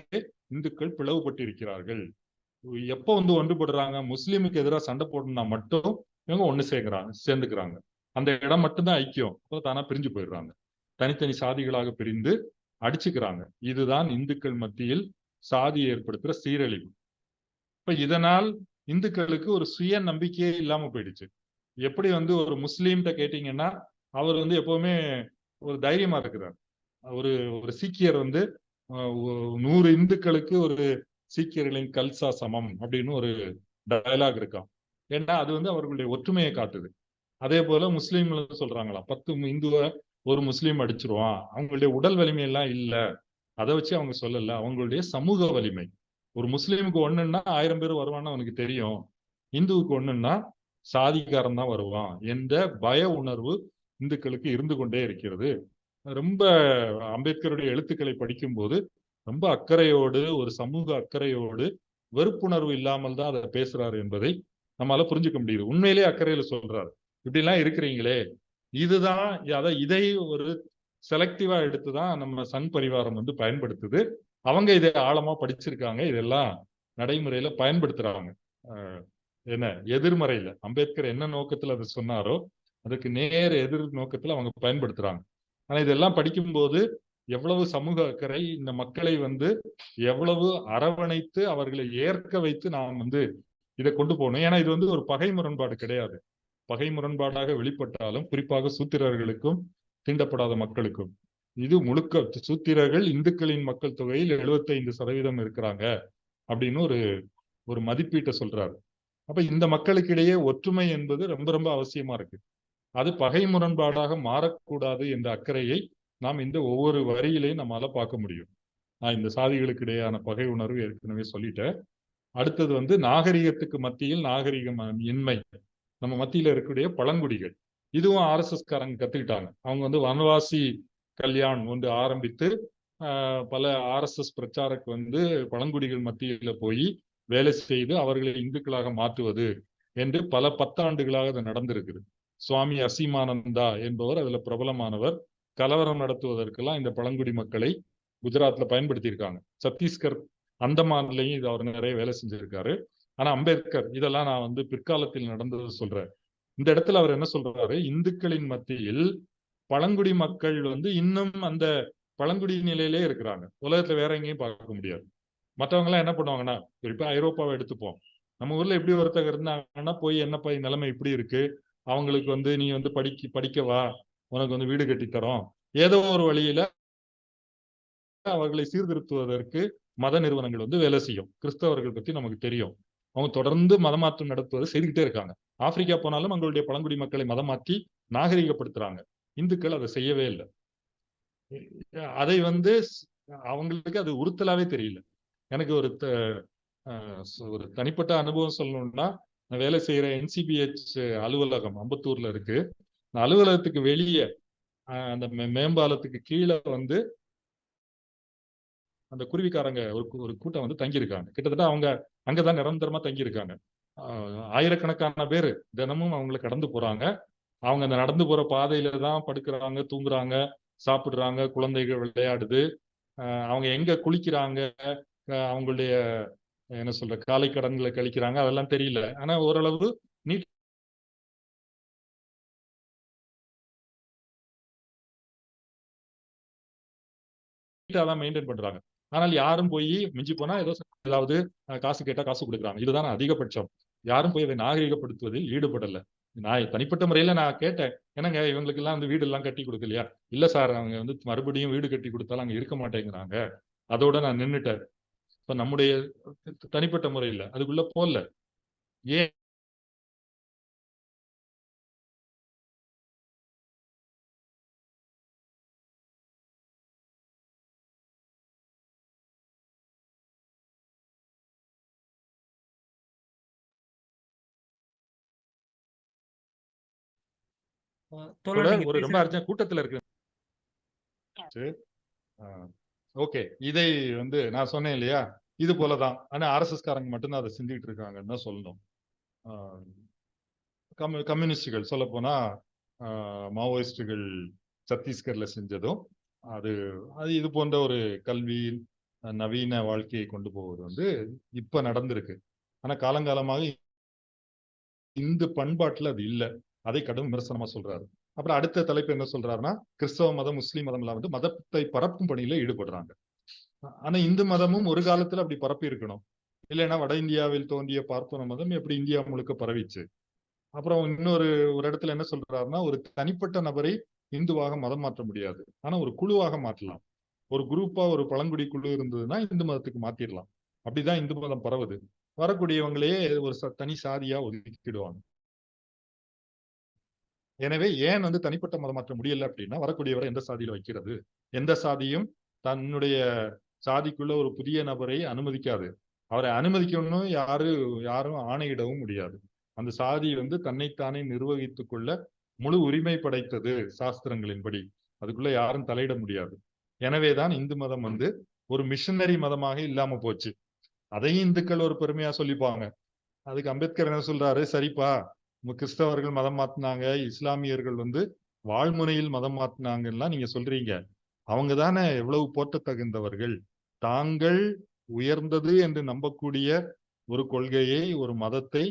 இந்துக்கள் பிளவுபட்டு இருக்கிறார்கள். எப்போ ஒன்றுபடுறாங்க, முஸ்லீமுக்கு எதிராக சண்டை போடணும்னா மட்டும் இவங்க ஒண்ணு சேர்ந்துக்கிறாங்க. அந்த இடம் மட்டும்தான் ஐக்கியம், அப்புறம் தானா பிரிஞ்சு போயிடுறாங்க, தனித்தனி சாதிகளாக பிரிந்து அடிச்சுக்கிறாங்க. இதுதான் இந்துக்கள் மத்தியில் சாதி ஏற்படுத்துற சீரழிவு. இப்ப இதனால் இந்துக்களுக்கு ஒரு சுய நம்பிக்கையே இல்லாம போயிடுச்சு. எப்படி ஒரு முஸ்லீம்கிட்ட கேட்டீங்கன்னா அவர் எப்பவுமே ஒரு தைரியமா இருக்கிறார். ஒரு சீக்கியர் 100 இந்துக்களுக்கு ஒரு சீக்கியர்களின் கல்சா சமம் அப்படின்னு ஒரு டயலாக் இருக்கான். ஏன்னா அது அவர்களுடைய ஒற்றுமையை காட்டுது. அதே போல முஸ்லீம்கள் சொல்றாங்களாம், 10 இந்துவை ஒரு முஸ்லீம் அடிச்சிருவான். அவங்களுடைய உடல் வலிமை எல்லாம் இல்ல, அதை வச்சு அவங்க சொல்லல, அவங்களுடைய சமூக வலிமை. ஒரு முஸ்லீமுக்கு ஒண்ணுன்னா 1000 பேர் வருவான்னு அவனுக்கு தெரியும், இந்துவுக்கு ஒண்ணுன்னா சாதிக்காரன் தான் வருவான் என்ற பய உணர்வு இந்துக்களுக்கு இருந்து கொண்டே இருக்கிறது. ரொம்ப அம்பேத்கருடைய எழுத்துக்களை படிக்கும் போது ரொம்ப அக்கறையோடு, ஒரு சமூக அக்கறையோடு, வெறுப்புணர்வு இல்லாமல் தான் அதை பேசுறாரு என்பதை நம்மளால புரிஞ்சுக்க முடியுது. உண்மையிலே அக்கறையில சொல்றாரு, இப்படி எல்லாம் இருக்கிறீங்களே, இதுதான் இதை ஒரு செலக்டிவா எடுத்துதான் நம்ம சங் பரிவாரம் பயன்படுத்துது. அவங்க இதை ஆழமா படிச்சிருக்காங்க, இதெல்லாம் நடைமுறையில பயன்படுத்துறாங்க. என்ன எதிர்மறையில அம்பேத்கர் என்ன நோக்கத்துல அதை சொன்னாரோ அதுக்கு நேர் எதிர் நோக்கத்துல அவங்க பயன்படுத்துறாங்க. ஆனா இதெல்லாம் படிக்கும்போது எவ்வளவு சமூக அக்கறை, இந்த மக்களை எவ்வளவு அரவணைத்து அவர்களை ஏற்க வைத்து நாம் இதை கொண்டு போகணும். ஏன்னா இது ஒரு பகை முரண்பாடு கிடையாது. பகை முரண்பாடாக வெளிப்பட்டாலும் குறிப்பாக சூத்திரர்களுக்கும் தீண்டப்படாத மக்களுக்கும், இது முழுக்க சூத்திரர்கள் இந்துக்களின் மக்கள் தொகையில் 75% இருக்கிறாங்க அப்படின்னு ஒரு மதிப்பீட்டை சொல்றாரு. அப்ப இந்த மக்களுக்கு இடையே ஒற்றுமை என்பது ரொம்ப ரொம்ப அவசியமா இருக்கு. அது பகை முரண்பாடாக மாறக்கூடாது என்ற அக்கறையை நாம் இந்த ஒவ்வொரு வரியிலையும் நம்மளால பார்க்க முடியும். நான் இந்த சாதிகளுக்கு இடையான பகை உணர்வு ஏற்கனவே சொல்லிட்டேன். அடுத்தது நாகரிகத்துக்கு மத்தியில் நாகரிகம் இன்மை. நம்ம மத்தியில இருக்கக்கூடிய பழங்குடிகள், இதுவும் RSS காரங்க கத்துக்கிட்டாங்க. அவங்க வனவாசி கல்யாண் ஆரம்பித்து பல RSS பிரச்சாரக்கு பழங்குடிகள் மத்தியில போய் வேலை செய்து அவர்களை இந்துக்களாக மாற்றுவது என்று பல 10 ஆண்டுகளாக அது நடந்திருக்குது. சுவாமி அசீமானந்தா என்பவர் அதுல பிரபலமானவர். கலவரம் நடத்துவதற்கெல்லாம் இந்த பழங்குடி மக்களை குஜராத்ல பயன்படுத்தியிருக்காங்க. சத்தீஸ்கர், அந்தமான்லையும் இது அவர் நிறைய வேலை செஞ்சிருக்காரு. ஆனா அம்பேத்கர் இதெல்லாம் நான் பிற்காலத்தில் நடந்தது சொல்றேன். இந்த இடத்துல அவர் என்ன சொல்றாரு, இந்துக்களின் மத்தியில் பழங்குடி மக்கள் இன்னும் அந்த பழங்குடி நிலையிலே இருக்கிறாங்க. உலகத்துல வேற எங்கேயும் பார்க்க முடியாது. மற்றவங்க எல்லாம் என்ன பண்ணுவாங்கன்னா, இப்ப ஐரோப்பாவை எடுத்துப்போம். நம்ம ஊர்ல எப்படி ஒருத்தர் இருந்தாங்கன்னா போய் என்னப்பா நிலைமை இப்படி இருக்கு, அவங்களுக்கு நீ படிக்கவா, உனக்கு வீடு கட்டி தரோம், ஏதோ ஒரு வழியில அவர்களை சீர்திருத்துவதற்கு மத நிறுவனங்கள் வேலை செய்யும். கிறிஸ்தவர்கள் பத்தி நமக்கு தெரியும், அவங்க தொடர்ந்து மதமாற்றம் நடத்துவதை செய்துக்கிட்டே இருக்காங்க. ஆப்பிரிக்கா போனாலும் அவங்களுடைய பழங்குடி மக்களை மதம் மாற்றி நாகரிகப்படுத்துறாங்க. இந்துக்கள் அதை செய்யவே இல்லை. அதை அவங்களுக்கு அது உறுத்தலாவே தெரியல. எனக்கு ஒரு தனிப்பட்ட அனுபவம் சொல்லணும்னா, நான் வேலை செய்யற NCBH அலுவலகம் அம்பத்தூர்ல இருக்கு. அலுவலகத்துக்கு வெளியே அந்த மேம்பாலத்துக்கு கீழே அந்த குருவிக்காரங்க ஒரு கூட்டம் தங்கியிருக்காங்க. கிட்டத்தட்ட அவங்க அங்கதான் நிரந்தரமா தங்கியிருக்காங்க. ஆயிரக்கணக்கான பேர் தினமும் அவங்களை கடந்து போறாங்க. அவங்க அந்த நடந்து போற பாதையில தான் படுக்கிறாங்க, தூங்குறாங்க, சாப்பிடுறாங்க, குழந்தைகள் விளையாடுது. அவங்க எங்க குளிக்கிறாங்க, அவங்களுடைய என்ன சொல்ற காலை கடன்களை கழிக்கிறாங்க, அதெல்லாம் தெரியல. ஆனா ஓரளவு நீட் தான் மெயின்டைன் பண்றாங்க. ஆனால் யாரும் போய் மிஞ்சி போனா ஏதாவது காசு கேட்டா காசு கொடுக்குறாங்க. இதுதான் அதிகபட்சம். யாரும் போய் அதை நாகரிகப்படுத்துவதில் ஈடுபடல. நான் தனிப்பட்ட முறையில நான் கேட்டேன், என்னங்க இவங்களுக்கு எல்லாம் வீடு எல்லாம் கட்டி கொடுக்கலையா? இல்ல சார், அவங்க மறுபடியும் வீடு கட்டி கொடுத்தாலும் அங்க இருக்க மாட்டேங்கிறாங்க. அதோட நான் நின்னுட்டேன். இப்ப நம்முடைய தனிப்பட்ட முறையில அதுக்குள்ள போல. ஏன் தோழர் நீங்க ஒரு ரொம்ப பேசுறது அர்ஜென்ட் கூட்டத்துல இருக்கு. ஓகே, இதை நான் சொன்னேன் இல்லையா, இது போலதான். ஆனா ஆர்எஸ்எஸ் காரங்க மட்டும்தான் அதை செஞ்சுட்டு இருக்காங்கன்னு தான் சொல்லணும். கம்யூனிஸ்டுகள் சொல்ல போனா மாவோயிஸ்டுகள் சத்தீஸ்கர்ல செஞ்சதும் அது இது போன்ற ஒரு கல்வி நவீன வாழ்க்கையை கொண்டு போவது இப்ப நடந்திருக்கு. ஆனா காலங்காலமாக இந்து பண்பாட்டுல அது இல்லை. அதை கடும் விமர்சனமா சொல்றாரு. அப்புறம் அடுத்த தலைப்பு என்ன சொல்றாருன்னா, கிறிஸ்தவ மதம் முஸ்லீம் மதம் எல்லாம் மதத்தை பரப்பும் பணியில ஈடுபடுறாங்க. ஆனா இந்து மதமும் ஒரு காலத்துல அப்படி பரப்பி இருக்கணும். இல்லைன்னா வட இந்தியாவில் தோன்றிய பார்ப்பன மதம் எப்படி இந்தியா முழுக்க பரவிச்சு. அப்புறம் இன்னொரு இடத்துல என்ன சொல்றாருன்னா, ஒரு தனிப்பட்ட நபரை இந்துவாக மதம் மாற்ற முடியாது, ஆனா ஒரு குழுவாக மாற்றலாம். ஒரு குரூப்பா ஒரு பழங்குடி குழு இருந்ததுன்னா இந்து மதத்துக்கு மாத்திரலாம். அப்படிதான் இந்து மதம் பரவுது. வரக்கூடியவங்களையே ஒரு தனி சாதியா ஒதுக்கிடுவாங்க. எனவே ஏன் தனிப்பட்ட மதம் மாற்ற முடியல அப்படின்னா, வரக்கூடியவரை எந்த சாதியில வைக்கிறது? எந்த சாதியும் தன்னுடைய சாதிக்குள்ள ஒரு புதிய நபரை அனுமதிக்காது. அவரை அனுமதிக்கணும் யாரும் ஆணையிடவும் முடியாது. அந்த சாதி தன்னைத்தானே நிர்வகித்துக் கொள்ள முழு உரிமை படைத்தது சாஸ்திரங்களின்படி. அதுக்குள்ள யாரும் தலையிட முடியாது. எனவேதான் இந்து மதம் ஒரு மிஷனரி மதமாக இல்லாம போச்சு. அதையும் இந்துக்கள் ஒரு பெருமையா சொல்லிப்பாங்க. அதுக்கு அம்பேத்கர் என்ன சொல்றாரு, சரிப்பா கிறிஸ்தவர்கள் மதம் மாத்தினாங்க, இஸ்லாமியர்கள் வாழ்முனையில் மதம் மாத்தினாங்கலாம் நீங்க சொல்றீங்க. அவங்க தானே எவ்வளவு போற்ற தகுந்தவர்கள். தாங்கள் உயர்ந்தது என்று நம்பக்கூடிய ஒரு கொள்கையை, ஒரு மதத்தை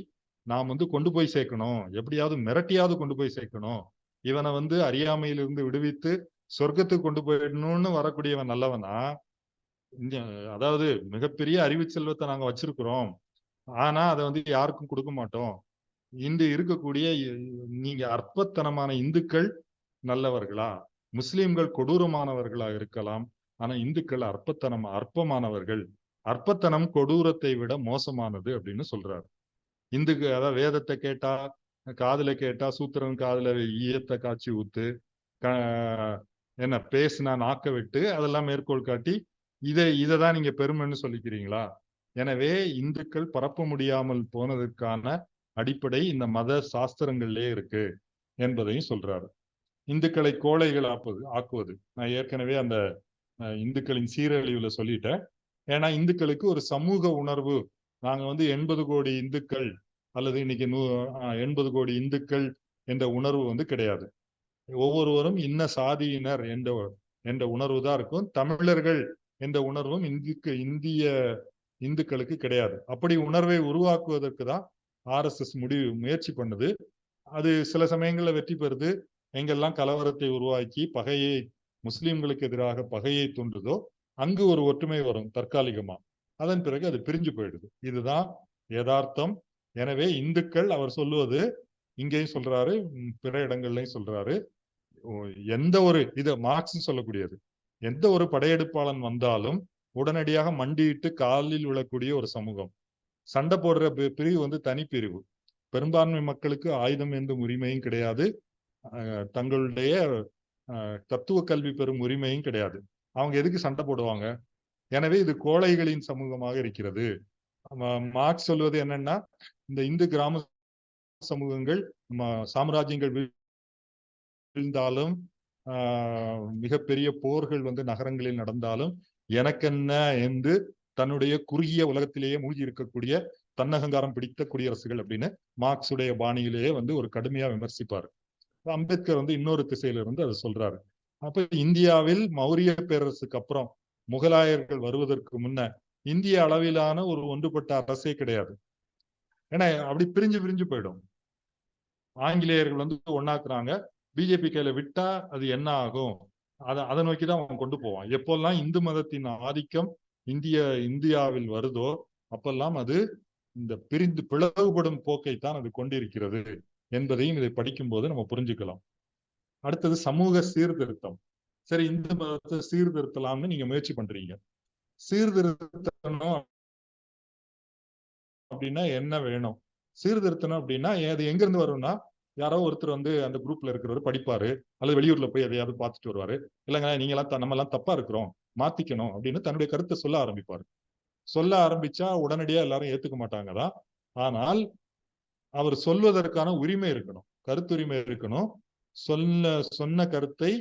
நாம் கொண்டு போய் சேர்க்கணும். எப்படியாவது மிரட்டியாவது கொண்டு போய் சேர்க்கணும். இவனை அறியாமையிலிருந்து விடுவித்து சொர்க்கத்துக்கு கொண்டு போயிடணும்னு வரக்கூடியவன் நல்லவனா? அதாவது மிகப்பெரிய அறிவு செல்வத்தை நாங்க வச்சிருக்கிறோம், ஆனா அதை யாருக்கும் கொடுக்க மாட்டோம். இன்று இருக்கக்கூடிய நீங்க அற்பத்தனமான இந்துக்கள் நல்லவர்களா? முஸ்லிம்கள் கொடூரமானவர்களா இருக்கலாம், ஆனா இந்துக்கள் அற்பமானவர்கள். அற்பத்தனம் கொடூரத்தை விட மோசமானது அப்படின்னு சொல்றாரு. இந்துக்கு அதாவது வேதத்தை கேட்டா, காதுல கேட்டா சூத்திரன் காதுல ஈயத்தை காய்ச்சி ஊத்து, என்ன பேசுனா நாக்க விட்டு, அதெல்லாம் மேற்கோள் காட்டி இதைதான் நீங்க பெருமைன்னு சொல்லிக்கிறீங்களா? எனவே இந்துக்கள் பரப்ப முடியாமல் போனதற்கான அடிப்படை இந்த மத சாஸ்திரங்கள்லயே இருக்கு என்பதையும் சொல்றாரு. இந்துக்களை கோழைகள் ஆக்குவது, நான் ஏற்கனவே அந்த இந்துக்களின் சீரழிவுல சொல்லிட்டேன். ஏன்னா இந்துக்களுக்கு ஒரு சமூக உணர்வு, நாங்க 80 கோடி இந்துக்கள் அல்லது இன்னைக்கு 80 கோடி இந்துக்கள் என்ற உணர்வு கிடையாது. ஒவ்வொருவரும் இன்ன சாதியினர் என்ற உணர்வு தான் இருக்கும். தமிழர்கள் என்ற உணர்வும் இந்திய இந்துக்களுக்கு கிடையாது. அப்படி உணர்வை உருவாக்குவதற்கு தான் ஆர்எஸ்எஸ் முயற்சி பண்ணுது. அது சில சமயங்கள்ல வெற்றி பெறுது. எங்கெல்லாம் கலவரத்தை உருவாக்கி பகையை, முஸ்லிம்களுக்கு எதிராக பகையை தூண்டுதோ அங்கு ஒரு ஒற்றுமை வரும் தற்காலிகமா. அதன் பிறகு அது பிரிஞ்சு போயிடுது. இதுதான் யதார்த்தம். எனவே இந்துக்கள், அவர் சொல்லுவது இங்கேயும் சொல்றாரு, பிற இடங்கள்லயும் சொல்றாரு, எந்த ஒரு இத மார்க்ஸ் சொல்லக்கூடியது, எந்த ஒரு படையெடுப்பாளன் வந்தாலும் உடனடியாக மண்டியிட்டு காலில் விழக்கூடிய ஒரு சமூகம். சண்டை போடுற பிரிவு தனி பிரிவு. பெரும்பான்மை மக்களுக்கு ஆயுதம் எந்தும் உரிமையும் கிடையாது, தங்களுடைய தத்துவ கல்வி பெறும் உரிமையும் கிடையாது. அவங்க எதுக்கு சண்டை போடுவாங்க? எனவே இது கோழைகளின் சமூகமாக இருக்கிறது. மார்க்ஸ் சொல்வது என்னன்னா, இந்த இந்து கிராம சமூகங்கள் சாம்ராஜ்யங்கள் வீழ்ந்தாலும், மிகப்பெரிய போர்கள் நகரங்களில் நடந்தாலும் எனக்கென்ன என்று தன்னுடைய குறுகிய உலகத்திலேயே மூழ்கி இருக்கக்கூடிய தன்னகங்காரம் பிடித்த குடியரசுகள் அப்படின்னு மார்க்ஸுடைய பாணியிலேயே ஒரு கடுமையா விமர்சிப்பாரு. அம்பேத்கர் இன்னொரு திசையிலிருந்து அதை சொல்றாரு. அப்ப இந்தியாவில் மௌரிய பேரரசுக்கு அப்புறம் முகலாயர்கள் வருவதற்கு முன்ன இந்திய அளவிலான ஒரு ஒன்றுபட்ட அரசே கிடையாது. ஏன்னா அப்படி பிரிஞ்சு போயிடும். ஆங்கிலேயர்கள் ஒன்னாக்குறாங்க, பிஜேபி கையில விட்டா அது என்ன ஆகும், அதை நோக்கிதான் அவன் கொண்டு போவான். எப்பெல்லாம் இந்து மதத்தின் ஆதிக்கம் இந்தியாவில் வருதோ அப்பெல்லாம் அது இந்த பிரிந்து பிளவுபடும் போக்கைத்தான் அது கொண்டிருக்கிறது என்பதையும் இதை படிக்கும் போது நம்ம புரிஞ்சுக்கலாம். அடுத்தது சமூக சீர்திருத்தம். சரி, இந்து மதத்தை சீர்திருத்தலாம்னு நீங்க முயற்சி பண்றீங்க. சீர்திருத்தணும் அப்படின்னா என்ன வேணும்? சீர்திருத்தணும் அப்படின்னா அது எங்க இருந்து வரும்னா, யாரோ ஒருத்தர் வந்து அந்த குரூப்ல இருக்கிறவர் படிப்பாரு, அல்லது வெளியூர்ல போய் எதையாவது பார்த்துட்டு வருவாரு. இல்லைங்க, நீங்க எல்லாம் நம்ம எல்லாம் தப்பா இருக்கிறோம், மாத்திக்கணும் அப்படின்னு தன்னுடைய கருத்தை சொல்ல ஆரம்பிப்பாரு. சொல்ல ஆரம்பிச்சா உடனடியா எல்லாரும் ஏத்துக்க மாட்டாங்க தான். ஆனால் அவர் சொல்வதற்கான உரிமை இருக்கணும், கருத்துரிமை இருக்கணும். சொன்ன கருத்தை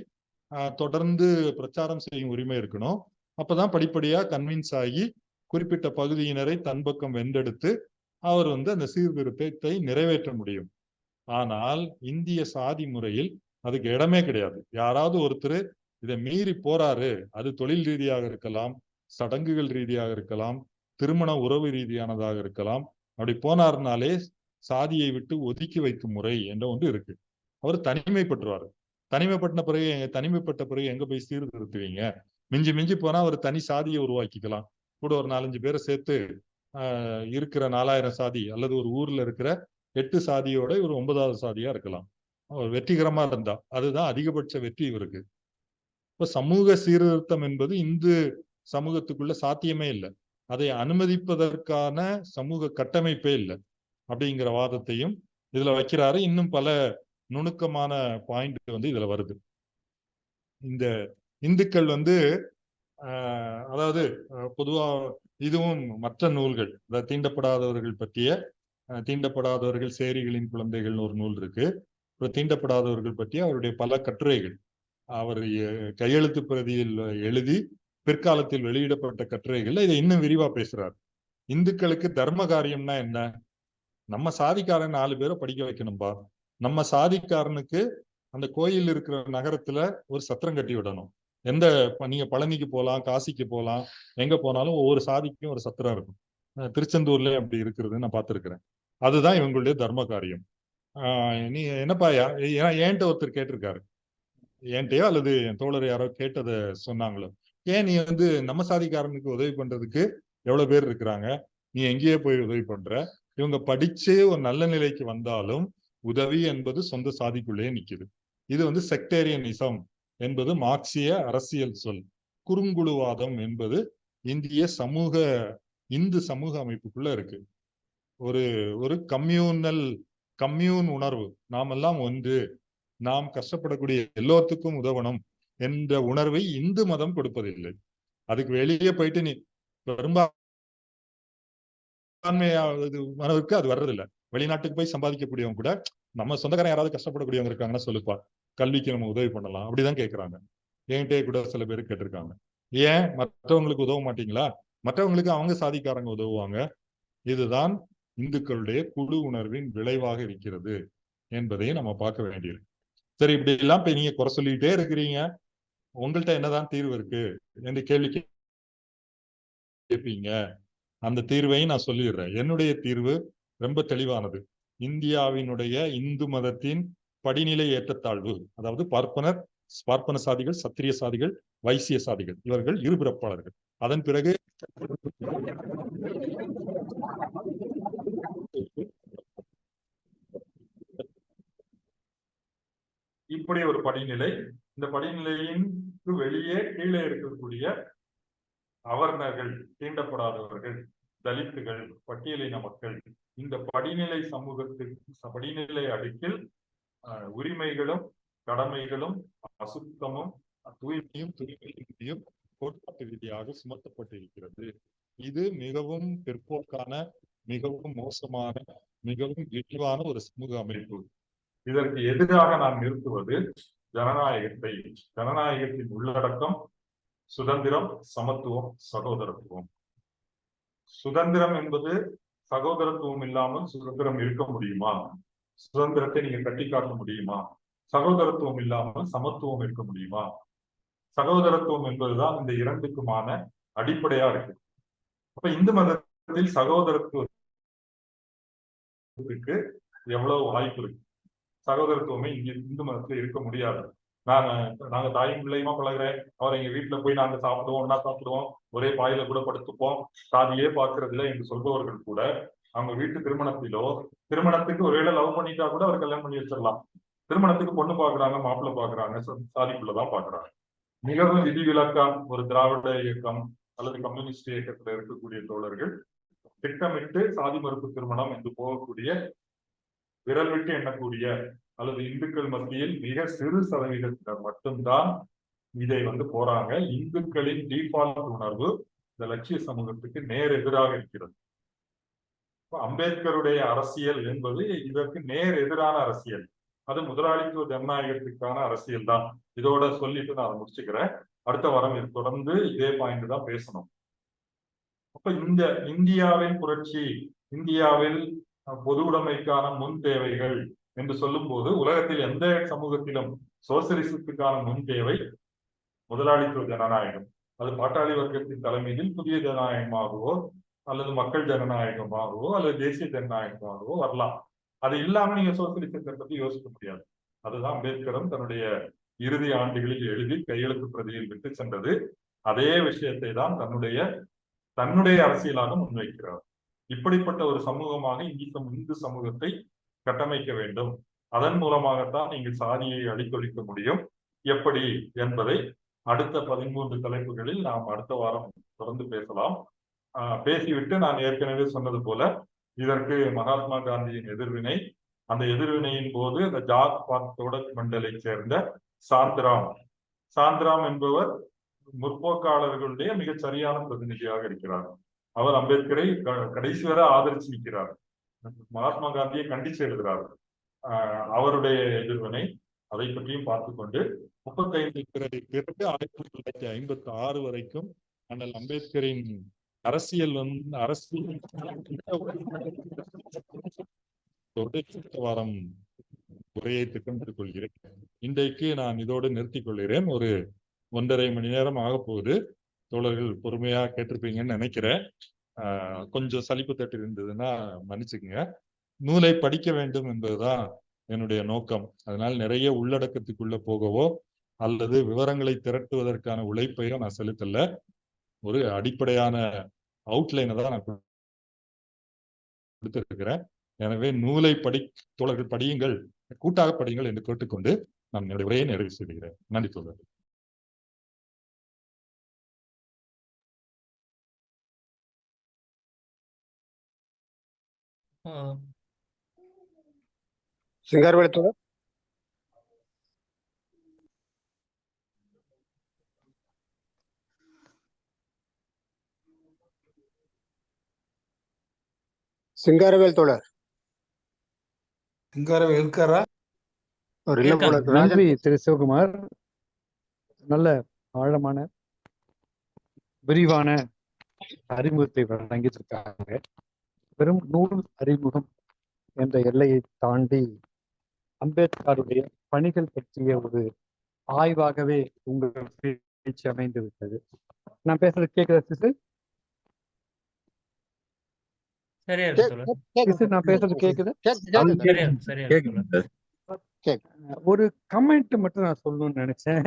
தொடர்ந்து பிரச்சாரம் செய்யும் உரிமை இருக்கணும். அப்பதான் படிப்படியா கன்வின்ஸ் ஆகி குறிப்பிட்ட பகுதியினரை தன் பக்கம் வென்றெடுத்து அவர் வந்து அந்த சீர்திருத்தத்தை நிறைவேற்ற முடியும். ஆனால் இந்திய சாதி முறையில் அதுக்கு இடமே கிடையாது. யாராவது ஒருத்தர் இதை மீறி போறாரு, அது தொழில் ரீதியாக இருக்கலாம், சடங்குகள் ரீதியாக இருக்கலாம், திருமண உறவு ரீதியானதாக இருக்கலாம். அப்படி போனார்னாலே சாதியை விட்டு ஒதுக்கி வைக்கும் முறை என்ற ஒன்று இருக்கு. அவர் தனிமைப்பட்டுருவாரு. தனிமைப்பட்ட பிறகு எங்க போய் சீர்திருத்துவீங்க? மிஞ்சி மிஞ்சி போனா ஒரு தனி சாதியை உருவாக்கிக்கலாம். கூட ஒரு 4-5 பேரை சேர்த்து இருக்கிற 4000 சாதி அல்லது ஒரு ஊர்ல இருக்கிற 8 சாதியோட ஒரு 9வது சாதியா இருக்கலாம். வெற்றிகரமா இருந்தா அதுதான் அதிகபட்ச வெற்றி இவருக்கு. இப்ப சமூக சீர்திருத்தம் என்பது இந்து சமூகத்துக்குள்ள சாத்தியமே இல்லை. அதை அனுமதிப்பதற்கான சமூக கட்டமைப்பே இல்லை அப்படிங்கிற வாதத்தையும் இதுல வைக்கிறாரு. இன்னும் பல நுணுக்கமான பாயிண்ட் வந்து இதுல வருது. இந்த இந்துக்கள் வந்து அதாவது பொதுவா இதுவும் மற்ற நூல்கள், தீண்டப்படாதவர்கள் பற்றிய தீண்டப்படாதவர்கள் சேரிகளின் குழந்தைகள்னு ஒரு நூல் இருக்கு. தீண்டப்படாதவர்கள் பற்றிய அவருடைய பல கட்டுரைகள், அவர் கையெழுத்து பிரதியில் எழுதி பிற்காலத்தில் வெளியிடப்பட்ட கட்டுரைகள் இதை இன்னும் விரிவா பேசுறாரு. இந்துக்களுக்கு தர்ம காரியம்னா என்ன? நம்ம சாதிக்காரன் 4 பேரை படிக்க வைக்கணும்பா. நம்ம சாதிக்காரனுக்கு அந்த கோயில் இருக்கிற நகரத்துல ஒரு சத்திரம் கட்டி விடணும். நீங்க பழனிக்கு போகலாம், காசிக்கு போகலாம், எங்க போனாலும் ஒவ்வொரு சாதிக்கும் ஒரு சத்திரம் இருக்கும். திருச்செந்தூர்ல அப்படி இருக்கிறது நான் பார்த்திருக்கிறேன். அதுதான் இவங்களுடைய தர்ம காரியம். நீ என்னப்பா, ஏன்ட்ட ஒருத்தர் கேட்டிருக்காரு, என்கிட்டயோ அல்லது என் தோழர் யாரோ கேட்டதை சொன்னாங்களோ, ஏன் நீ வந்து நம்ம சாதிக்காரனுக்கு உதவி பண்றதுக்கு எவ்வளவு பேர் இருக்கிறாங்க, நீ எங்கேயே போய் உதவி பண்ற? இவங்க படிச்சு ஒரு நல்ல நிலைக்கு வந்தாலும் உதவி என்பது சொந்த சாதிக்குள்ளேயே நிக்குது. இது வந்து செக்டேரியனிசம் என்பது மார்க்சிய அரசியல் சொல். குறுங்குழுவாதம் என்பது இந்து சமூக அமைப்புக்குள்ள இருக்கு. ஒரு கம்யூன் உணர்வு, நாம் எல்லாம் ஒன்று, நாம் கஷ்டப்படக்கூடிய எல்லோத்துக்கும் உதவணும் என்ற உணர்வை இந்து மதம் கொடுப்பதில்லை. அதுக்கு வெளியே போயிட்டு நீ பெரும்பான்மையானவருக்கு அது வர்றதில்லை. வெளிநாட்டுக்கு போய் சம்பாதிக்கக்கூடியவங்க கூட நம்ம சொந்தக்காரன் யாராவது கஷ்டப்படக்கூடியவங்க இருக்காங்கன்னா சொல்லுப்பா, கல்விக்கு நம்ம உதவி பண்ணலாம் அப்படிதான் கேட்கிறாங்க. என்கிட்டே கூட சில பேர் கேட்டிருக்காங்க, ஏன் மற்றவங்களுக்கு உதவ மாட்டீங்களா? மற்றவங்களுக்கு அவங்க சாதிக்காரங்க உதவுவாங்க. இதுதான் இந்துக்களுடைய குழு உணர்வின் விளைவாக இருக்கிறது என்பதையும் நம்ம பார்க்க வேண்டியிருக்கு. சரி, இப்படி எல்லாம் இப்ப நீங்க குறை சொல்லிக்கிட்டே இருக்கிறீங்க, உங்கள்கிட்ட என்னதான் தீர்வு இருக்கு என்று கேள்வி கேட்பீங்க. அந்த தீர்வையும் நான் சொல்லிடுறேன். என்னுடைய தீர்வு ரொம்ப தெளிவானது. இந்தியாவினுடைய இந்து மதத்தின் படிநிலை ஏற்றத்தாழ்வு, அதாவது பார்ப்பன சாதிகள், சத்திரிய சாதிகள், வைசிய சாதிகள், இவர்கள் இருபிறப்பாளர்கள். அதன் பிறகு இப்படி ஒரு படிநிலை. இந்த படிநிலையின் வெளியே கீழே இருக்கக்கூடிய அவர்ணர்கள், தீண்டப்படாதவர்கள், தலித்துகள், பட்டியலின மக்கள், இந்த படிநிலை சமூகத்துக்கு படிநிலை அடுக்கில் உரிமைகளும் கடமைகளும் அசுத்தமும் தூய்மையும் கோட்பாட்டு ரீதியாக சுமத்தப்பட்டிருக்கிறது. இது மிகவும் பிற்போக்கான, மிகவும் மோசமான, மிகவும் இழிவான ஒரு சமூக அமைப்பு. இதற்கு எதிராக நாம் நிறுத்துவது ஜனநாயகத்தை. ஜனநாயகத்தின் உள்ளடக்கம் சுதந்திரம், சமத்துவம், சகோதரத்துவம். சுதந்திரம் என்பது சகோதரத்துவம் இல்லாமல் சுதந்திரம் இருக்க முடியுமா? சுதந்திரத்தை நீங்க கட்டி காட்ட முடியுமா? சகோதரத்துவம் இல்லாமல் சமத்துவம் இருக்க முடியுமா? சகோதரத்துவம் என்பதுதான் இந்த இரண்டுக்குமான அடிப்படையா இருக்கு. அப்ப இந்து மதத்தில் சகோதரத்துவத்துக்கு எவ்வளவு வாய்ப்பு இருக்கு? சகோதரத்துவமே இங்க இந்து மதத்துல இருக்க முடியாது. நாங்க தாயும் பிள்ளையுமா பழகிறேன், அவர் எங்க வீட்டுல போய் நாங்க சாப்பிடுவோம், ஒன்னா சாப்பிடுவோம், ஒரே பாயில கூட படுத்துப்போம், சாதியே பார்க்கறது இல்லை என்று சொல்பவர்கள் கூட அவங்க வீட்டு திருமணத்திலோ, திருமணத்துக்கு ஒருவேளை லவ் பண்ணிட்டா கூட அவர் கல்யாணம் பண்ணி வச்சிடலாம். திருமணத்துக்கு பொண்ணு பாக்குறாங்க, மாப்பிள்ளை பாக்குறாங்க, சாதிக்குள்ளதான் பாக்குறாங்க. மிகவும் விதிவிலக்கா ஒரு திராவிட இயக்கம் அல்லது கம்யூனிஸ்ட் இயக்கத்துல இருக்கக்கூடிய தோழர்கள் திட்டமிட்டு சாதி மறுப்பு திருமணம் என்று போகக்கூடிய, விரல் விட்டு எண்ணக்கூடிய அல்லது இந்துக்கள் மத்தியில் மிக சிறு சதவீதத்தினர் மட்டும்தான் இதை போறாங்க. இந்துக்களின் டிஃபால்ட் உணர்வு இந்த லட்சிய சமூகத்துக்கு நேர் எதிராக இருக்கிறது. அம்பேத்கருடைய அரசியல் என்பது இதற்கு நேர் எதிரான அரசியல். அது முதலாளித்துவ ஜனநாயகத்துக்கான அரசியல் தான். இதோட சொல்லிட்டு நான் முடிச்சுக்கிறேன். அடுத்த வாரம் இது தொடர்ந்து இதே பாயிண்ட் தான் பேசணும். அப்ப இந்த இந்தியாவின் புரட்சி, இந்தியாவில் பொது உடைமைக்கான முன் தேவைகள் என்று சொல்லும் போது, உலகத்தில் எந்த சமூகத்திலும் சோசியலிசத்துக்கான முன் தேவை முதலாளித்துவ ஜனநாயகம். அது பாட்டாளி வர்க்கத்தின் தலைமையில் புதிய ஜனநாயகமாகவோ அல்லது மக்கள் ஜனநாயகமாகவோ அல்லது தேசிய ஜனநாயகமாகவோ வரலாம். அது இல்லாம நீங்க சோசியலிசத்தை பத்தி யோசிக்க முடியாது. அதுதான் அம்பேத்கரும் தன்னுடைய இறுதி ஆண்டுகளில் எழுதி கையெழுத்து பிரதியில் விட்டு சென்றது. அதே விஷயத்தை தான் தன்னுடைய அரசியலாக முன்வைக்கிறார். இப்படிப்பட்ட ஒரு சமூகமாக இந்து சமூகத்தை கட்டமைக்க வேண்டும். அதன் மூலமாகத்தான் நீங்கள் சாதியை அழித்தொழிக்க முடியும். எப்படி என்பதை அடுத்த 13 தலைப்புகளில் நாம் அடுத்த வாரம் தொடர்ந்து பேசலாம். பேசிவிட்டு நான் ஏற்கனவே சொன்னது போல, இதற்கு மகாத்மா காந்தியின் எதிர்வினை, அந்த எதிர்வினையின் போது அந்த ஜாத் பாத் தோடக் மண்டலை சேர்ந்த சாந்திராம் என்பவர் முற்போக்காளர்களுடைய மிகச் சரியான பிரதிநிதியாக இருக்கிறார். அவர் அம்பேத்கரை கடைசி வரை ஆதரிச்சு நிற்கிறார். மகாத்மா காந்தியை கண்டிச்சு எழுதுகிறார். அவருடைய எதிர்வினை, அதை பற்றியும் பார்த்துக்கொண்டு 35 பிறகு 1956 வரைக்கும் அண்ணல் அம்பேத்கரின் அரசியல் வாரம் உரையை திட்டமிட்டுக் கொள்கிறேன். இன்றைக்கு நான் இதோடு நிறுத்திக் கொள்கிறேன். ஒரு 1.5 மணி நேரம் ஆக போகுது. தோழர்கள் பொறுமையா கேட்டிருப்பீங்கன்னு நினைக்கிறேன். கொஞ்சம் சலிப்பு தட்டு இருந்ததுன்னா மன்னிச்சுக்குங்க. நூலை படிக்க வேண்டும் என்பதுதான் என்னுடைய நோக்கம். அதனால் நிறைய உள்ளடக்கத்துக்குள்ள போகவோ அல்லது விவரங்களை திரட்டுவதற்கான உழைப்பையோ நான் செலுத்தல. ஒரு அடிப்படையான அவுட்லைனை தான் நான் கொடுத்திருக்கிறேன். எனவே நூலை தோழர்கள் படியுங்கள், கூட்டாக படியுங்கள் என்று கேட்டுக்கொண்டு நான் என்னுடைய உரையை நிறைவு செய்கிறேன். நன்றி தோழர்கள். சிங்காரவேல் தோழர். சிங்காரவேல் தோழர் இருக்காரா? நன்றி திரு சிவகுமார். நல்ல ஆழமான விரிவான அறிமுகத்தை வழங்கியிருக்காங்க. வெறும் நூல் அறிமுகம் என்ற எல்லையை தாண்டி அம்பேத்கருடைய பணிகள் பற்றிய ஒரு ஆய்வாகவே உங்கள் பேச்சு அமைந்து விட்டது. நான் பேசுறது கேட்குதா சிசு? நான் பேசுறது கேக்குது? ஒரு கமெண்ட் மட்டும் நான் சொல்லணும்னு நினைச்சேன்.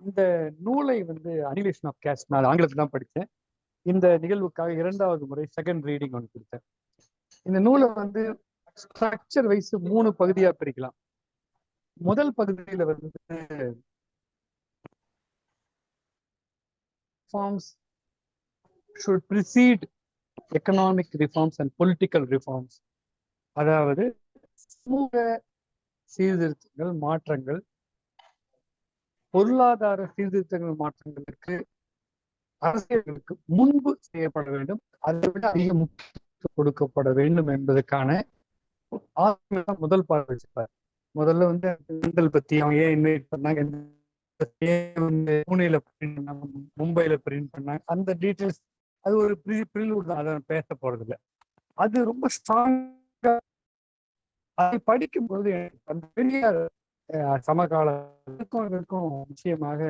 இந்த நூலை அனிலேஷன் ஆஃப் கேஸ்ட் நான் ஆங்கிலத்தில் தான் படித்தேன். இந்த நிகழ்வுக்காக 2வது முறை செகண்ட் ரீடிங் ஒன்று கொடுத்தேன். இந்த நூலை ஸ்ட்ரக்சர் வைஸ் 3 பகுதியா பிரிக்கலாம். முதல் பகுதியில reforms should precede economic reforms and political reforms. அதாவது சமூக சீர்திருத்தங்கள், மாற்றங்கள், பொருளாதார சீர்திருத்தங்கள், மாற்றங்களுக்கு அரசியலுக்கு முன்பு செய்யப்பட வேண்டும். அதை விட அதிக முக்கியத்துவம் கொடுக்கப்பட வேண்டும் என்பதற்கான முதல் பார்வை வச்சிருப்பார். முதல்ல பெண்கள் பத்தி அவங்க ஏன் இன்வைட் பண்ணாங்க, புனேல பிரிண்ட் பண்ணாங்க, மும்பைல பிரிண்ட் பண்ணாங்க, அந்த டீட்டெயில்ஸ் அது ஒரு ப்ரிலூட் தான். அதை பேச போறது இல்லை. அது ரொம்ப ஸ்ட்ராங்கா அதை படிக்கும்போது அந்த பெரிய சமகாலத்துக்கும் நிச்சயமாக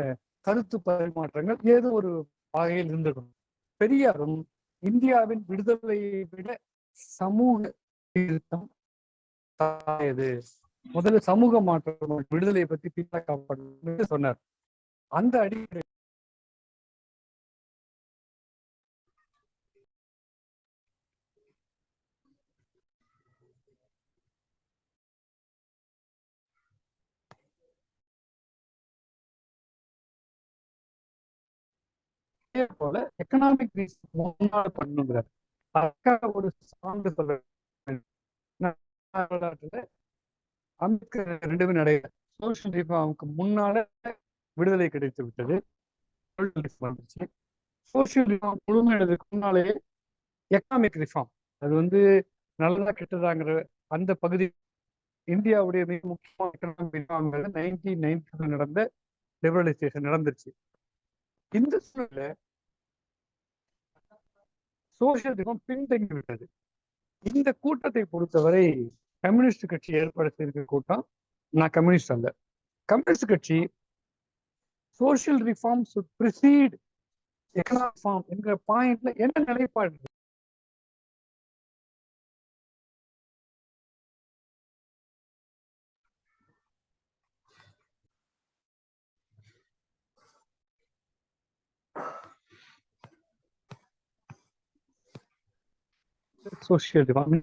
கருத்து பரிமாற்றங்கள் ஏதோ ஒரு வகையில் இருந்திருக்கணும். பெரியாரும் இந்தியாவின் விடுதலையை விட சமூக சீர்திருத்தம் முதல்ல சமூக மாற்றம், விடுதலையை பத்தி பின்னாக்கப்படும் சொன்னார். அந்த அடிப்படை அதே போல எக்கனாமிக் முன்னால பண்ணுங்கிறார். அதுக்காக ஒரு சான்று சொல்ல வரலாற்றுல அம்பேத்கர் ரெண்டுமே நடையில சோசியல் ரிஃபார்முக்கு முன்னால விடுதலை கிடைத்து விட்டது. வந்துச்சு. சோசியல் ரிஃபார்ம் முழுமையடைறதுக்கு முன்னாலே எக்கனாமிக் ரிஃபார்ம் அது நல்லதா கெட்டதாங்கிற அந்த பகுதி இந்தியாவுடைய மிக முக்கியமான எக்கனாமிக் ரிஃபார்ம்ங்கிறது 1990 நடந்த லிபரலைசேஷன் நடந்துருச்சு. இந்த சூழல சோசியல் ரிஃபார்ம் பின்தங்கி விட்டது. இந்த கூட்டத்தை பொறுத்தவரை கம்யூனிஸ்ட் கட்சி ஏற்படுத்தியிருக்கிற கூட்டம், நான் கம்யூனிஸ்ட் அல்ல, கம்யூனிஸ்ட் கட்சி social reform should precede economic reform என்கிற பாயிண்ட்ல என்ன நிலைப்பாடு? Social reform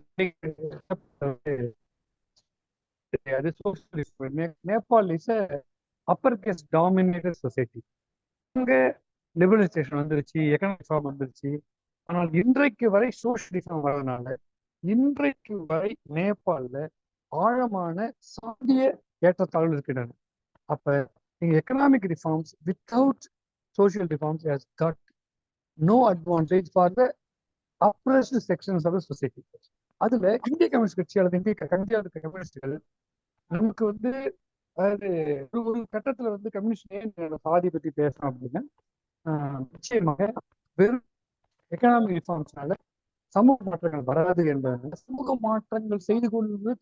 Nepal is upper caste dominated society. அங்க லிபரலைசேஷன் வந்துருச்சு, எக்கனாமிக் ரிஃபார்ம் வந்துருச்சு. ஆனால் இன்றைக்கு வரை சோசியல் ரிஃபார்ம் வரதுனால இன்றைக்கு வரை நேபாளில் ஆழமான சாதிய ஏற்றத்தாழ்வு இருக்கின்றன. அப்ப நீங்க economic reforms without social reforms has got no advantage for the oppressed sections of the society. அதுல இந்திய கம்யூனிஸ்ட் கட்சி அல்லது இந்தியாவில் இருக்க கம்யூனிஸ்டுகள் நமக்கு அதாவது ஒரு கட்டத்துல கம்யூனிஸ்ட் ஏன் சாதி பத்தி பேசணும் அப்படின்னா, நிச்சயமாக வெறும் எக்கனாமிக் ரிஃபார்ம்ஸ்னால சமூக மாற்றங்கள் வராது என்பதனால சமூக மாற்றங்கள் செய்து கொள்வது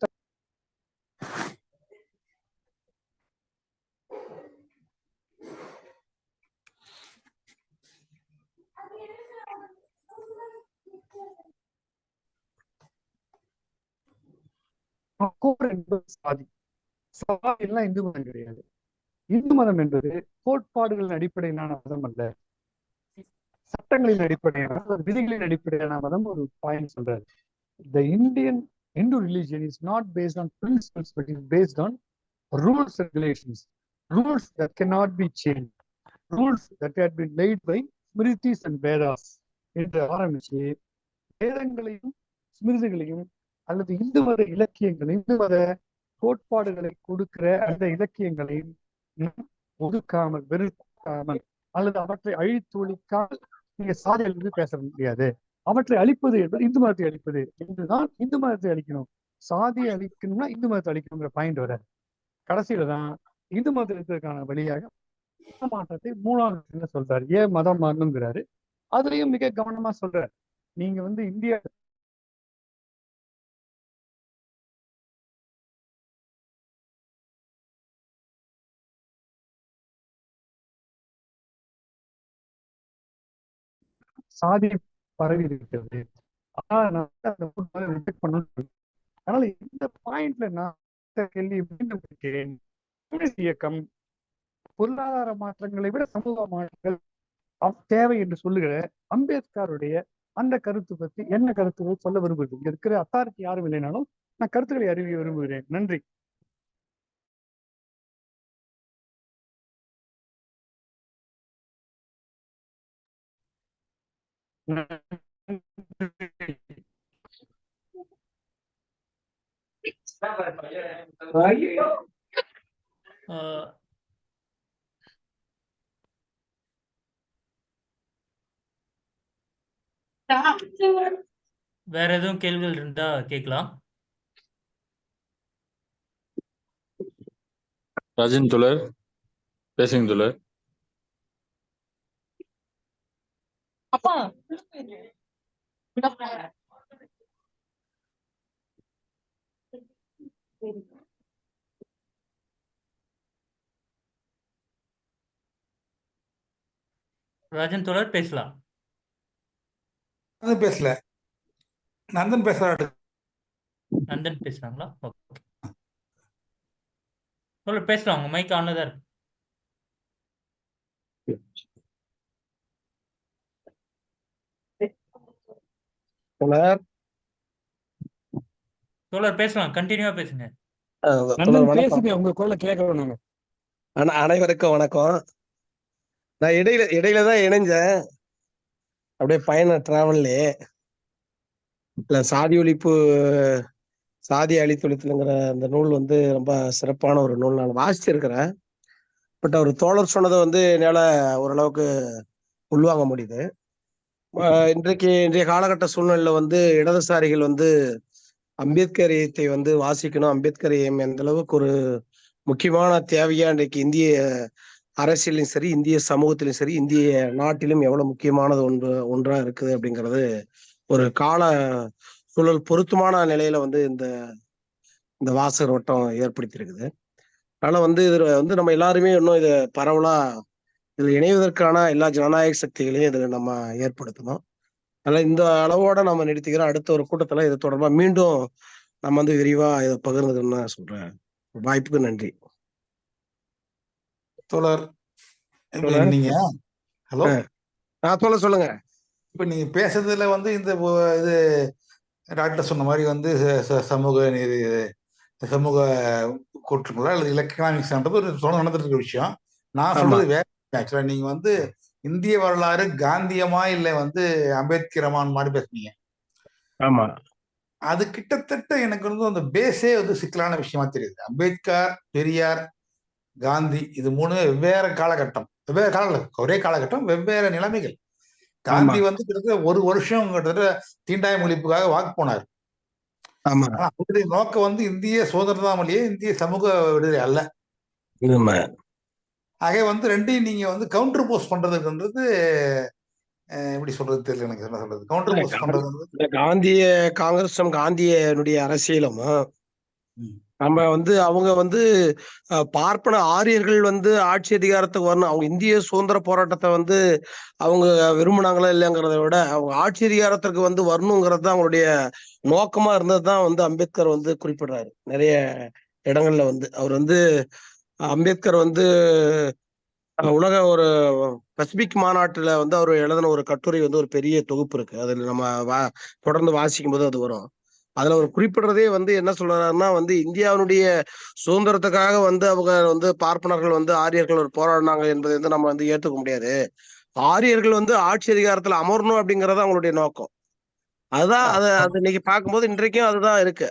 என்பது சாதி. சாதி எல்லாம் இந்து மதம் கிடையாது. இந்து மதம் என்பது கோட்பாடுகளின் அடிப்படையிலான மதம் அல்ல, சட்டங்களின் அடிப்படையான விதிகளின் அடிப்படையான மதம். ஒரு பாயிண்ட் சொல்றாரு, the Indian Hindu religion is not based on principles but is based on rules and regulations, rules that cannot be changed, rules that had been laid by Smritis and Vedas என்று ஆரம்பிச்சு வேதங்களையும் ஸ்மிருதிகளையும் அல்லது இந்து மத இலக்கியங்களையும் இந்து மத கோட்பாடுகளை கொடுக்கிற அந்த இலக்கியங்களையும் ஒதுக்காமல் வெறுக்காமல் அல்லது அவற்றை அழித்தொழிக்காமல் நீங்க சாதியிலிருந்து பேச முடியாது. அவற்றை அழிப்பது என்பது இந்து மதத்தை அழிப்பது என்றுதான் இந்து மதத்தை அழிக்கணும். சாதியை அழிக்கணும்னா இந்து மதத்தை அழிக்கணுங்கிற பாயிண்ட் வர கடைசியில தான் இந்து மதத்தை அழிப்பதற்கான வழியாக மாற்றத்தை மூணாவது சொல்றாரு. ஏன் மதம் மாறணுங்கிறாரு. அதுலயும் மிக கவனமா சொல்றாரு, நீங்க இந்தியா சாதி பரவி இருக்கிறது, அதனால இந்த பாயிண்ட்ல நான் கேள்வி மீண்டும் கேட்கிறேன். இயக்கம் பொருளாதார மாற்றங்களை விட சமூக மாற்றங்கள் தேவை என்று சொல்லுகிற அம்பேத்கருடைய அந்த கருத்து பத்தி என்ன கருத்துக்கள் சொல்ல விரும்புகிறேன். இங்க இருக்கிற அத்தாரிட்டி யாரும் இல்லைனாலும் நான் கருத்துக்களை அறிவிக்க விரும்புகிறேன். நன்றி. வேற எதுவும் கேள்விகள் இருந்தா கேட்கலாம். ராஜன் தோழர் பேசுங்க தோழர். அப்பா ராஜன் தோழர் பேசலாம். பேசல, நந்தன் பேசுறாரு. நந்தன் பேசுறாங்களா? ஓகே தோழர் பேசலாம், உங்க மைக் ஆன்ல தான் இருக்கு. தோழர் பேசலாம், கண்டினியூவா பேசுங்க. பேசுங்க, உங்க குரலை கேட்கணும் நாங்க. அனைவருக்கும் வணக்கம். நான் இடையில தான் இணைஞ்சேன். அப்படியே பயண டிராவல்லே இல்ல சாதி ஒழிப்பு சாதி அழித்தொழித்தலுங்கிற அந்த நூல் வந்து ரொம்ப சிறப்பான ஒரு நூல். நான் வாசிச்சிருக்கிறேன். பட் அவர் தோழர் சொன்னதை வந்து என்னால ஓரளவுக்கு உள்வாங்க முடியுது. இன்றைய காலகட்ட சூழ்நிலையில வந்து இடதுசாரிகள் வந்து அம்பேத்கரியத்தை வந்து வாசிக்கணும். அம்பேத்கரியம் எந்த அளவுக்கு ஒரு முக்கியமான தேவையா இன்றைக்கு இந்திய அரசியலையும் சரி, இந்திய சமூகத்திலும் சரி, இந்திய நாட்டிலும் எவ்வளவு முக்கியமானது ஒன்றா இருக்குது அப்படிங்கிறது ஒரு கால சூழல் பொருத்தமான நிலையில வந்து இந்த வாசகர் வட்டம் ஏற்படுத்தியிருக்குது. அதனால வந்து இதுல வந்து நம்ம எல்லாருமே இன்னும் இதை பரவலா இதுல இணைவதற்கான எல்லா ஜனநாயக சக்திகளையும் இதுல நம்ம ஏற்படுத்தணும். அதனால இந்த அளவோட நம்ம நிறுத்திக்கிறோம். அடுத்த ஒரு கூட்டத்துல இது தொடர்பா மீண்டும் நம்ம வந்து விரிவா இதை பகிர்ந்துக்கணும்னு நான் சொல்றேன். வாய்ப்புக்கு நன்றி. தோழர், இப்ப தோழர். நீங்க ஹலோ, சொல்லுங்க. இப்ப நீங்க பேசுறதுல வந்து இந்த இது டாக்டர் சொன்ன மாதிரி வந்து சமூக நீதி, சமூக கூற்றுங்களா அல்லது எக்கனாமிக்ஸ்ன்றது ஒரு தொடர்ந்து நடந்துட்டு இருக்க விஷயம். நான் சொல்றது வேற. ஆக்சுவலா நீங்க வந்து இந்திய வரலாறு காந்தியமா இல்ல வந்து அம்பேத்கரமான் மாதிரி பேசுனீங்க. ஆமா, அது கிட்டத்தட்ட எனக்கு வந்து அந்த பேஸே வந்து சிக்கலான விஷயமா தெரியுது. அம்பேத்கர், பெரியார், காந்தி இது மூணு வெவ்வேறு காலகட்டம், வெவ்வேறு ஒரே காலகட்டம், வெவ்வேறு நிலைமைகள். காந்தி வந்து கிட்டத்தட்ட ஒரு வருஷம் கிட்டத்தட்ட தீண்டாமை ஒழிப்புக்காக வாக்கு போனார். ஆமா, ஆனா அவருடைய நோக்கம் வந்து இந்திய சுதந்திரமொழியே, இந்திய சமூக விடுதலை அல்ல. ஆகவே வந்து ரெண்டையும் நீங்க வந்து கவுண்டர் போஸ்ட் பண்றதுன்றது எப்படி சொல்றது தெரியல எனக்கு. என்ன சொல்றது, கவுண்டர் போஸ்ட் பண்றது காந்திய காங்கிரஸும் காந்தியனுடைய அரசியலும் நம்ம வந்து அவங்க வந்து பார்ப்பன ஆரியர்கள் வந்து ஆட்சி அதிகாரத்துக்கு வரணும். அவங்க இந்திய சுதந்திர போராட்டத்தை வந்து அவங்க விரும்பினாங்களா இல்லைங்கிறத விட அவங்க ஆட்சி அதிகாரத்திற்கு வந்து வரணுங்கிறது தான் அவங்களுடைய நோக்கமா இருந்தது தான் வந்து அம்பேத்கர் வந்து குறிப்பிடுறாரு. நிறைய இடங்கள்ல வந்து அவர் வந்து அம்பேத்கர் வந்து உலக ஒரு பசிபிக் மாநாட்டுல வந்து அவர் எழுதின ஒரு கட்டுரை வந்து ஒரு பெரிய தொகுப்பு இருக்கு. அதுல நம்ம தொடர்ந்து வாசிக்கும் போது அது வரும். அதுல ஒரு குறிப்பிடுறதே வந்து என்ன சொல்றாருன்னா வந்து இந்தியாவினுடைய சுதந்திரத்துக்காக வந்து அவங்க வந்து பார்ப்பனர்கள் வந்து ஆரியர்கள் ஒரு போராடினாங்க என்பதை வந்து நம்ம வந்து ஏற்றுக்க முடியாது. ஆரியர்கள் வந்து ஆட்சி அதிகாரத்துல அமரணும் அப்படிங்கறது அவங்களுடைய நோக்கம். அதுதான் அது இன்னைக்கு பார்க்கும்போது இன்றைக்கும் அதுதான் இருக்கு.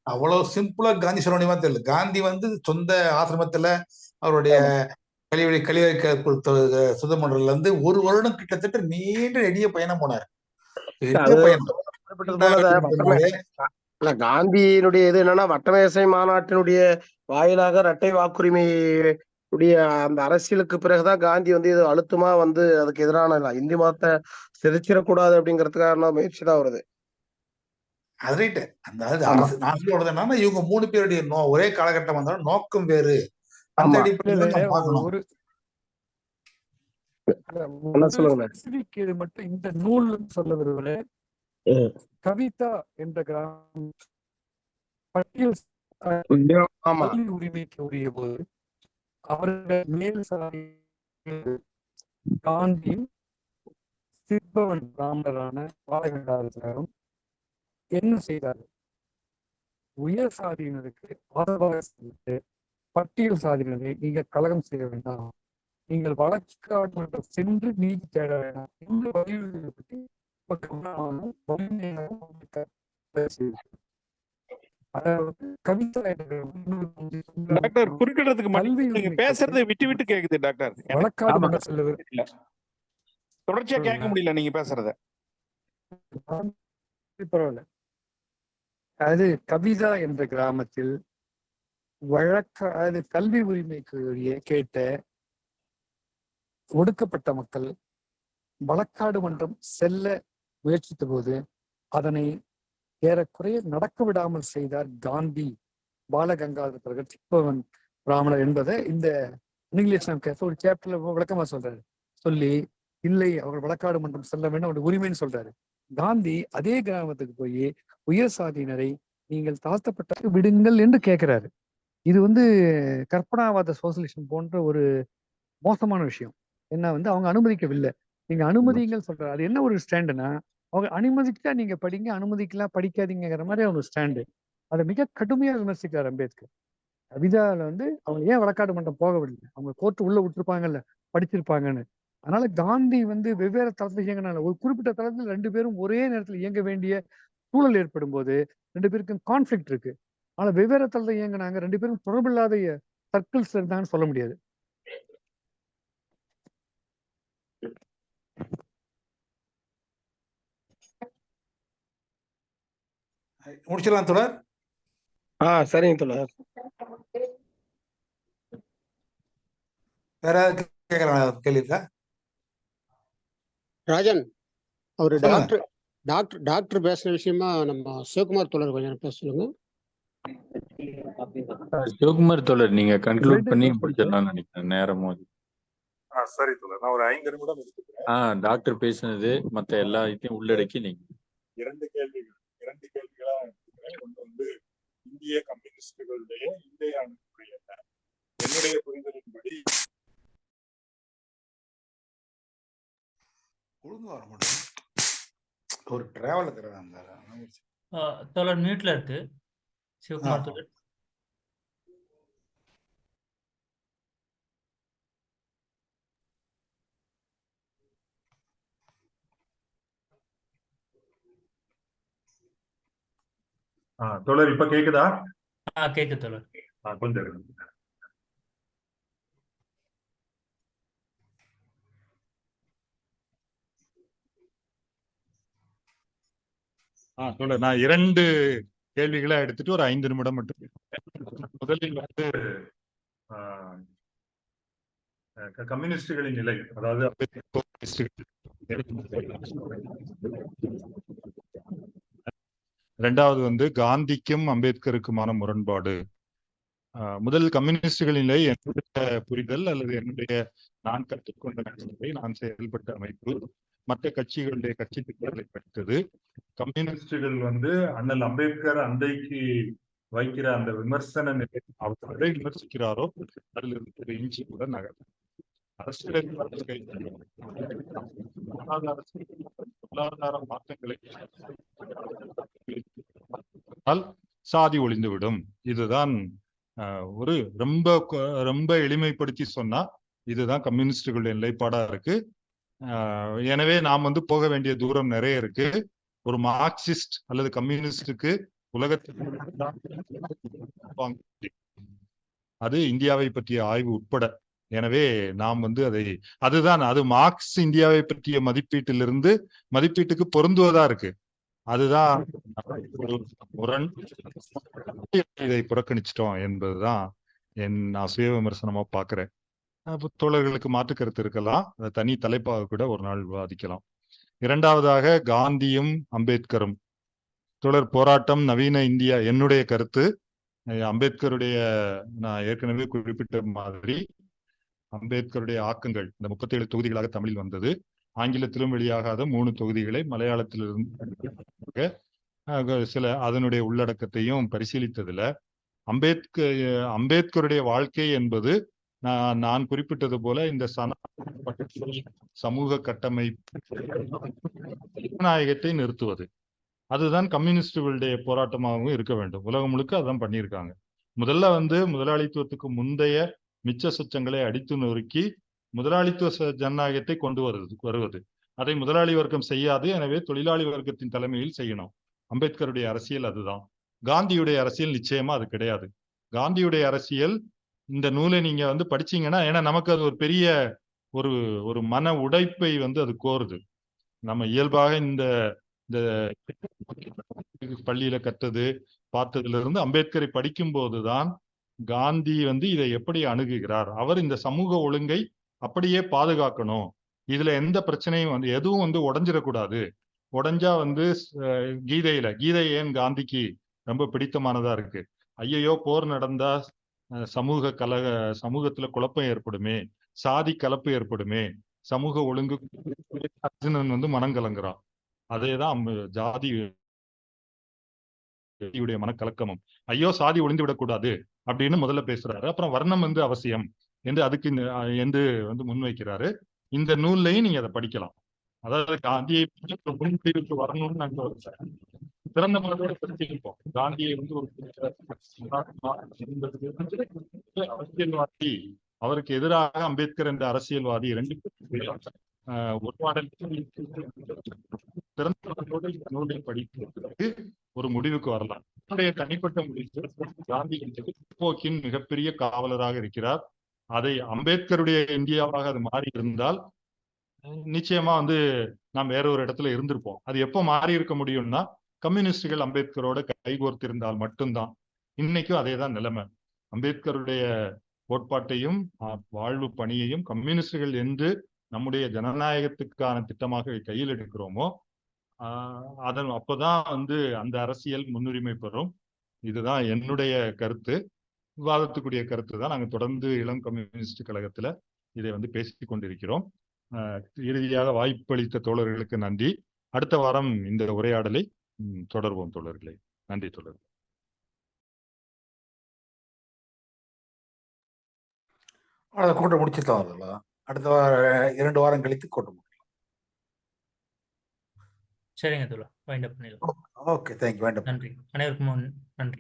அவ்வளவு சிம்பிளா காந்தி சொல்ல முடியுமா தெரியல. காந்தி வந்து சொந்த ஆசிரமத்துல அவருடைய கழிவறை சுதமன்றல இருந்து ஒரு வருடம் கிட்டத்தட்ட நீண்ட நெடிய பயணம் போனார். காந்தியினுடைய இது என்னன்னா வட்டமேசை மாநாட்டினுடைய வாயிலாக இரட்டை வாக்குரிமை உடைய அந்த அரசியலுக்கு பிறகுதான் காந்தி வந்து இது அழுத்தமா வந்து அதுக்கு எதிரான இந்தி மதத்தை சிதைச்சிடக்கூடாது அப்படிங்கிறதுக்கான முயற்சி தான் வருது. அது ரைட்டு. நான் சொல்றது என்னன்னா இவங்க மூணு பேருடைய ஒரே காலகட்டம் வந்தாலும் நோக்கம் வேறு. அந்த அடிப்படையில் ஒரு இது மட்டும் இந்த நூல் சொல்ல விரும்பல. கவிதா என்ற கிராமம் பட்டியல் கல்வி உரிமைக்கு உரிய போது அவர்கள் மேல் சாதி காந்தியும் சிற்பவன் பிராமணரான பாலகங்காதரரும் என்ன செய்தார்கள்? உயர் சாதியினருக்கு ஆதரவாக செலுத்து பட்டியல் சாதியினரை நீங்கள் கலகம் செய்ய வேண்டாம், நீங்கள் வழக்காடு மன்றம் சென்று நீதி தேட வேண்டாம் என்று வலியுறுத்தலை பற்றி கவிதா டாக்டர் குறுக்கிடறதுக்கு நீங்க பேசுறது விட்டு விட்டு கேக்குது டாக்டர். வழக்காடு மன்றம் செல்ல தொடர்ச்சியா கேட்க முடியல நீங்க பேசுறத. பரவாயில்ல. அது கவிதா என்ற கிராமத்தில் கல்வி உரிமைக்கு கேட்ட ஒடுக்கப்பட்ட மக்கள் வழக்காடு மன்றம் செல்ல முயற்சித்த போது அதனை ஏறக்குறைய நடக்க விடாமல் செய்தார் காந்தி. பாலகங்காதரர்கள் சிற்பவன் பிராமணர் என்பதை இந்த ஒரு சாப்டர்ல விளக்கமா சொல்றாரு. சொல்லி இல்லை அவர் வழக்காடு மன்றம் செல்ல வேண்டும் அவருடைய உரிமைன்னு சொல்றாரு. காந்தி அதே கிராமத்துக்கு போய் உயர் சாதியினரை நீங்கள் தாழ்த்தப்பட்ட விடுங்கள் என்று கேட்கிறாரு. இது வந்து கற்பனாவாத சோசியலிசம் போன்ற ஒரு மோசமான விஷயம். என்ன வந்து அவங்க அனுமதிக்கவில்லை. நீங்க அனுமதிங்கள் சொல்றாரு. அது என்ன ஒரு ஸ்டாண்டுனா அவங்க அனுமதிச்சா நீங்க படிங்க, அனுமதிக்கலாம் படிக்காதீங்கிற மாதிரி அவங்க ஸ்டாண்டு. அதை மிக கடுமையா விமர்சிக்கிறார் அம்பேத்கர். கவிதால வந்து அவங்க ஏன் வழக்காடு மன்றம் போகவில்லை? அவங்க கோர்ட்டு உள்ள விட்டுருப்பாங்கல்ல, படிச்சிருப்பாங்கன்னு. அதனால காந்தி வந்து வெவ்வேறு தளத்துல இயங்கினால ஒரு குறிப்பிட்ட தளத்தில் 2 பேரும் ஒரே நேரத்தில் இயங்க வேண்டிய சூழல் ஏற்படும் போது 2 பேருக்கும் கான்ஃபிளிக்ட் இருக்கு. ஆனா வெவ்வேறு தளத்துல இயங்கினாங்க, 2 பேரும் தொடர்பில்லாத சர்க்கிள்ஸ் இருந்தாங்கன்னு சொல்ல முடியாது. முடிச்சிடலாம் தொடர். சரிங்க தோழர். வேற யாராவது கேட்கலாம் கேள்வி இருக்கா? ராஜன், அவரு சொல்லுங்க. டாக்டர் பேசுற விஷயமா நம்ம சிவகுமார் தோழர் கொஞ்சம் பேச சொல்லுங்க. சிவகுமார் தோழர் நீங்க கன்க்ளூட் பண்ணி முடிச்சிடலாம்னு நினைக்கிறேன் நேரம் போது. சரி தோழர், நான் ஒரு 5 நிமிடம் எடுத்துக்கிறேன். டாக்டர் பேசுனது மத்த எல்லா இதையும் உள்ளடக்கி நீங்க 2 கேள்விகளா எடுத்துக்கிறேன். ஒன்று வந்து இந்திய கம்யூனிஸ்டுகளுடைய இந்திய அணுகுமுறை என்ன? என்னுடைய புரிதலின்படி ஒழுங்கு வர மாட்டேன். ஒரு டிராவல் இருக்கிறாங்க. தோழர் மியூட்ல இருக்கு சிவகுமார் தோழர். தோழர் இப்ப கேக்குதா? கேக்குது தோழர். கொஞ்சம் இருங்க. தோழர், நான் 2 கேள்விகளை எடுத்துட்டு ஒரு 5 நிமிடம் மட்டும். முதலில் வந்து கம்யூனிஸ்டுகளின் நிலை, அதாவது இரண்டாவது வந்து காந்திக்கும் அம்பேத்கருக்குமான முரண்பாடு. முதல் கம்யூனிஸ்டுகளின் நிலை என்னுடைய புரிதல் அல்லது என்னுடைய நான் கற்றுக்கொண்ட நடைமுறை, நான் செயல்பட்ட அமைப்பு, மற்ற கட்சிகளுடைய கட்சி திட்டங்களை படித்தது. கம்யூனிஸ்டுகள் வந்து அண்ணல் அம்பேத்கர் அன்றைக்கு வைக்கிற அந்த விமர்சன நிலை, அவர் எதை விமர்சிக்கிறாரோ அதில் இருந்து ஒரு இன்ச்சு கூட நகர் பொருளாதார மாற்றங்களை சாதி ஒளிந்துவிடும். இதுதான் ஒரு ரொம்ப எளிமைப்படுத்தி சொன்னா இதுதான் கம்யூனிஸ்டுகளுடைய நிலைப்பாடா இருக்கு. எனவே நாம் வந்து போக வேண்டிய தூரம் நிறைய இருக்கு. ஒரு மார்க்சிஸ்ட் அல்லது கம்யூனிஸ்டுக்கு உலகத்தில் அது இந்தியாவை பற்றிய ஆய்வு உட்பட. எனவே நாம் வந்து அது மார்க்ஸ் இந்தியாவை பற்றிய மதிப்பீட்டுக்கு பொருந்துவதா இருக்கு. அதுதான் ஒரு முரண். இதை புறக்கணிச்சிட்டோம் என்பதுதான் நான் சுய விமர்சனமா பாக்குறேன். தோழர்களுக்கு மாற்று கருத்து இருக்கலாம், தனி தலைப்பாக கூட ஒரு நாள் விவாதிக்கலாம். இரண்டாவதாக காந்தியும் அம்பேத்கரும். தோழர் போராட்டம் நவீன இந்தியா, என்னுடைய கருத்து அம்பேத்கருடைய, நான் ஏற்கனவே குறிப்பிட்ட மாதிரி அம்பேத்கருடைய ஆக்கங்கள் இந்த 37 தொகுதிகளாக தமிழில் வந்தது. ஆங்கிலத்திலும் வெளியாகாத 3 தொகுதிகளை மலையாளத்திலிருந்து சில அதனுடைய உள்ளடக்கத்தையும் பரிசீலித்ததுல அம்பேத்கருடைய வாழ்க்கை என்பது நான் குறிப்பிட்டது போல இந்த சமூக கட்டமைப்பு ஜனநாயகத்தை நிறுத்துவது, அதுதான் கம்யூனிஸ்டுகளுடைய போராட்டமாகவும் இருக்க வேண்டும். உலகம் முழுக்க அதான் பண்ணியிருக்காங்க. முதல்ல வந்து முதலாளித்துவத்துக்கு முந்தைய மிச்ச சொச்சங்களை அடித்து நொறுக்கி முதலாளித்துவ ஜனநாயகத்தை கொண்டு வருவது. அதை முதலாளி வர்க்கம் செய்யாது, எனவே தொழிலாளி வர்க்கத்தின் தலைமையில் செய்யணும். அம்பேத்கருடைய அரசியல் அதுதான். காந்தியுடைய அரசியல் நிச்சயமா அது கிடையாது. காந்தியுடைய அரசியல் இந்த நூலை நீங்க வந்து படிச்சீங்கன்னா, ஏன்னா நமக்கு அது ஒரு பெரிய ஒரு மன உடைப்பை வந்து அது கோருது. நம்ம இயல்பாக இந்த பள்ளியில கற்றது பார்த்ததுல இருந்து அம்பேத்கரை படிக்கும் போதுதான் காந்தி வந்து இதை எப்படி அணுகுகிறார். அவர் இந்த சமூக ஒழுங்கை அப்படியே பாதுகாக்கணும், இதுல எந்த பிரச்சனையும் வந்து எதுவும் வந்து உடைஞ்சிடக்கூடாது. உடைஞ்சா வந்து கீதை ஏன் காந்திக்கு ரொம்ப பிடித்தமானதா இருக்கு. ஐயையோ போர் நடந்தா சமூகத்துல குழப்பம் ஏற்படுமே, சாதி கலப்பு ஏற்படுமே, சமூக ஒழுங்கு அர்ஜுனன் வந்து மனம் கலங்குறான். அதேதான் ஜாதியுடைய மனக்கலக்கமும். ஐயோ சாதி ஒளிந்து விடக்கூடாது அப்படின்னு முதல்ல பேசுறாரு. அப்புறம் வர்ணம் வந்து அவசியம் என்று அதுக்கு வந்து முன்வைக்கிறாரு. இந்த நூல்லையும் நீங்க அதை படிக்கலாம். அதாவது காந்தியை முன்பிற்கு வரணும்னு நாங்க திறந்த மனதோட படிச்சிருப்போம். காந்தியை வந்து ஒரு அரசியல்வாதி அவருக்கு எதிராக அம்பேத்கர் என்ற அரசியல்வாதி இரண்டு நூலை படிப்பதற்கு ஒரு முடிவுக்கு வரலாம். என்னுடைய தனிப்பட்ட முடிவு, காந்தி போக்கின் மிகப்பெரிய காவலராக இருக்கிறார். அதை அம்பேத்கருடைய இந்தியாவாக அது மாறி இருந்தால் நிச்சயமா நாம் வேற ஒரு இடத்துல இருந்திருப்போம். அது எப்போ மாறி இருக்க முடியும்னா, கம்யூனிஸ்டுகள் அம்பேத்கரோட கைகோர்த்திருந்தால் மட்டும்தான். இன்னைக்கும் அதே தான் நிலைமை. அம்பேத்கருடைய கோட்பாட்டையும் வாழ்வு பணியையும் கம்யூனிஸ்டுகள் என்று நம்முடைய ஜனநாயகத்துக்கான திட்டமாக கையில் எடுக்கிறோமோ அப்பதான் அந்த அரசியல் முன்னுரிமை பெறும். இதுதான் என்னுடைய கருத்து, விவாதத்துக்குரிய கருத்து தான். நாங்கள் தொடர்ந்து இளம் கம்யூனிஸ்ட் கழகத்துல இதை பேசிக் கொண்டிருக்கிறோம். இறுதியாக வாய்ப்பளித்த தோழர்களுக்கு நன்றி. அடுத்த வாரம் இந்த உரையாடலை தொடர்வோம் தோழர்களே. நன்றி தோழர்கள். கூட்டம் முடிச்சுக்கலாம். அடுத்த 2 வாரம் கழித்து கூட்டம் முடிக்கலாம். சரிங்க தோழர், வைண்ட் அப் பண்ணிடலாம். Okay, thank you. Wind up. நன்றி அனைவருக்கும் நன்றி.